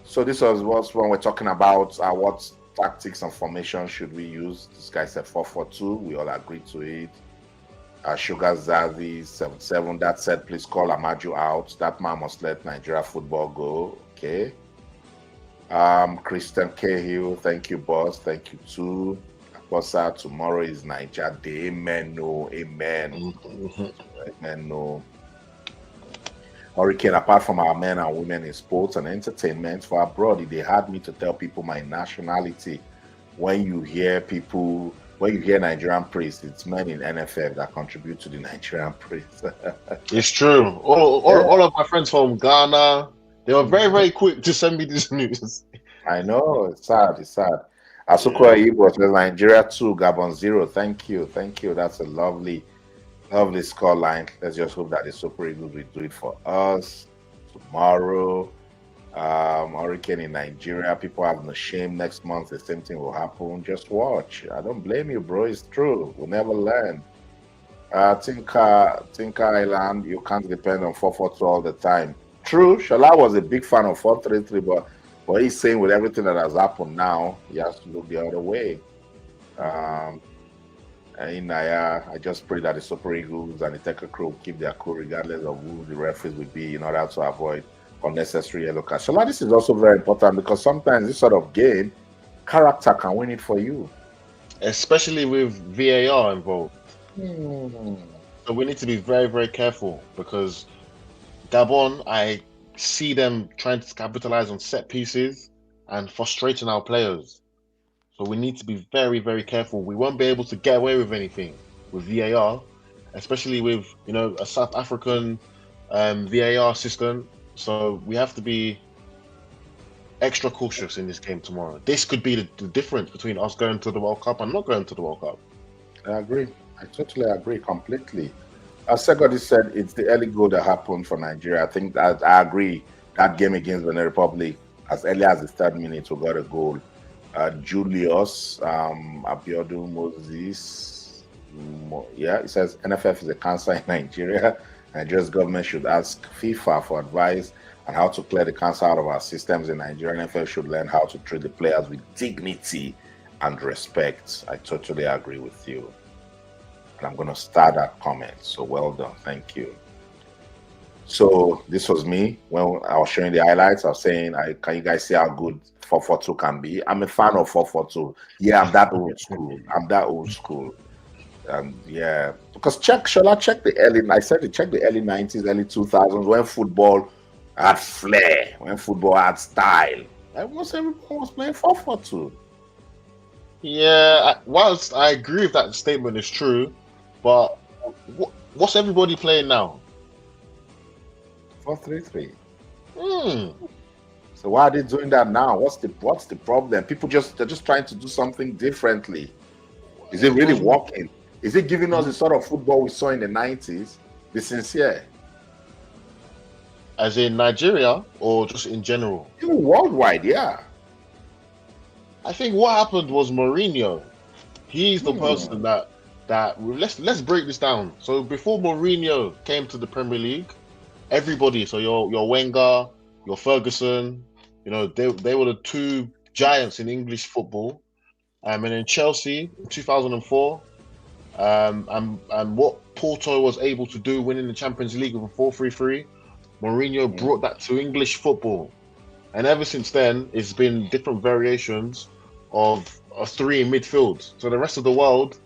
So this was when we're talking about what tactics and formation should we use. This guy said 4-4-2. We all agreed to it. Sugar Zazi 7-7. That said, please call Amaju out. That man must let Nigeria football go. Okay. Christian Cahill, thank you, boss. Thank you too. Akosa, tomorrow is Niger Day. Amen. No, amen. Amen. No. Hurricane, apart from our men and women in sports and entertainment for abroad, they had me to tell people my nationality. When you hear Nigerian praise, it's men in NFF that contribute to the Nigerian praise. It's true. All of my friends from Ghana, they were very, very quick to send me this news. I know, it's sad. It's sad. Asuko Ibo says Nigeria 2, Gabon 0. Thank you. That's a lovely score line. Let's just hope that the Super Eagles will do it for us tomorrow. Hurricane in Nigeria, people have no shame. Next month the same thing will happen. Just watch. I don't blame you, bro. It's true. We'll never learn. Tinker Island, you can't depend on 4-4-2 all the time. True. Shola was a big fan of 4-3-3, but he's saying with everything that has happened now, he has to look the other way. I just pray that the Super Eagles and the Teka crew will keep their cool regardless of who the referees will be in order to avoid unnecessary yellow cards. So this is also very important because sometimes this sort of game, character can win it for you. Especially with VAR involved. So we need to be very, very careful because Gabon, I see them trying to capitalize on set pieces and frustrating our players. So we need to be very, very careful. We won't be able to get away with anything with VAR, especially with a South African VAR system. So we have to be extra cautious in this game tomorrow. This could be the difference between us going to the World Cup and not going to the World Cup. I agree. I totally agree completely. As Segodi said, it's the early goal that happened for Nigeria. I think that I agree. That game against Benin Republic, as early as the third minute, we got a goal. Julius, Abiodun Moses, yeah, it says NFF is a cancer in Nigeria. Nigeria's government should ask FIFA for advice on how to clear the cancer out of our systems in Nigeria. NFF should learn how to treat the players with dignity and respect. I totally agree with you. And I'm going to start that comment. So well done. Thank you. So this was me when I was showing the highlights. I was saying, can you guys see how good 4-4-2 can be? I'm a fan of 4-4-2. Yeah, I'm that old school. I'm that old school. Yeah, because check the early. I said check the early 90s, early 2000s when football had flair, when football had style. Almost everyone was playing 4-4-2. Yeah, whilst I agree with that statement is true, but what's everybody playing now? 4-3-3. Hmm. So why are they doing that now? What's the problem? They're just trying to do something differently. Is it really working? Is it giving us the sort of football we saw in the 90s? Be sincere. As in Nigeria or just in general? Even worldwide, yeah. I think what happened was Mourinho. He's the person that let's break this down. So before Mourinho came to the Premier League, everybody, so your Wenger, your Ferguson, they were the two giants in English football. And in Chelsea in 2004, and what Porto was able to do winning the Champions League with a 4-3-3, Mourinho brought that to English football. And ever since then, it's been different variations of a three in midfield. So the rest of the world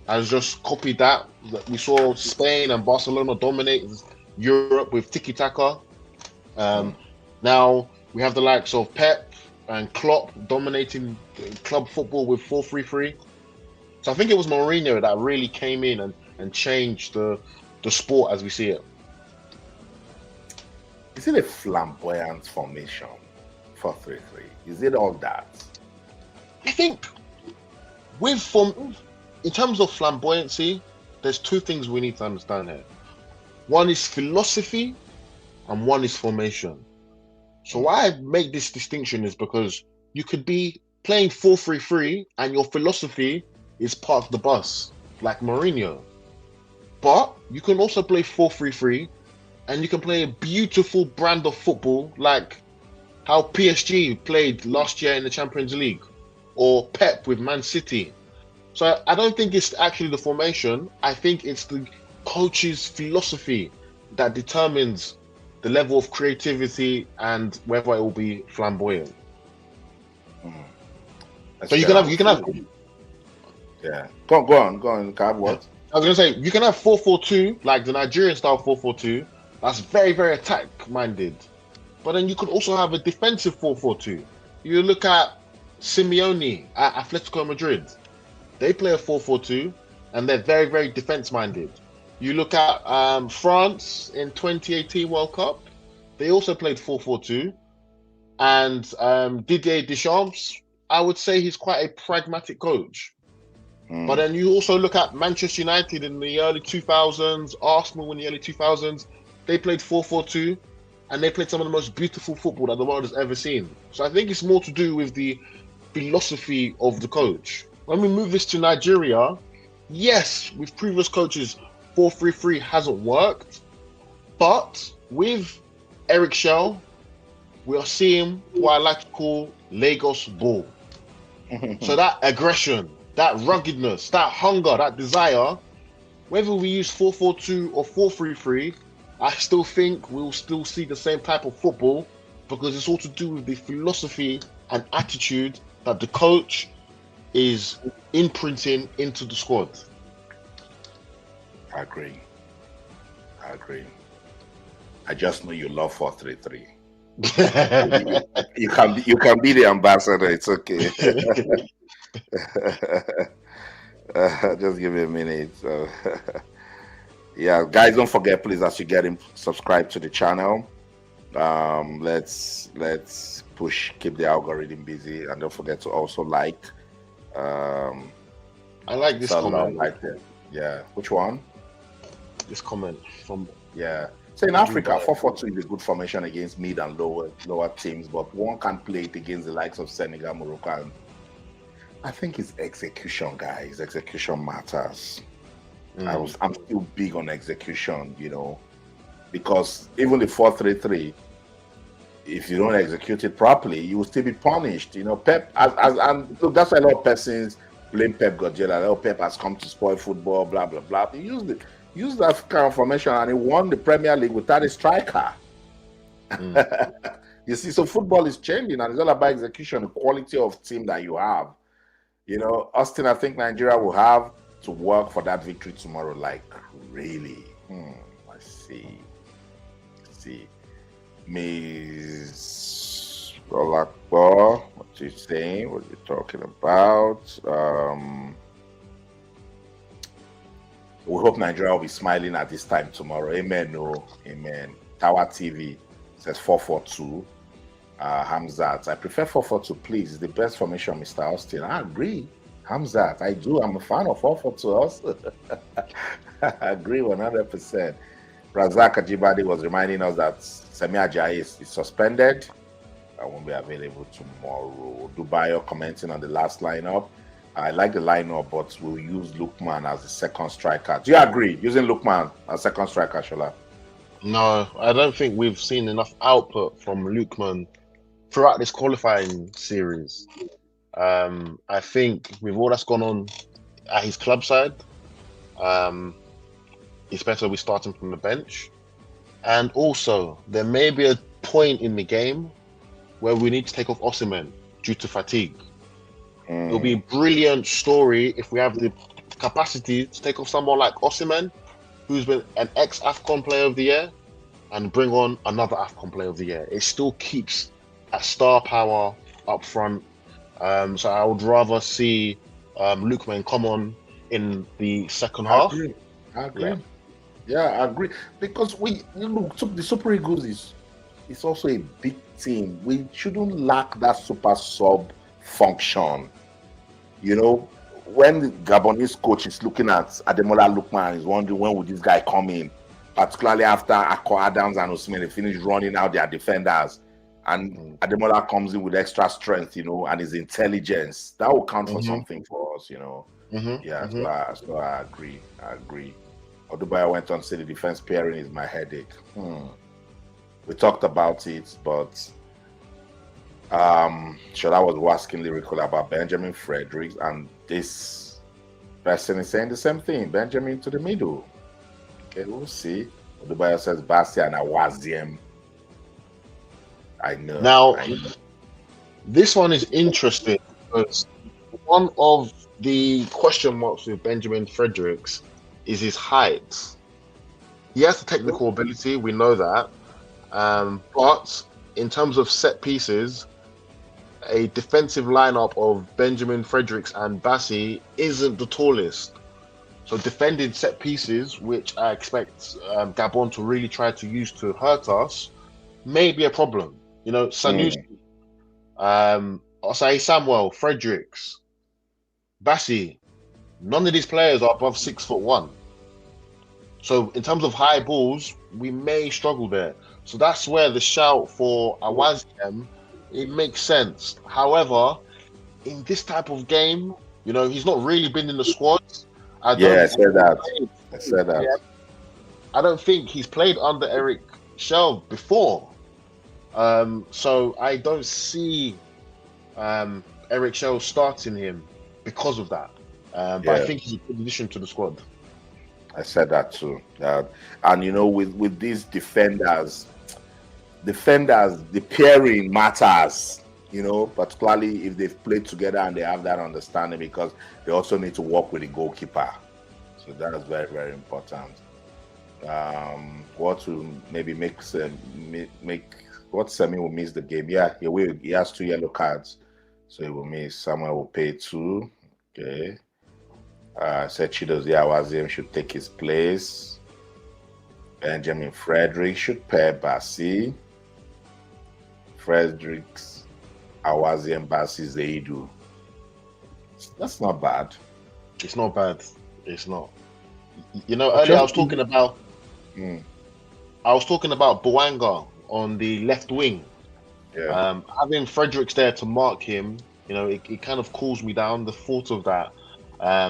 has just copied that. We saw Spain and Barcelona dominate Europe with tiki-taka. Now we have the likes of Pep and Klopp dominating club football with 4-3-3. So I think it was Mourinho that really came in and changed the sport as we see it. Is it a flamboyant formation, 4-3-3? Is it all that? I think in terms of flamboyancy, there's two things we need to understand here. One is philosophy and one is formation. So why I make this distinction is because you could be playing 4-3-3 and your philosophy is park the bus, like Mourinho. But you can also play 4-3-3 and you can play a beautiful brand of football like how PSG played last year in the Champions League or Pep with Man City. So I don't think it's actually the formation. I think it's the coach's philosophy that determines the level of creativity and whether it will be flamboyant. So you can have yeah. Go on. Can what? I was gonna say you can have 4-4-2 like the Nigerian style 4-4-2. That's very, very attack-minded. But then you could also have a defensive 4-4-2. You look at Simeone at Atletico Madrid. They play a 4-4-2, and they're very, very defense-minded. You look at France in 2018 World Cup. They also played 4-4-2. And Didier Deschamps, I would say he's quite a pragmatic coach. But then you also look at Manchester United in the early 2000s, Arsenal in the early 2000s. They played 4-4-2, and they played some of the most beautiful football that the world has ever seen. So I think it's more to do with the philosophy of the coach. When we move this to Nigeria, yes, with previous coaches, 4-3-3 hasn't worked. But with Eric Shell, we are seeing what I like to call Lagos ball. So that aggression, that ruggedness, that hunger, that desire, whether we use 4-4-2 or 4-3-3, I still think we'll still see the same type of football because it's all to do with the philosophy and attitude that the coach is imprinting into the squad. I agree. I just know you love 4-3-3. you can be the ambassador. It's okay. Just give me a minute. So. Yeah, guys, don't forget, please, as you get in, subscribe to the channel. Let's keep the algorithm busy, and don't forget to also like. I like this comment. Yeah, which one? this comment from. Yeah. So in Africa, 4-4-2 is a good formation against mid and lower teams, but one can't play it against the likes of Senegal, Morocco. And I think it's execution, guys. Execution matters. I'm still big on execution, you know, because even the 4-3-3, if you don't execute it properly, you will still be punished. You know, Pep, and look, that's why a lot of persons blame Pep Guardiola. Oh, Pep has come to spoil football, blah blah blah. He used that kind of formation, and he won the Premier League without a striker. You see, so football is changing, and it's all about execution, the quality of team that you have. You know, Austin, I think Nigeria will have to work for that victory tomorrow. Like, really? Let's see. Ms. Rolakbo, what you saying? What you talking about? We hope Nigeria will be smiling at this time tomorrow. Amen. No, amen. Tower TV says 4-4-2. Hamzat, I prefer 4-4-2, please. It's the best formation, Mr. Austin. I agree. Hamzat, I do. I'm a fan of 4-4-2 also. I agree 100%. Razak Ajibade was reminding us that Semi Ajayi is suspended. I won't be available tomorrow. Dubayo commenting on the last lineup. I like the lineup, but we'll use Lukman as the second striker. Do you agree? Using Lukman as second striker, Shola? No, I don't think we've seen enough output from Lukman throughout this qualifying series. I think with all that's gone on at his club side, it's better we start him from the bench. And also, there may be a point in the game where we need to take off Osimhen due to fatigue. It'll be a brilliant story if we have the capacity to take off someone like Osimhen, who's been an ex-AFCON player of the year, and bring on another AFCON player of the year. It still keeps a star power up front. So I would rather see Lukman come on in the second half. I agree. Yeah, I agree. Because the Super Eagles is also a big team. We shouldn't lack that super sub function. You know, when the Gabonese coach is looking at Ademola Lookman, is wondering when would this guy come in, particularly after Akko Adams and Osimhen, they finish running out their defenders, and Ademola comes in with extra strength, you know, and his intelligence. That will count for something for us, you know. Yeah, so I agree. Odubayo went on to say the defense pairing is my headache. We talked about it, but Shola was asking lyrical about Benjamin Fredericks, and this person is saying the same thing. Benjamin to the middle. Okay, we'll see. Odubayo says Basia and Awaziem. I know. Now, this one is interesting because one of the question marks with Benjamin Fredericks is his height. He has the technical ability, we know that. But in terms of set pieces, a defensive lineup of Benjamin Fredericks and Bassi isn't the tallest. So defending set pieces, which I expect Gabon to really try to use to hurt us, may be a problem. You know, Sanusi, Osai Samuel, Fredericks, Bassi, none of these players are above 6'1". So in terms of high balls, we may struggle there. So that's where the shout for Awaziem, it makes sense. However, in this type of game, you know, he's not really been in the squad. I said that. I don't think he's played under Eric Shell before. So I don't see Eric Shell starting him because of that. But I think he's a good addition to the squad. I said that too. And you know, with these defenders, the pairing matters, you know, particularly if they've played together and they have that understanding, because they also need to work with the goalkeeper. So that is very, very important. What will maybe make what Semi will miss the game? Yeah, he will. He has 2 yellow cards, so he will miss. Samuel will pay 2. Okay. Said Chidozie Awaziem should take his place. Benjamin Frederick should pair Bassi. Fredericks, Awaziem, Bassi, Zaidu. That's not bad. It's not bad. It's not. You know, earlier I was talking about Boanga on the left wing. Yeah. Having Fredericks there to mark him, you know, it kind of cools me down, the thought of that,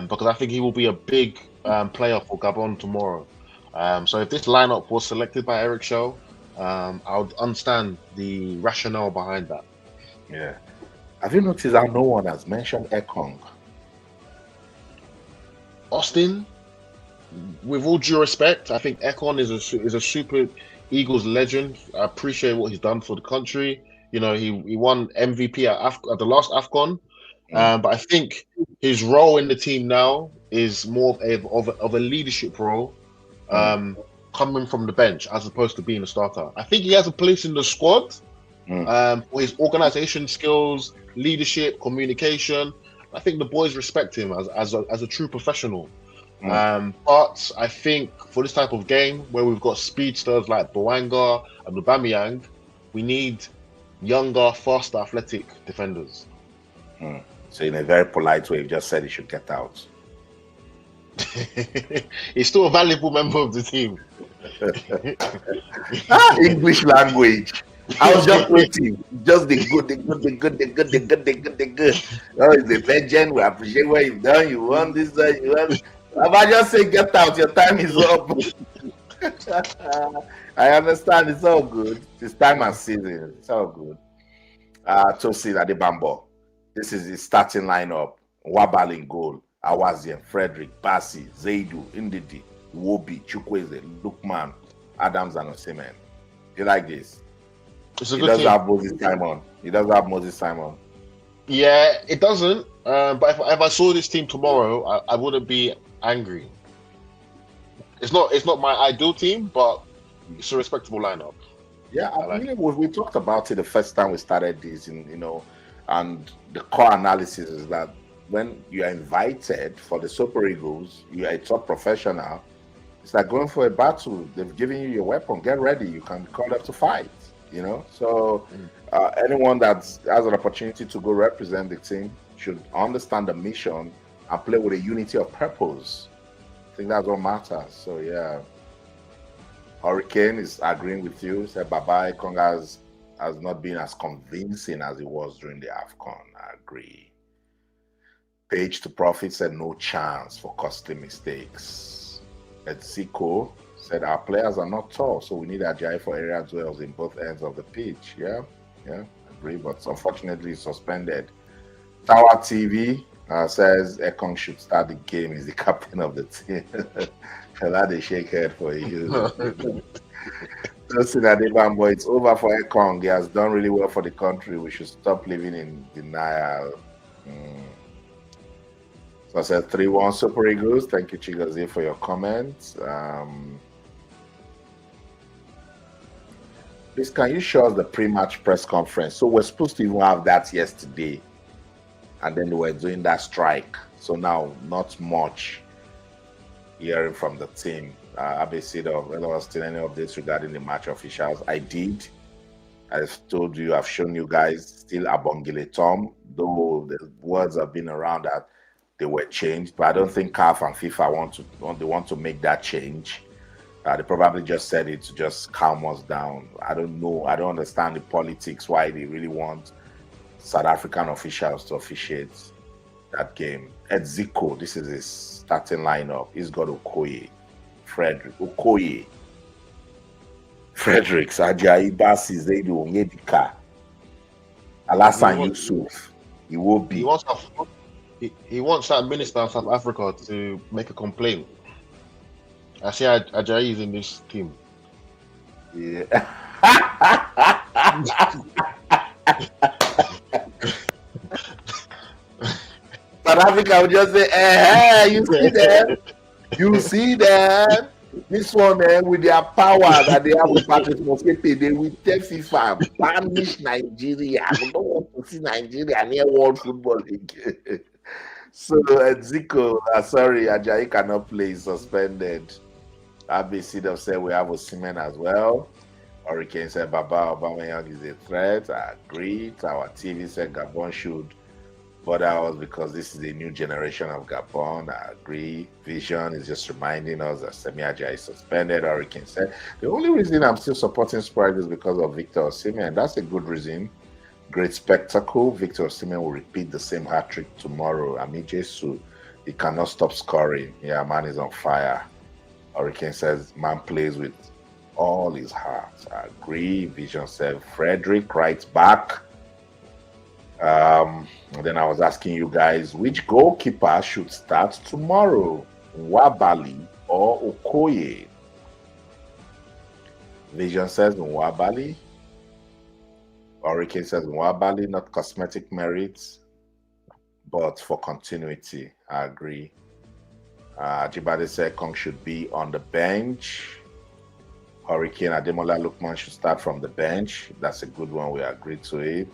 because I think he will be a big player for Gabon tomorrow. So if this lineup was selected by Eric Shaw, I would understand the rationale behind that. Yeah. Have you noticed how no one has mentioned Ekong? Austin, with all due respect, I think OKON is a Super Eagles legend. I appreciate what he's done for the country. You know, he won MVP at the last AFCON. But I think his role in the team now is more of a leadership role, coming from the bench as opposed to being a starter. I think he has a place in the squad for his organization skills, leadership, communication. I think the boys respect him as a true professional. But I think for this type of game where we've got speedsters like Boanga and Aubameyang, we need younger, faster, athletic defenders. So in a very polite way, you just said he should get out. He's still a valuable member of the team. English language. I was just waiting. Just the good. Oh, he's a legend. We appreciate what you've done. You won this, you won. If I just say get out, your time is up. I understand. It's all good. It's time and season. It's all good. Tosin Adebambo. This is the starting lineup. Wabal in goal. Awazian, Frederick, Bassi, Zaidu, Indidi, Wobi, Chukwueze, Lukman, Adams, and Osimhen. You like this? He doesn't have Moses Simon. Yeah, it doesn't. But if I saw this team tomorrow, I wouldn't be angry. It's not my ideal team, but it's a respectable lineup. Yeah, we talked about it the first time we started this, and the core analysis is that when you are invited for the Super Eagles, you are a top professional. It's like going for a battle. They've given you your weapon. Get ready. You can call up to fight. So anyone that has an opportunity to go represent the team should understand the mission and play with a unity of purpose. I think that's what matters. So yeah, Hurricane is agreeing with you. Said bye-bye. Kongas has not been as convincing as it was during the AFCON. I agree. Page to Profit said no chance for costly mistakes. Zico said our players are not tall, so we need Ajayi for area duels in both ends of the pitch. Yeah, agree, but unfortunately suspended. Tower TV says Ekong should start the game. He's the captain of the team. Fella, they shake head for you. Listen, Adebambo, it's over for Ekong. He has done really well for the country. We should stop living in denial. So I said 3-1 Super Eagles. Thank you, Chigozie, for your comments. Please, can you show us the pre-match press conference? So we're supposed to even have that yesterday, and then they were doing that strike. So now, not much hearing from the team. Obviously, there was still any updates regarding the match officials. I did. I've told you, I've shown you guys still Abongile Tom, though the words have been around that they were changed, but I don't think CAF and FIFA want to make that change. They probably just said it to just calm us down. I don't know. I don't understand the politics, why they really want South African officials to officiate that game. Ed Zico, this is his starting lineup. He's got Okoye, Fredericks, Ajayi, Bassi, Zaidu, Onyedika, Alassane Yusuf. He will be. He wants that minister of South Africa to make a complaint. I see Ajayi is in this team. Yeah. South Africa would just say, hey, you see them? You see them? This one, with their power that they have with Patrice Motsepe, they will tell FIFA, banish Nigeria. We don't want to see Nigeria near World Football League. So, Zico, sorry, Ajayi cannot play, suspended. ABC have said we have Osimhen as well. Hurricane said Baba Aubameyang is a threat. I agree. Our TV said Gabon should but that was because this is a new generation of Gabon. I agree. Vision is just reminding us that Semi Ajayi is suspended. Hurricane said the only reason I'm still supporting Sprite is because of Victor Osimhen. That's a good reason. Great spectacle. Victor Osimhen will repeat the same hat trick tomorrow. Ami Jesu, he cannot stop scoring. Yeah, man is on fire. Hurricane says man plays with all his heart. I agree. Vision said Frederick writes back. And then I was asking you guys which goalkeeper should start tomorrow, Nwabali or Okoye? Vision says Nwabali. Hurricane says Nwabali, not cosmetic merits, but for continuity. I agree. Jibade said Kong should be on the bench. Hurricane Ademola Lukman should start from the bench. That's a good one. We agreed to it.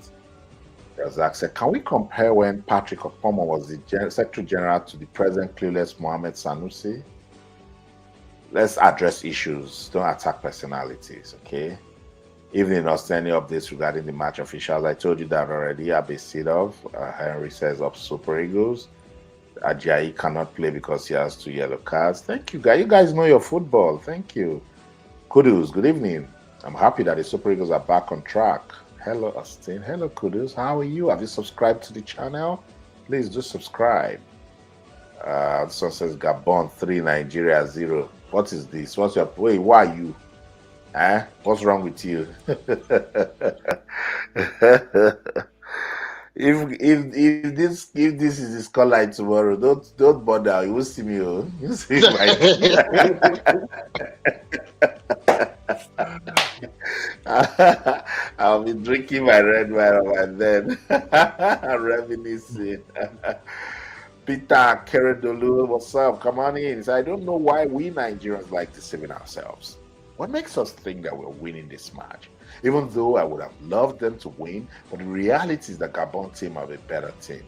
Razak said, can we compare when Patrick Okpoma was the Secretary General to the present clueless Mohamed Sanusi? Let's address issues. Don't attack personalities, okay? Even in any updates regarding the match officials, I told you that already. Abesidov, Henry says up Super Eagles. Ajayi cannot play because he has 2 yellow cards. Thank you, guys. You guys know your football. Thank you. Kudus, good evening. I'm happy that the Super Eagles are back on track. Hello, Austin. Hello, Kudus. How are you? Have you subscribed to the channel? Please do subscribe. This one says Gabon 3, Nigeria 0. What is this? What's your... Wait, why are you? What's wrong with you? if this is the scoreline tomorrow, don't bother. You will see me. You see my... I'll be drinking my red wine and then reminiscing. Peter Keredolu, what's up? Come on in. He said, I don't know why we Nigerians like deceiving ourselves. What makes us think that we're winning this match? Even though I would have loved them to win, but the reality is the Gabon team are a better team.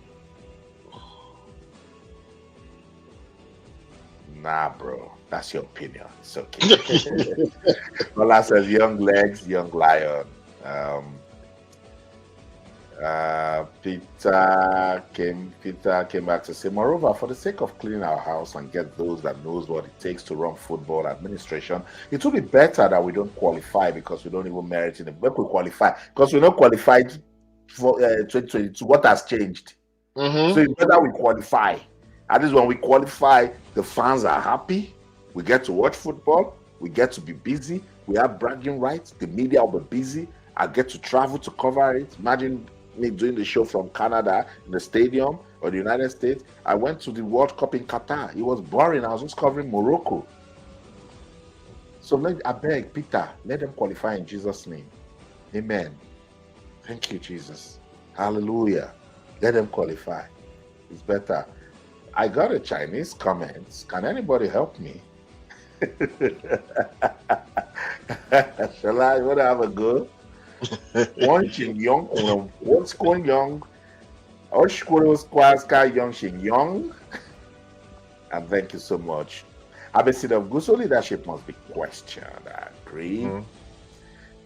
Nah, bro. That's your opinion. It's okay. Lola says, young legs, young lion. Peter came back to say, moreover, for the sake of cleaning our house and get those that knows what it takes to run football administration, it would be better that we don't qualify because we don't even merit in it. But we qualify because we're not qualified for 2022. What has changed? So it's better we qualify. At least when we qualify, the fans are happy. We get to watch football. We get to be busy. We have bragging rights. The media will be busy. I get to travel to cover it. Imagine me doing the show from Canada in the stadium or the United States. I went to the World Cup in Qatar. It was boring. I was just covering Morocco. So I beg, Peter, let them qualify in Jesus' name. Amen. Thank you, Jesus. Hallelujah. Let them qualify. It's better. I got a Chinese comment. Can anybody help me? Shall I want to have a go? What's going young? Young. And thank you so much. Abesidov Guso leadership must be questioned. I agree.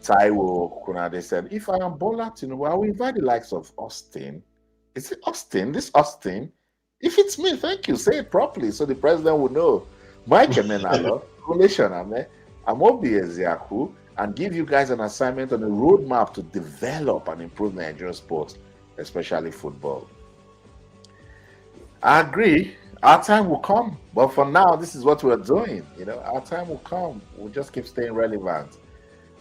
Taiwo Kunade said, if I am Bola Tinubu, I will invite the likes of Austin. Is it Austin? This Austin? If it's me, thank you. Say it properly so the president will know. Mike Emenalo, Coalition Amobi Eziaku, and give you guys an assignment on a roadmap to develop and improve Nigerian sports, especially football. I agree. Our time will come. But for now, this is what we're doing. Our time will come. We'll just keep staying relevant.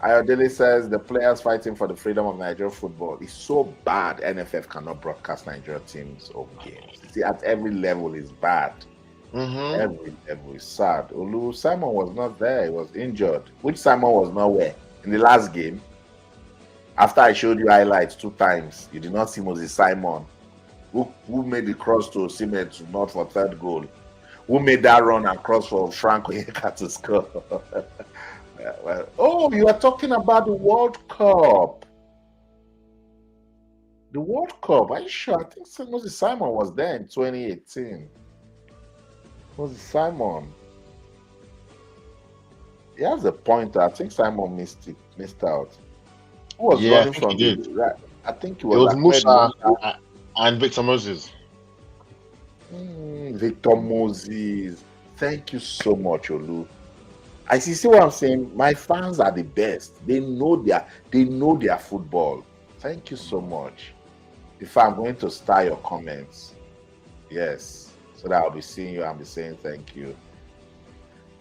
Ayodele says the players fighting for the freedom of Nigerian football is so bad. NFF cannot broadcast Nigerian teams' home games. See, at every level is bad. Every level is sad. Olu Simon was not there. He was injured. Which Simon was nowhere in the last game? After I showed you highlights 2 times, you did not see Moses Simon, who made the cross to Osimhen to not for 3rd goal, who made that run across for Frank Onyeka to score. Oh, you are talking about the World Cup. The World Cup. Are you sure? I think Moses Simon was there in 2018. Moses Simon. He has a point. I think Simon missed out. Who was running from the right? I think it was Musa And Victor Moses. Victor Moses. Thank you so much, Olu. I see what I'm saying. My fans are the best. They know their football. Thank you so much. If I'm going to star your comments, yes, so that I'll be seeing you and be saying thank you.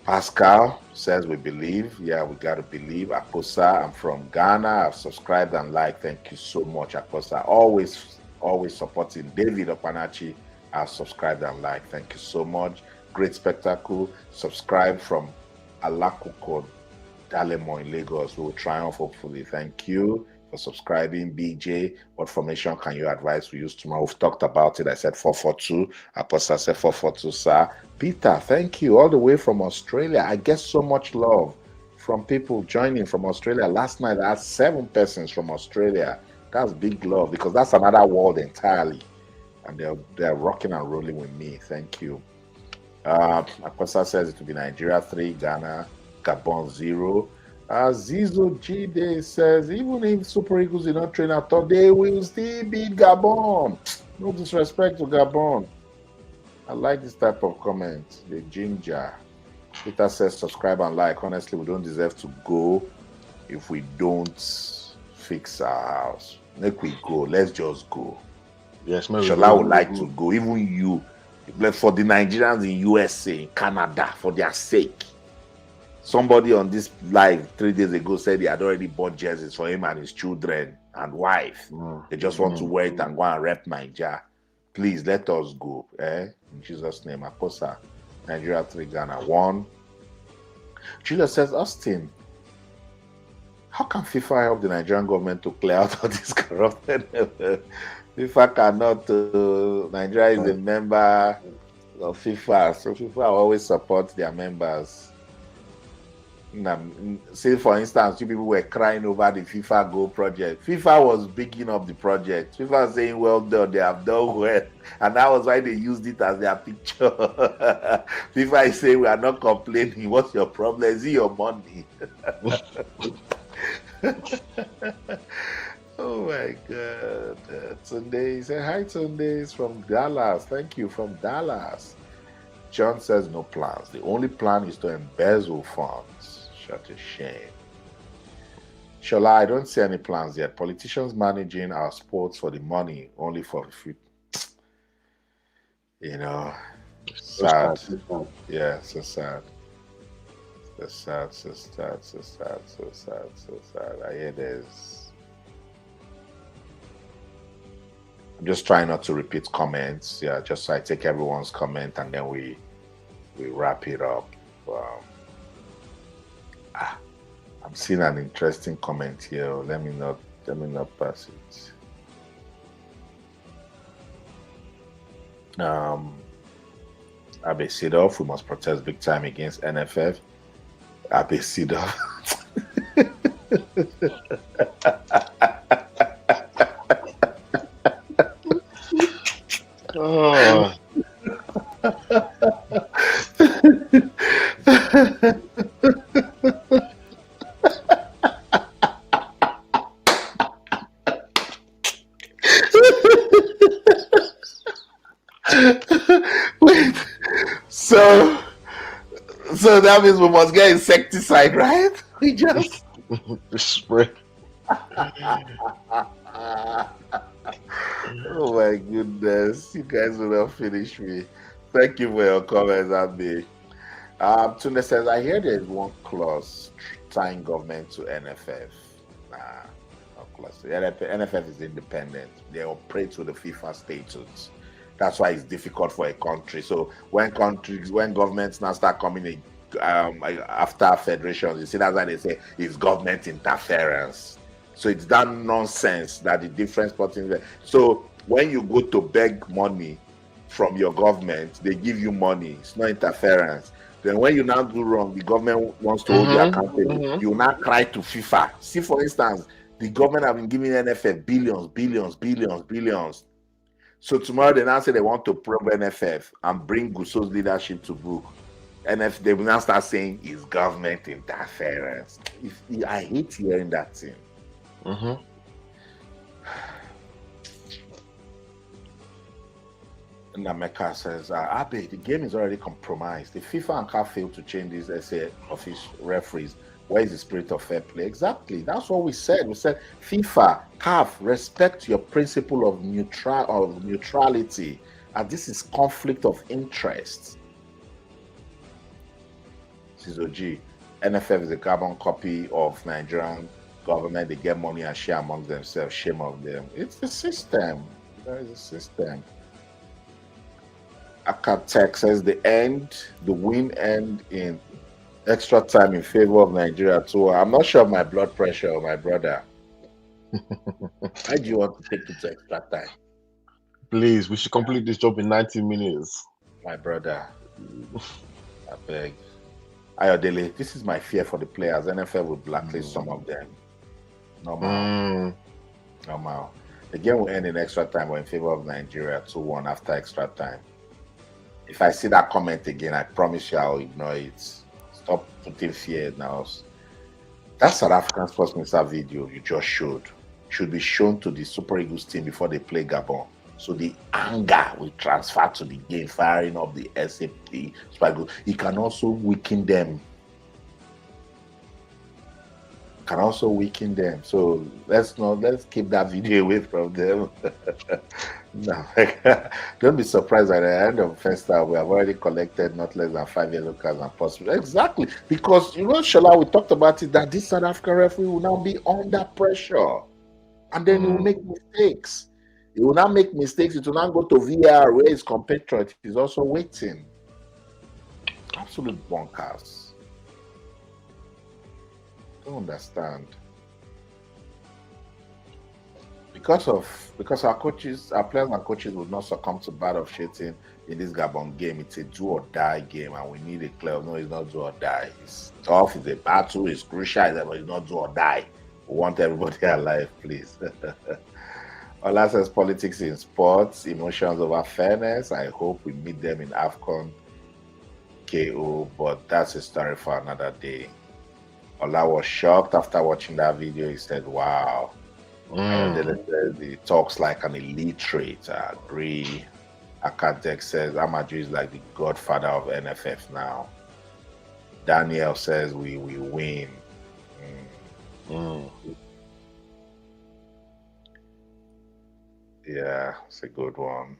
Pascal says we believe. Yeah, we gotta believe. Akosa, I'm from Ghana. I've subscribed and liked. Thank you so much, Akosa. Always supporting David Okpanachi. I've subscribed and liked. Thank you so much. Great spectacle. Subscribe from Alakuko Dalemo in Lagos. We will triumph, hopefully. Thank you for subscribing. BJ, what formation can you advise we use tomorrow? We've talked about it. I said 4-4-2. Apostle said 4-4-2, sir. Peter, thank you. All the way from Australia. I get so much love from people joining from Australia. Last night, I had 7 persons from Australia. That's big love because that's another world entirely. And they're rocking and rolling with me. Thank you. Apostle says it will be Nigeria 3, Ghana, Gabon 0. Zizo G says even if Super Eagles did not train at all, they will still beat Gabon. No disrespect to Gabon. I like this type of comment. The ginger. Peter says subscribe and like. Honestly, we don't deserve to go if we don't fix our house. Make we go. Let's just go. Yes, maybe. Shola would like to go. Even you. For the Nigerians in USA, in Canada, for their sake. Somebody on this live 3 days ago said he had already bought jerseys for him and his children and wife. They just want to wear it and go and rep Nigeria. Please let us go. In Jesus' name. Akosa, Nigeria 3, Ghana 1. Julia says, Austin, how can FIFA help the Nigerian government to clear out all this corruption? FIFA cannot. Nigeria is a member of FIFA, so FIFA always supports their members. Say, for instance, you people were crying over the FIFA Go project. FIFA was bigging up the project. FIFA was saying, well done, they have done well. And that was why they used it as their picture. FIFA is saying, we are not complaining. What's your problem? Is it your money? Oh my God. Tunde said, hi Tunde, it's from Dallas. Thank you, from Dallas. John says, no plans. The only plan is to embezzle funds. Shut a shame. Shola, I don't see any plans yet. Politicians managing our sports for the money, only for the food. You know, sad. Yeah, so sad. So sad, so sad, so sad, so sad, so sad. I hear there's. I'm just trying not to repeat comments. Yeah, just so I take everyone's comment and then we wrap it up. I'm seeing an interesting comment here. Let me not pass it. Abe Sidov, we must protest big time against NFF. Abe Sidov. Oh. Wait, so that means we must get insecticide, right? We just spray. Oh my goodness, you guys will not finish me. Thank you for your comments, Abby. Tune says, I hear there is one clause tying government to NFF. No clause. NFF is independent. They operate with the FIFA statutes. That's why it's difficult for a country. So when governments now start coming in, after federations, you see that's why they say it's government interference. So it's that nonsense that the difference between the. So when you go to beg money from your government, they give you money. It's not interference. Then when you now do wrong, the government wants to hold you accountable. You now cry to FIFA. See, for instance, the government have been giving NFF billions. So tomorrow they now say they want to probe NFF and bring Gusau's leadership to book. NFF, they will now start saying it's government interference. I hate hearing that thing. Nameka says, Abe, the game is already compromised. The FIFA and CAF failed to change these SA official referees. Where is the spirit of fair play? Exactly. That's what we said. We said, FIFA, CAF, respect your principle of neutrality. And this is conflict of interest. Cizo G, NFF is a carbon copy of Nigerian government. They get money and share amongst themselves. Shame on them. It's the system. There is a system. Akatek says the win end in extra time in favor of Nigeria too. I'm not sure of my blood pressure, my brother. Why do you want to take it to extra time? Please, we should complete this job in 90 minutes. My brother, I beg. Ayodele, this is my fear for the players. NFL will blacklist some of them. Normal. The game will end in extra time or in favor of Nigeria 2-1 after extra time. If I see that comment again, I promise you I'll ignore it. Stop putting fear now. That South African sports minister video you just showed should be shown to the Super Eagles team before they play Gabon. So the anger will transfer to the game, firing up the SAP Super Eagles. It can also weaken them. So let's keep that video away from them. No, don't be surprised at the end of first half we have already collected not less than 5 yellow cards and possible. Exactly, because Shola, we talked about it that this South African referee will now be under pressure, and then he will make mistakes. He will not make mistakes. It will not go to VAR where his compatriot is also waiting. Absolute bonkers. Don't understand. Because our players and coaches would not succumb to bad officiating in this Gabon game. It's a do or die game, and we need a clear. No, it's not do or die. It's tough. It's a battle. It's crucial, but it's not do or die. We want everybody alive, please. Ola says politics in sports, emotions over fairness. I hope we meet them in AFCON KO, but that's a story for another day. Ola was shocked after watching that video. He said, wow. He talks like an illiterate. I agree. Akadek says Amaju is like the godfather of NFF now. Daniel says we win. Yeah, it's a good one.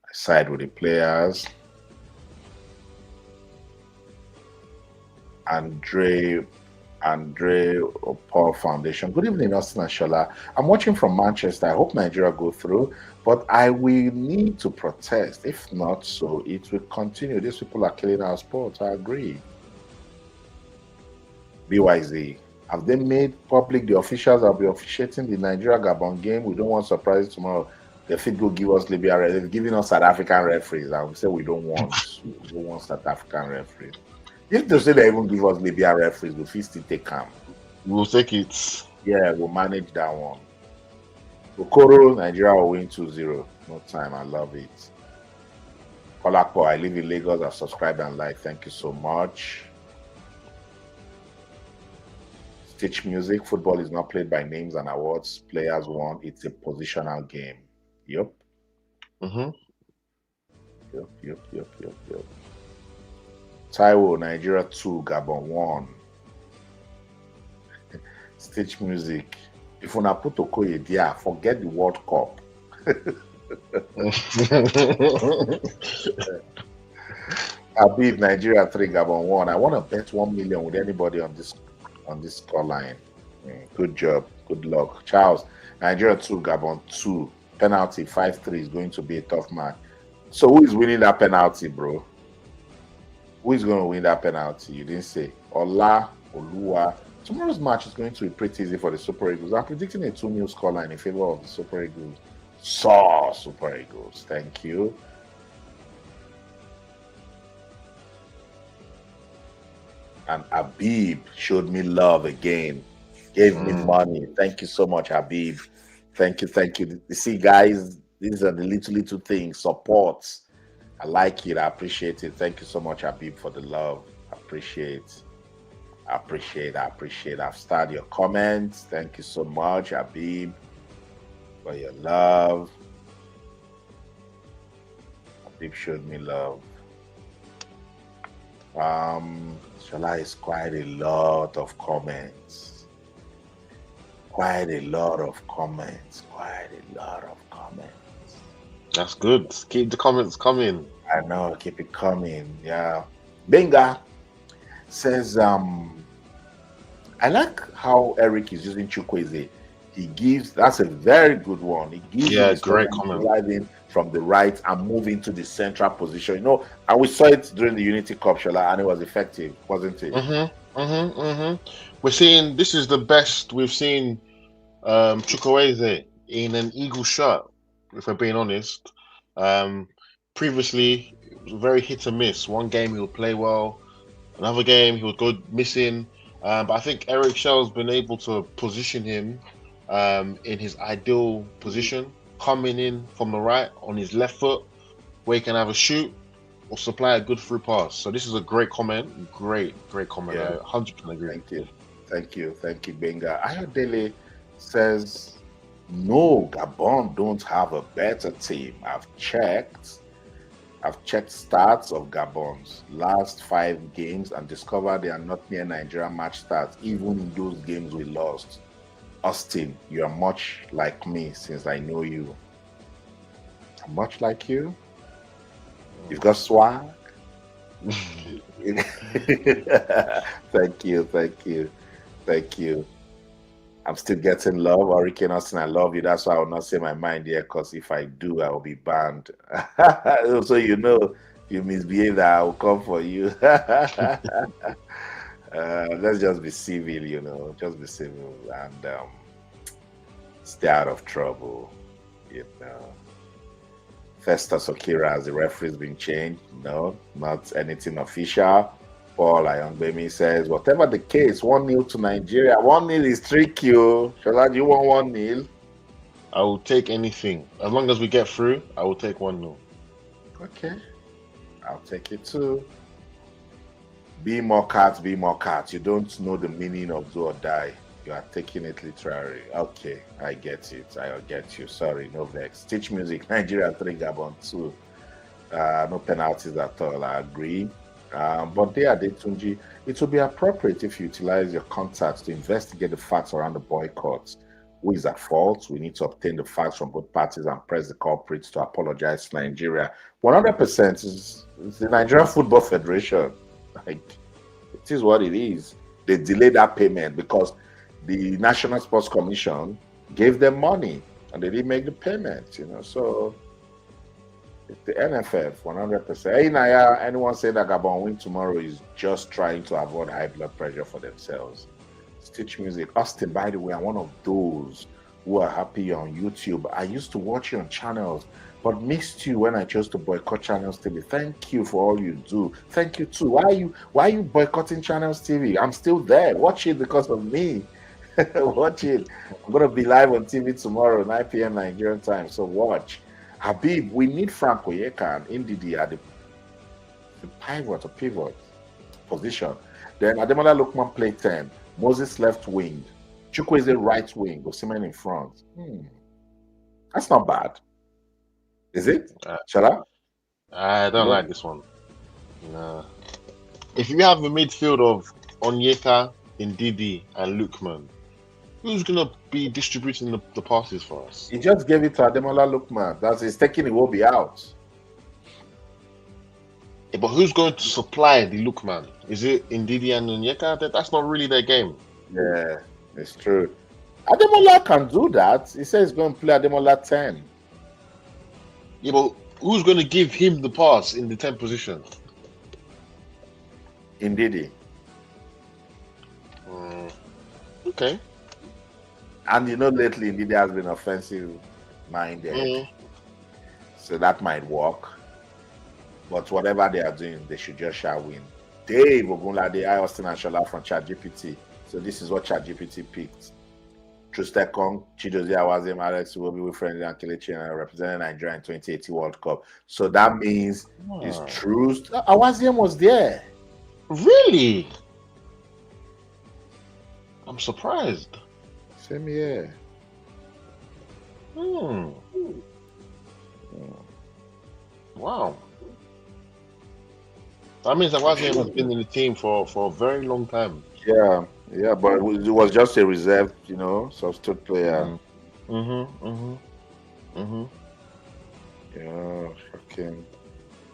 I side with the players. Andre Paul Foundation. Good evening, Austin and Shola. I'm watching from Manchester. I hope Nigeria go through, but I will need to protest. If not, so it will continue. These people are killing our sport. I agree. BYZ. Have they made public the officials that will be officiating the Nigeria Gabon game? We don't want surprises tomorrow. The fit go give us Libya. They're giving us South African referees. I will say we don't want South African referees. If they say they even give us Libya referees, we'll still take them. We'll take it. Yeah, we'll manage that one. Okoro, Nigeria will win 2-0. No time. I love it. Kolakpo, I live in Lagos. I've subscribed and liked. Thank you so much. Stitch Music. Football is not played by names and awards. Players won. It's a positional game. Yep. Yep. Taiwo, Nigeria 2, Gabon 1. Stitch Music. If una put Okoye there, forget the World Cup. Habib, Nigeria 3, Gabon 1. I want to bet 1 million with anybody on this score line. Good job. Good luck. Charles, Nigeria 2, Gabon 2. Penalty 5-3 is going to be a tough match. So who is winning that penalty, bro? Who is going to win that penalty? You didn't say. Ola, Olua. Tomorrow's match is going to be pretty easy for the Super Eagles. I'm predicting a 2-0 scoreline in favor of the Super Eagles. Super Eagles. Thank you. And Habib showed me love again. Gave me money. Thank you so much, Habib. Thank you. You see, guys, these are the little things. Support. I like it. I appreciate it. Thank you so much, Habib, for the love. I appreciate. I've started your comments. Thank you so much, Habib, for your love. Deep showed me love. Shola is quite a lot of comments. Quite a lot of comments. Quite a lot of comments. That's good. Keep the comments coming. I know, keep it coming. Yeah. Benga says, I like how Eric is using Chukwueze. He gives, that's a very good one. He gives Yeah, his great to comment. drive in from the right and move into the central position. You know, and we saw it during the Unity Cup, Shola, and it was effective, wasn't it? We're seeing this is the best we've seen Chukwueze in an Eagle shirt, if we're being honest. Previously, it was very hit and miss. One game he would play well, another game he would go missing. But I think Eric Shell's been able to position him in his ideal position, coming in from the right on his left foot, where he can have a shoot or supply a good through pass. So this is a great comment. Great comment. Yeah. I 100% agree. Thank you, Benga. Ayodele says, no, Gabon don't have a better team. I've checked stats of Gabon's last 5 games and discovered they are not near Nigerian match stats, even in those games we lost. Austin, you are much like me since I know you. I'm much like you. You've got swag. Thank you. I'm still getting love. Hurricane Austin, I love you. That's why I will not say my mind here, because if I do, I will be banned. So you know, if you misbehave, I will come for you. Let's just be civil, you know. Just be civil and stay out of trouble, you know. Festus Okira, has the referees been changed? No, not anything official. Paul Ayongbemi says, whatever the case, 1-0 to Nigeria. 1-0 is tricky. Shola, do you want 1-0? I will take anything. As long as we get through, I will take 1-0. Okay. I'll take it too. Be more cats, be more cats. You don't know the meaning of do or die. You are taking it literally. Okay, I get it. I'll get you. Sorry, no vex. Teach music. Nigeria 3, Gabon 2. No penalties at all. I agree. But there, Adetunji, it will be appropriate if you utilize your contacts to investigate the facts around the boycotts. Who is at fault? We need to obtain the facts from both parties and press the culprits to apologize to Nigeria. 100% is the Nigerian Football Federation. Like, it is what it is. They delayed that payment because the National Sports Commission gave them money and they didn't make the payment, you know. So the NFF, 100%. Hey, Naya, anyone say that Gabon win tomorrow is just trying to avoid high blood pressure for themselves. Stitch Music. Austin, by the way, I'm one of those who are happy on YouTube. I used to watch you on channels, but missed you when I chose to boycott Channels TV. Thank you for all you do. Thank you too. Why are you boycotting Channels TV? I'm still there. Watch it because of me. Watch it. I'm gonna be live on TV tomorrow, 9 p.m. Nigerian time. So watch. Habib, we need Frank Oyeka and Ndidi at the pivot or pivot position. Then Ademola Lookman play 10. Moses left wing. Chukwueze right wing. Osimhen in front. That's not bad. Is it? Shall I don't like this one. No. If you have a midfield of Onyeka, Ndidi, and Lookman, who's gonna be distributing the passes for us? He just gave it to Ademola Lookman. That's he's taking Iwobi out. Yeah, but who's going to supply the Lookman? Is it Ndidi and Onyeka? That's not really their game. Yeah, it's true. Ademola can do that. He says he's going to play Ademola 10. Yeah, but who's going to give him the pass in the 10th position? Ndidi. Okay. And you know, lately Ndidi has been offensive minded. So that might work. But whatever they are doing, they should just shall win. Dave Ogunlade, Austin and Shola from ChatGPT. So this is what ChatGPT picked. Trustekong, Chidozie Awaziem, Alex Iwobi with friendly and Kelechi and representing Nigeria in 2080 World Cup. So that means it's true. Awaziem was there. Really? I'm surprised. Same here. Wow. That means that Wazim has been in the team for a very long time. Yeah, yeah, but it was just a reserve, substitute player. Yeah, fucking.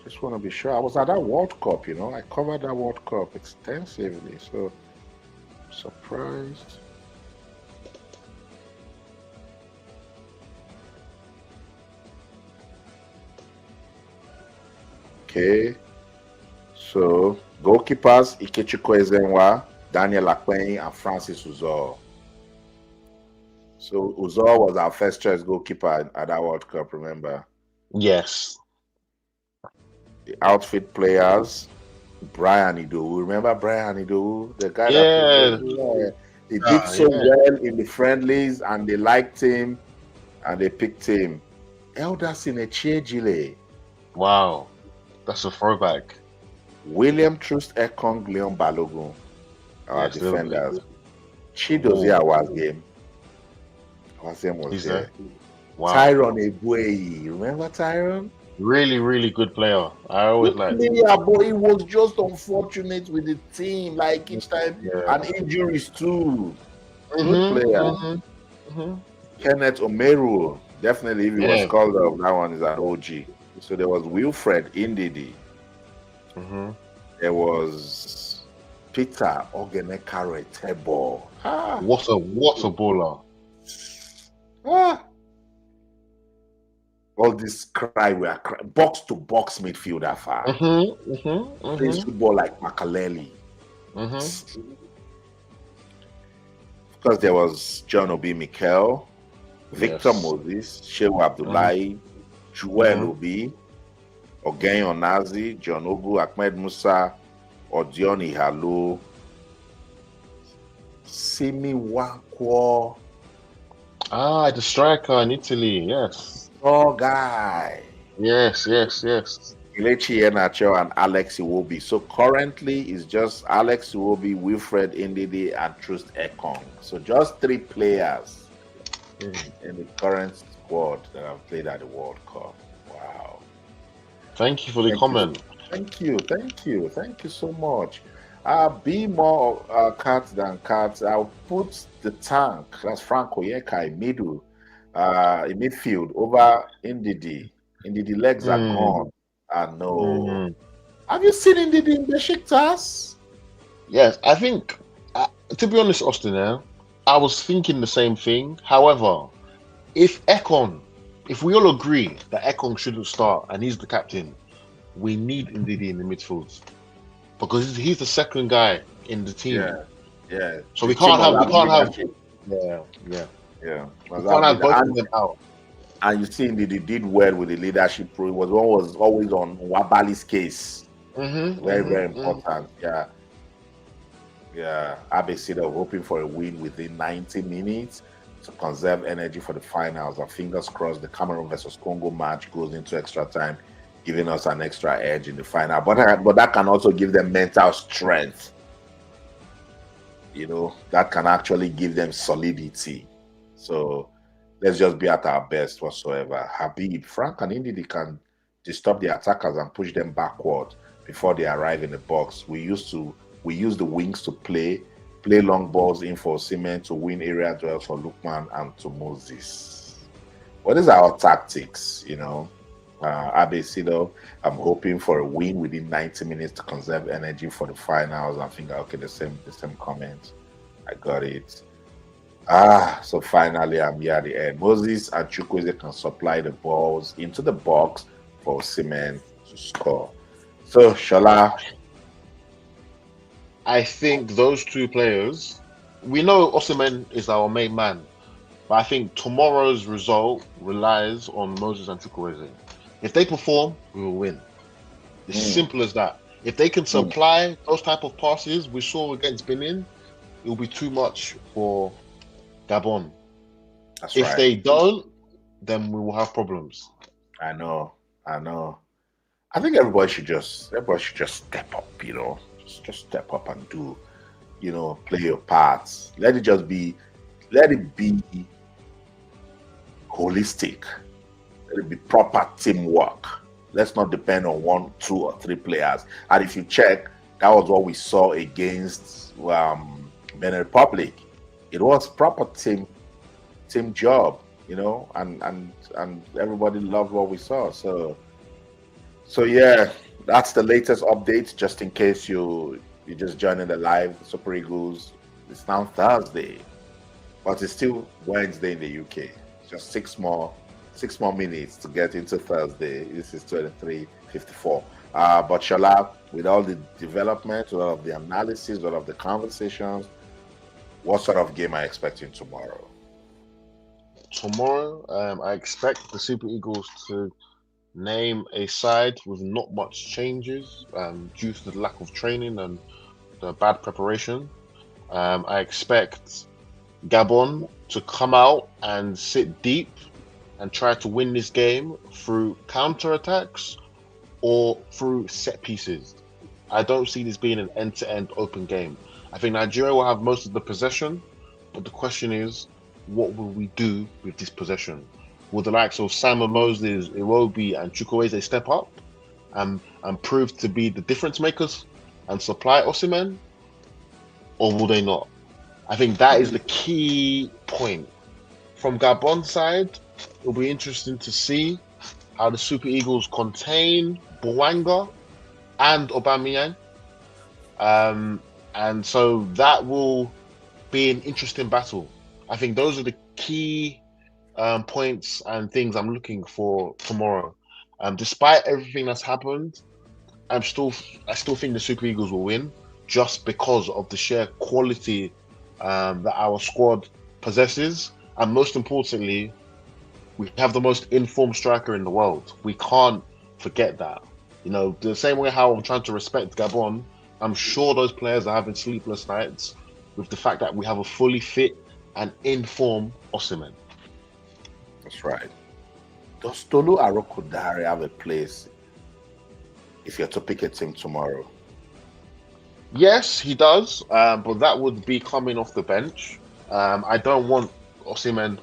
Just want to be sure. I was at that World Cup, I covered that World Cup extensively, so surprised. Okay, so goalkeepers Ikechukwu Ezenwa, Daniel Akpeyin, and Francis Uzor. So Uzor was our first choice goalkeeper at that World Cup, remember? Yes. The outfit players, Brian Idowu. Remember Brian Idowu? The guy Yeah. He did so well in the friendlies, and they liked him, and they picked him. Elders in Echejile. Wow. That's a throwback. William Trust Ekong, Leon Balogun, our defenders. Chidozie was game. Awasem was there. Wow. Tyrone Ebueyi. Remember Tyrone? Really, really good player. I always liked him. Yeah, but he was just unfortunate with the team, like each time, and injuries too. Good player. Kenneth Omeru, definitely, if he was called up, that one is an OG. So there was Wilfred Indidi. There was Peter Ogenekare Tebo. What a baller. All this cry, we are box to box midfielder far. Plays football like Makaleli. Of course, there was John Obi Mikel, Victor Moses, Shehu Abdullahi, Joel Obi, Ogen Onazi, John Ogu, Ahmed Musa, Odion Ihalo, Simi Wakwo. The striker in Italy, yes. Oh, guy. Yes. Kelechi Iheanacho and Alex Iwobi. So currently it's just Alex Iwobi, Wilfred Ndidi, and Trust Ekong. So just 3 players in the current squad that have played at the World Cup. Wow. Thank you for the comment. Thank you so much. Be more cats than cats. I'll put the tank, that's Frank Oyeka, in midfield over Ndidi. Ndidi legs are gone. No. Have you seen Ndidi in Besiktas? Yes, I think, to be honest, Austin, I was thinking the same thing. However, if we all agree that Ekong shouldn't start and he's the captain, we need Ndidi in the midfield because he's the second guy in the team. Yeah. So we can't have. We can't have both of them out. And you see, Ndidi did well with the leadership role. He was always on Wabali's case. Very important. Yeah. Abe Sida hoping for a win within 90 minutes to conserve energy for the finals. And fingers crossed, the Cameroon versus Congo match goes into extra time, giving us an extra edge in the final. But that can also give them mental strength. That can actually give them solidity. So let's just be at our best whatsoever. Habib, Frank, and Ndidi can disturb the attackers and push them backward before they arrive in the box. We use the wings to play long balls in for Osimhen to win area duels for Lookman and to Moses. What is our tactics? Abe Sido, I'm hoping for a win within 90 minutes to conserve energy for the finals. I think the same comment. I got it. So finally I'm here at the end. Moses and Chukwueze can supply the balls into the box for Osimhen to score. So Shola, I think those 2 players, we know Osimhen is our main man, but I think tomorrow's result relies on Moses and Chukwueze. If they perform, we will win. It's simple as that. If they can supply those type of passes we saw against Benin, it will be too much for Gabon. If they don't, then we will have problems. I know. I think everybody should just step up, just step up and do, play your parts. Let it be holistic. Let it be proper teamwork. Let's not depend on 1, 2, or 3 players. And if you check, that was what we saw against Benin Republic. It was proper team job, you know, and everybody loved what we saw. So yeah, that's the latest update. Just in case you're just joining the live, Super Eagles. It's now Thursday, but it's still Wednesday in the UK. It's just 6 more minutes to get into Thursday. This is 23:54. But Shola, with all the development, with all of the analysis, with all of the conversations, what sort of game are you expecting tomorrow? Tomorrow, I expect the Super Eagles to name a side with not much changes due to the lack of training and the bad preparation. I expect Gabon to come out and sit deep and try to win this game through counter-attacks or through set pieces. I don't see this being an end-to-end open game. I think Nigeria will have most of the possession, but the question is, what will we do with this possession? Will the likes of Simon Moses, Iwobi, and Chukwueze step up and prove to be the difference makers and supply Osimhen, or will they not? I think that is the key point. From Gabon's side, it'll be interesting to see how the Super Eagles contain Bouanga and Aubameyang. And so that will be an interesting battle. I think those are the key points and things I'm looking for tomorrow. Despite everything that's happened, I still think the Super Eagles will win, just because of the sheer quality that our squad possesses, and most importantly, we have the most informed striker in the world. We can't forget that. You know, the same way how I'm trying to respect Gabon, I'm sure those players are having sleepless nights with the fact that we have a fully fit and informed Osimhen. That's right. Does Tolu Arokodare have a place if you're to pick a team tomorrow? Yes, he does, but that would be coming off the bench. I don't want Osimhen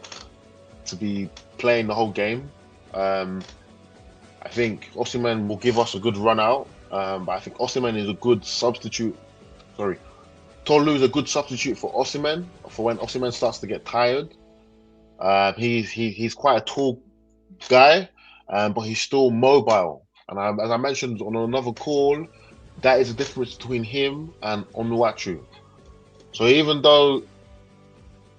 to be playing the whole game. I think Osimhen will give us a good run out, but I think Osimhen is a good substitute. Sorry, Tolu is a good substitute for Osimhen for when Osimhen starts to get tired. He's quite a tall guy, but he's still mobile. And as I mentioned on another call, that is the difference between him and Onuachu. So even though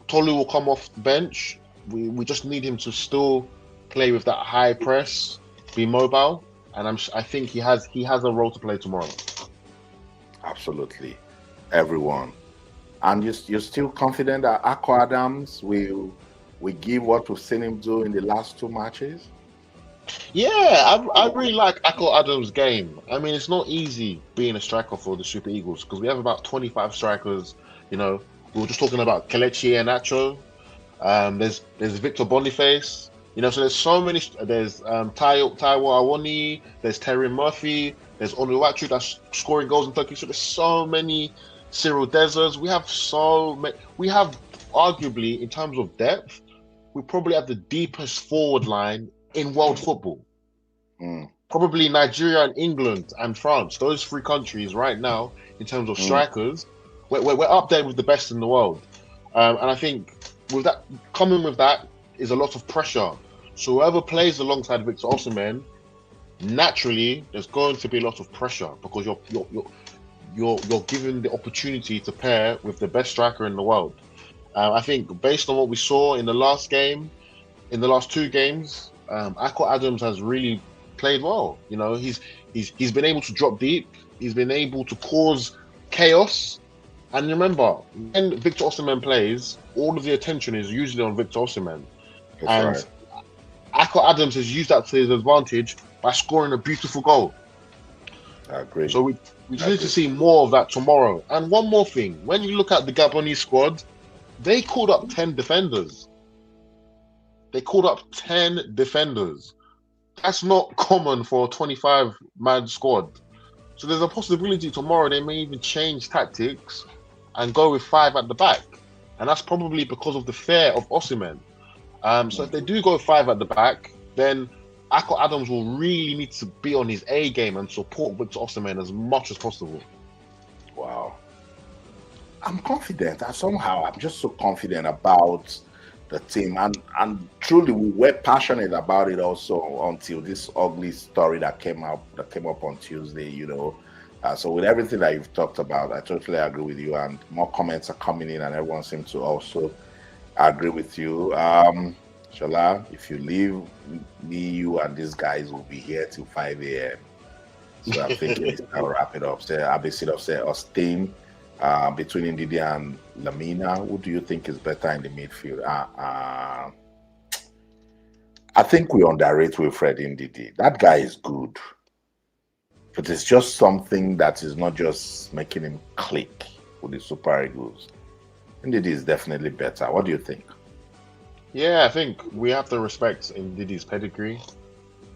Tolu will come off the bench, we just need him to still play with that high press, be mobile, and I think he has a role to play tomorrow. Absolutely, everyone. And you're still confident that Akko Adams will give what we've seen him do in the last 2 matches? Yeah, I really like Akko Adams' game. I mean, it's not easy being a striker for the Super Eagles because we have about 25 strikers. You know, we were just talking about Kelechi and Nacho. There's Victor Boniface. You know, so there's so many. There's Taiwo Awoni. There's Terry Murphy. There's Onuachu that's scoring goals in Turkey. So there's so many. Cyril Dezers. We have so many. We have arguably, in terms of depth, we probably have the deepest forward line in world football. Probably Nigeria and England and France. Those 3 countries right now, in terms of strikers, we're up there with the best in the world. And I think with that, coming with that is a lot of pressure. So whoever plays alongside Victor Osimhen, naturally there's going to be a lot of pressure because you're given the opportunity to pair with the best striker in the world. I think based on what we saw in the last game, in the last 2 games, Akko Adams has really played well. You know, he's been able to drop deep. He's been able to cause chaos. And remember, when Victor Osimhen plays, all of the attention is usually on Victor Osimhen. That's right. Akko Adams has used that to his advantage by scoring a beautiful goal. I agree. So we just need to see more of that tomorrow. And one more thing, when you look at the Gabonese squad, they called up 10 defenders. That's not common for a 25-man squad. So there's a possibility tomorrow they may even change tactics and go with 5 at the back. And that's probably because of the fear of Osimhen. So if they do go 5 at the back, then Akko Adams will really need to be on his A game and support Victor Osimhen as much as possible. Wow. I'm confident. I'm just so confident about the team, and truly we were passionate about it also until this ugly story that came up on Tuesday. So with everything that you've talked about, I totally agree with you, and more comments are coming in, and everyone seems to also agree with you. Shola, if you leave, me, you, and these guys will be here till 5 a.m. So I'm thinking I'll wrap it up. So I'll be sitting up, say, Austin. Between Ndidi and Lamina, who do you think is better in the midfield? I think we underrate Wilfred Ndidi. That guy is good, but it's just something that is not just making him click with the Super Eagles. Ndidi is definitely better. What do you think? Yeah, I think we have to respect Ndidi's pedigree.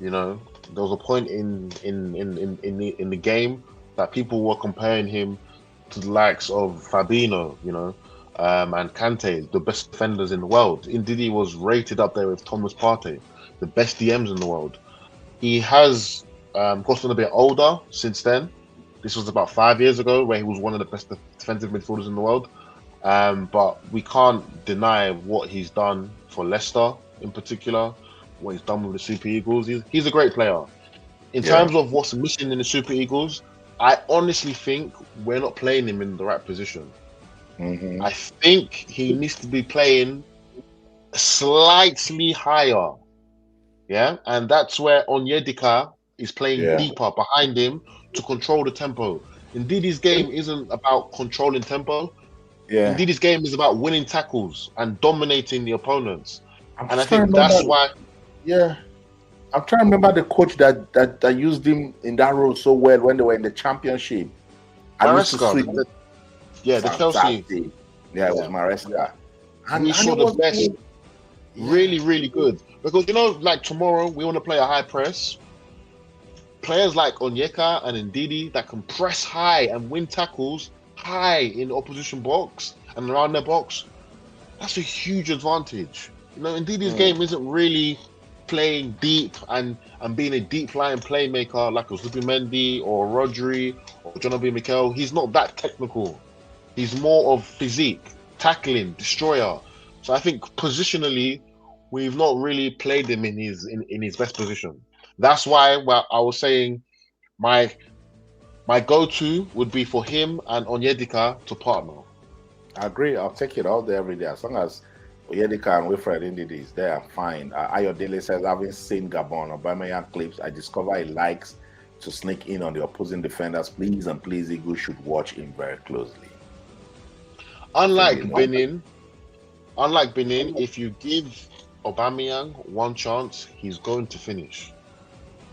There was a point in the game that people were comparing him to the likes of Fabinho, and Kante, the best defenders in the world. Ndidi was rated up there with Thomas Partey, the best DMs in the world. He has gotten a bit older since then. This was about 5 years ago, where he was one of the best defensive midfielders in the world. But we can't deny what he's done for Leicester in particular, what he's done with the Super Eagles. He's a great player. In terms of what's missing in the Super Eagles, I honestly think we're not playing him in the right position. Mm-hmm. I think he needs to be playing slightly higher. Yeah, and that's where Onyedika is playing deeper behind him to control the tempo. Ndidi's game isn't about controlling tempo. Yeah. Ndidi's game is about winning tackles and dominating the opponents. And I think that's why. Yeah. I'm trying to remember the coach that used him in that role so well when they were in the championship. Maresca, the Chelsea. Yeah, it was Maresca. And we saw the best. Really, really good. Because, like tomorrow, we want to play a high press. Players like Onyeka and Ndidi that can press high and win tackles high in the opposition box and around their box, that's a huge advantage. Ndidi's game isn't really playing deep and being a deep line playmaker like a Zubimendi or Rodri or John Obi Mikel. He's not that technical. He's more of physique, tackling, destroyer. So I think positionally, we've not really played him in his best position. That's why I was saying my go-to would be for him and Onyedika to partner. I agree. I'll take it all day, every day. As long as Onyedika and Wilfred Ndidi is there, I'm fine. Ayodele says, having seen Gabon Aubameyang clips, I discover he likes to sneak in on the opposing defenders. Please and please, Eagles should watch him very closely. Unlike Benin, if you give Aubameyang one chance, he's going to finish.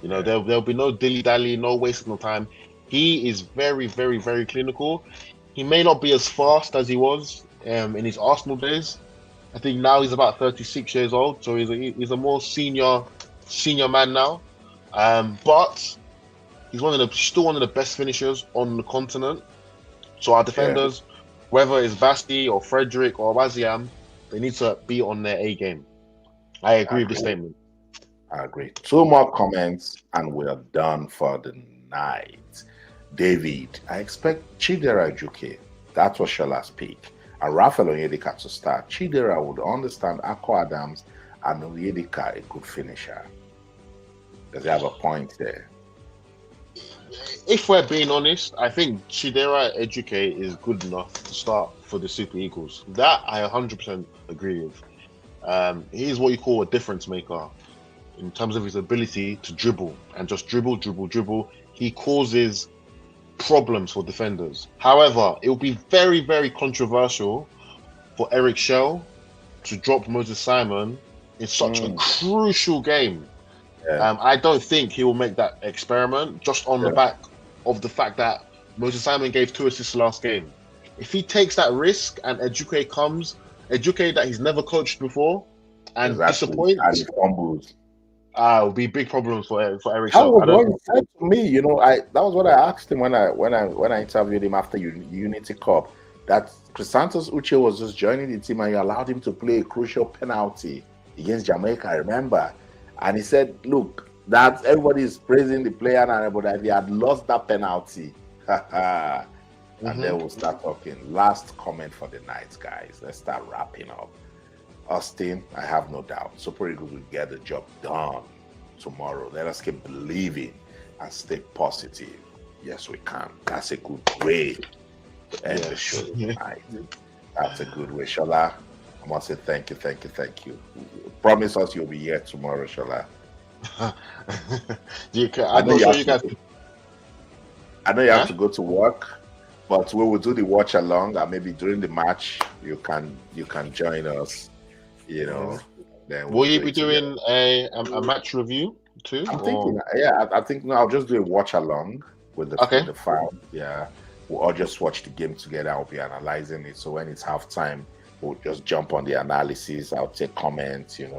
There'll be no dilly-dally, no wasting of time. He is very, very, very clinical. He may not be as fast as he was in his Arsenal days. I think now he's about 36 years old, so he's a more senior man now. But he's still one of the best finishers on the continent. So our defenders, whether it's Basti or Frederick or Waziam, they need to be on their A game. I agree with the statement. I agree. 2 more comments and we're done for the night. David, I expect Chidera Juke. That was Shola's pick. And Rafael Onyedika to start. Chidera would understand Akko Adams and Onyedika a good finisher. Does he have a point there? If we're being honest, I think Chidera Ejuke is good enough to start for the Super Eagles. That I 100% agree with. He is what you call a difference maker in terms of his ability to dribble and just dribble. He causes problems for defenders. However, it will be very, very controversial for Eric Schell to drop Moses Simon in such a crucial game. I don't think he will make that experiment just on the back of the fact that Moses Simon gave 2 assists last game. If he takes that risk and Ejuke comes, Ejuke that he's never coached before and disappoints, and he fumbles, will be big problems for Eric Schell. That was what he said to me. That was what I asked him when I interviewed him after Unity Cup. That Chrysanthus Uche was just joining the team and you allowed him to play a crucial penalty against Jamaica. I remember, and he said, "Look, that everybody is praising the player and but if he had lost that penalty, and then we'll start talking. Last comment for the night, guys. Let's start wrapping up. Austin, I have no doubt, Super Eagles will get the job done tomorrow. Let us keep believing and stay positive. Yes, we can. That's a good way to end the show tonight. That's a good way. Shola, I must say thank you. Promise us you'll be here tomorrow, Shola. I know you have to go to work, but we will do the watch along, and maybe during the match you can join us. You know, then will you be doing a match review too? I'm thinking, I think no, I'll just do a watch along with the file, or just watch the game together. I'll be analyzing it. So when it's halftime, we'll just jump on the analysis. I'll take comments, and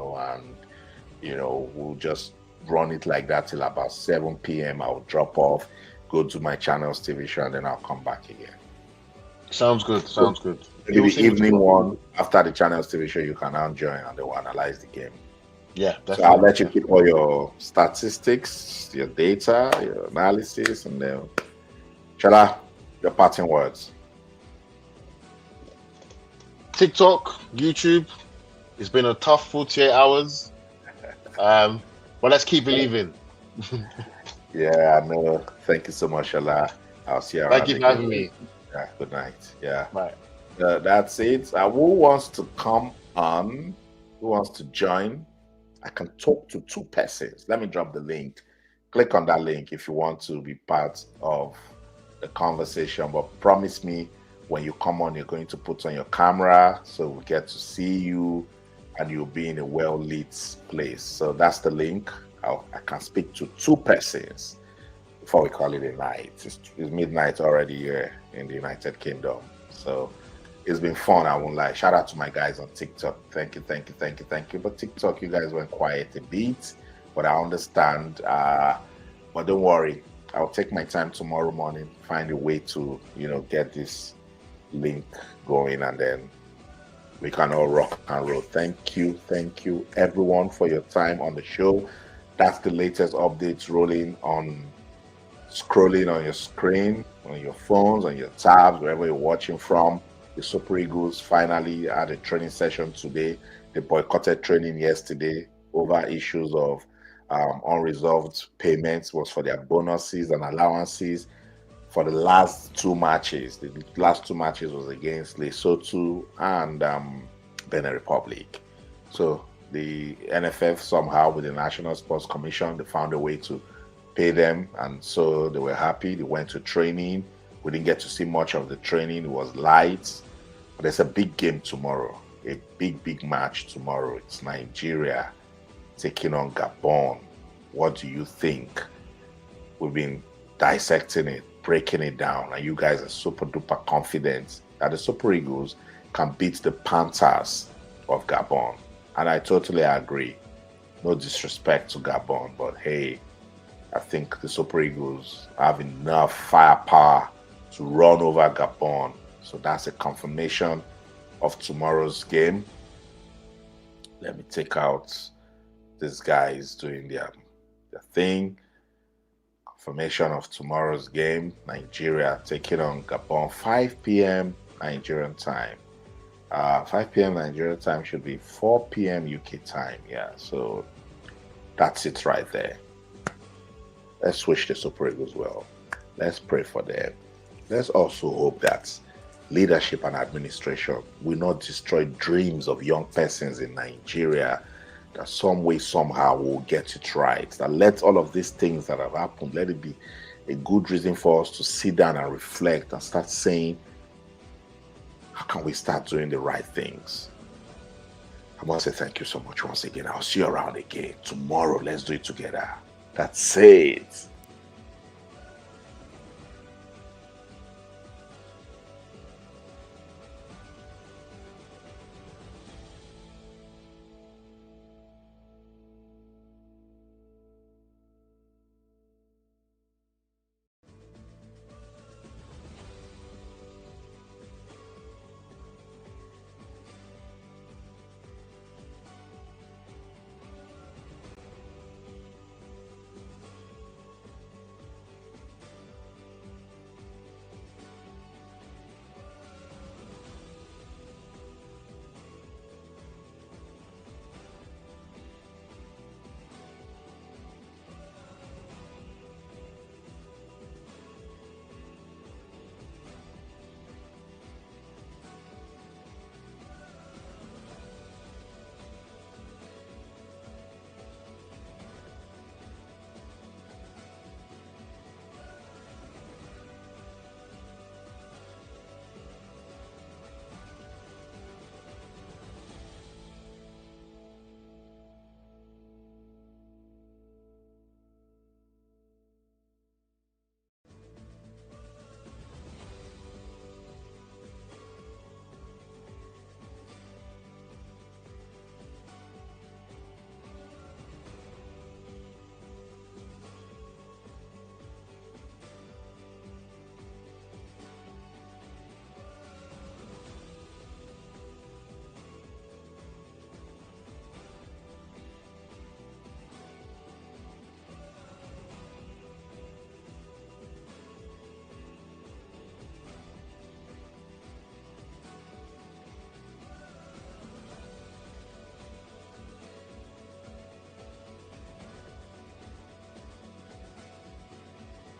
we'll just run it like that till about 7 p.m. I'll drop off, go to my channel's TV show, and then I'll come back again. Sounds good. Maybe the evening one after the channel's TV show, you can now join and they will analyze the game. Yeah, definitely. So I'll let you keep all your statistics, your data, your analysis, and then Shola, your parting words. TikTok, YouTube, it's been a tough 48 hours. But let's keep believing. Yeah, I know. Thank you so much, Shola. I'll see you around. Thank you for having me. Yeah, good night. Yeah. Bye. That's it. Who wants to come on? Who wants to join? I can talk to 2 persons. Let me drop the link. Click on that link if you want to be part of the conversation. But promise me when you come on, you're going to put on your camera so we get to see you and you'll be in a well-lit place. So that's the link. I can speak to 2 persons before we call it a night. It's midnight already here in the United Kingdom. So it's been fun, I won't lie. Shout out to my guys on TikTok. Thank you. But TikTok, you guys went quiet a bit, but I understand. But don't worry, I'll take my time tomorrow morning, find a way to, get this link going, and then we can all rock and roll. Thank you everyone for your time on the show. That's the latest updates scrolling on your screen, on your phones, on your tabs, wherever you're watching from. The Super Eagles finally had a training session today. They boycotted training yesterday over issues of unresolved payments, was for their bonuses and allowances for the last 2 matches. The last 2 matches was against Lesotho and Benin Republic. So the NFF somehow, with the National Sports Commission, they found a way to pay them, and so they were happy. They went to training. We didn't get to see much of the training. It was light. But there's a big game tomorrow, a big match tomorrow. It's Nigeria taking on Gabon. What do you think? We've been dissecting it, breaking it down, and you guys are super duper confident that the Super Eagles can beat the Panthers of Gabon. And I totally agree. No disrespect to Gabon, but hey, I think the Super Eagles have enough firepower to run over Gabon. So that's a confirmation of tomorrow's game. Let me take out these guys doing their thing. Confirmation of tomorrow's game. Nigeria taking on Gabon, 5 p.m. Nigerian time. 5 p.m. Nigerian time should be 4 p.m. UK time. Yeah, so that's it right there. Let's wish the Super Eagles well. Let's pray for them. Let's also hope that leadership and administration will not destroy dreams of young persons in Nigeria, that some way, somehow will get it right. That let all of these things that have happened, let it be a good reason for us to sit down and reflect and start saying, how can we start doing the right things? I want to say thank you so much once again. I'll see you around again tomorrow. Let's do it together. That's it.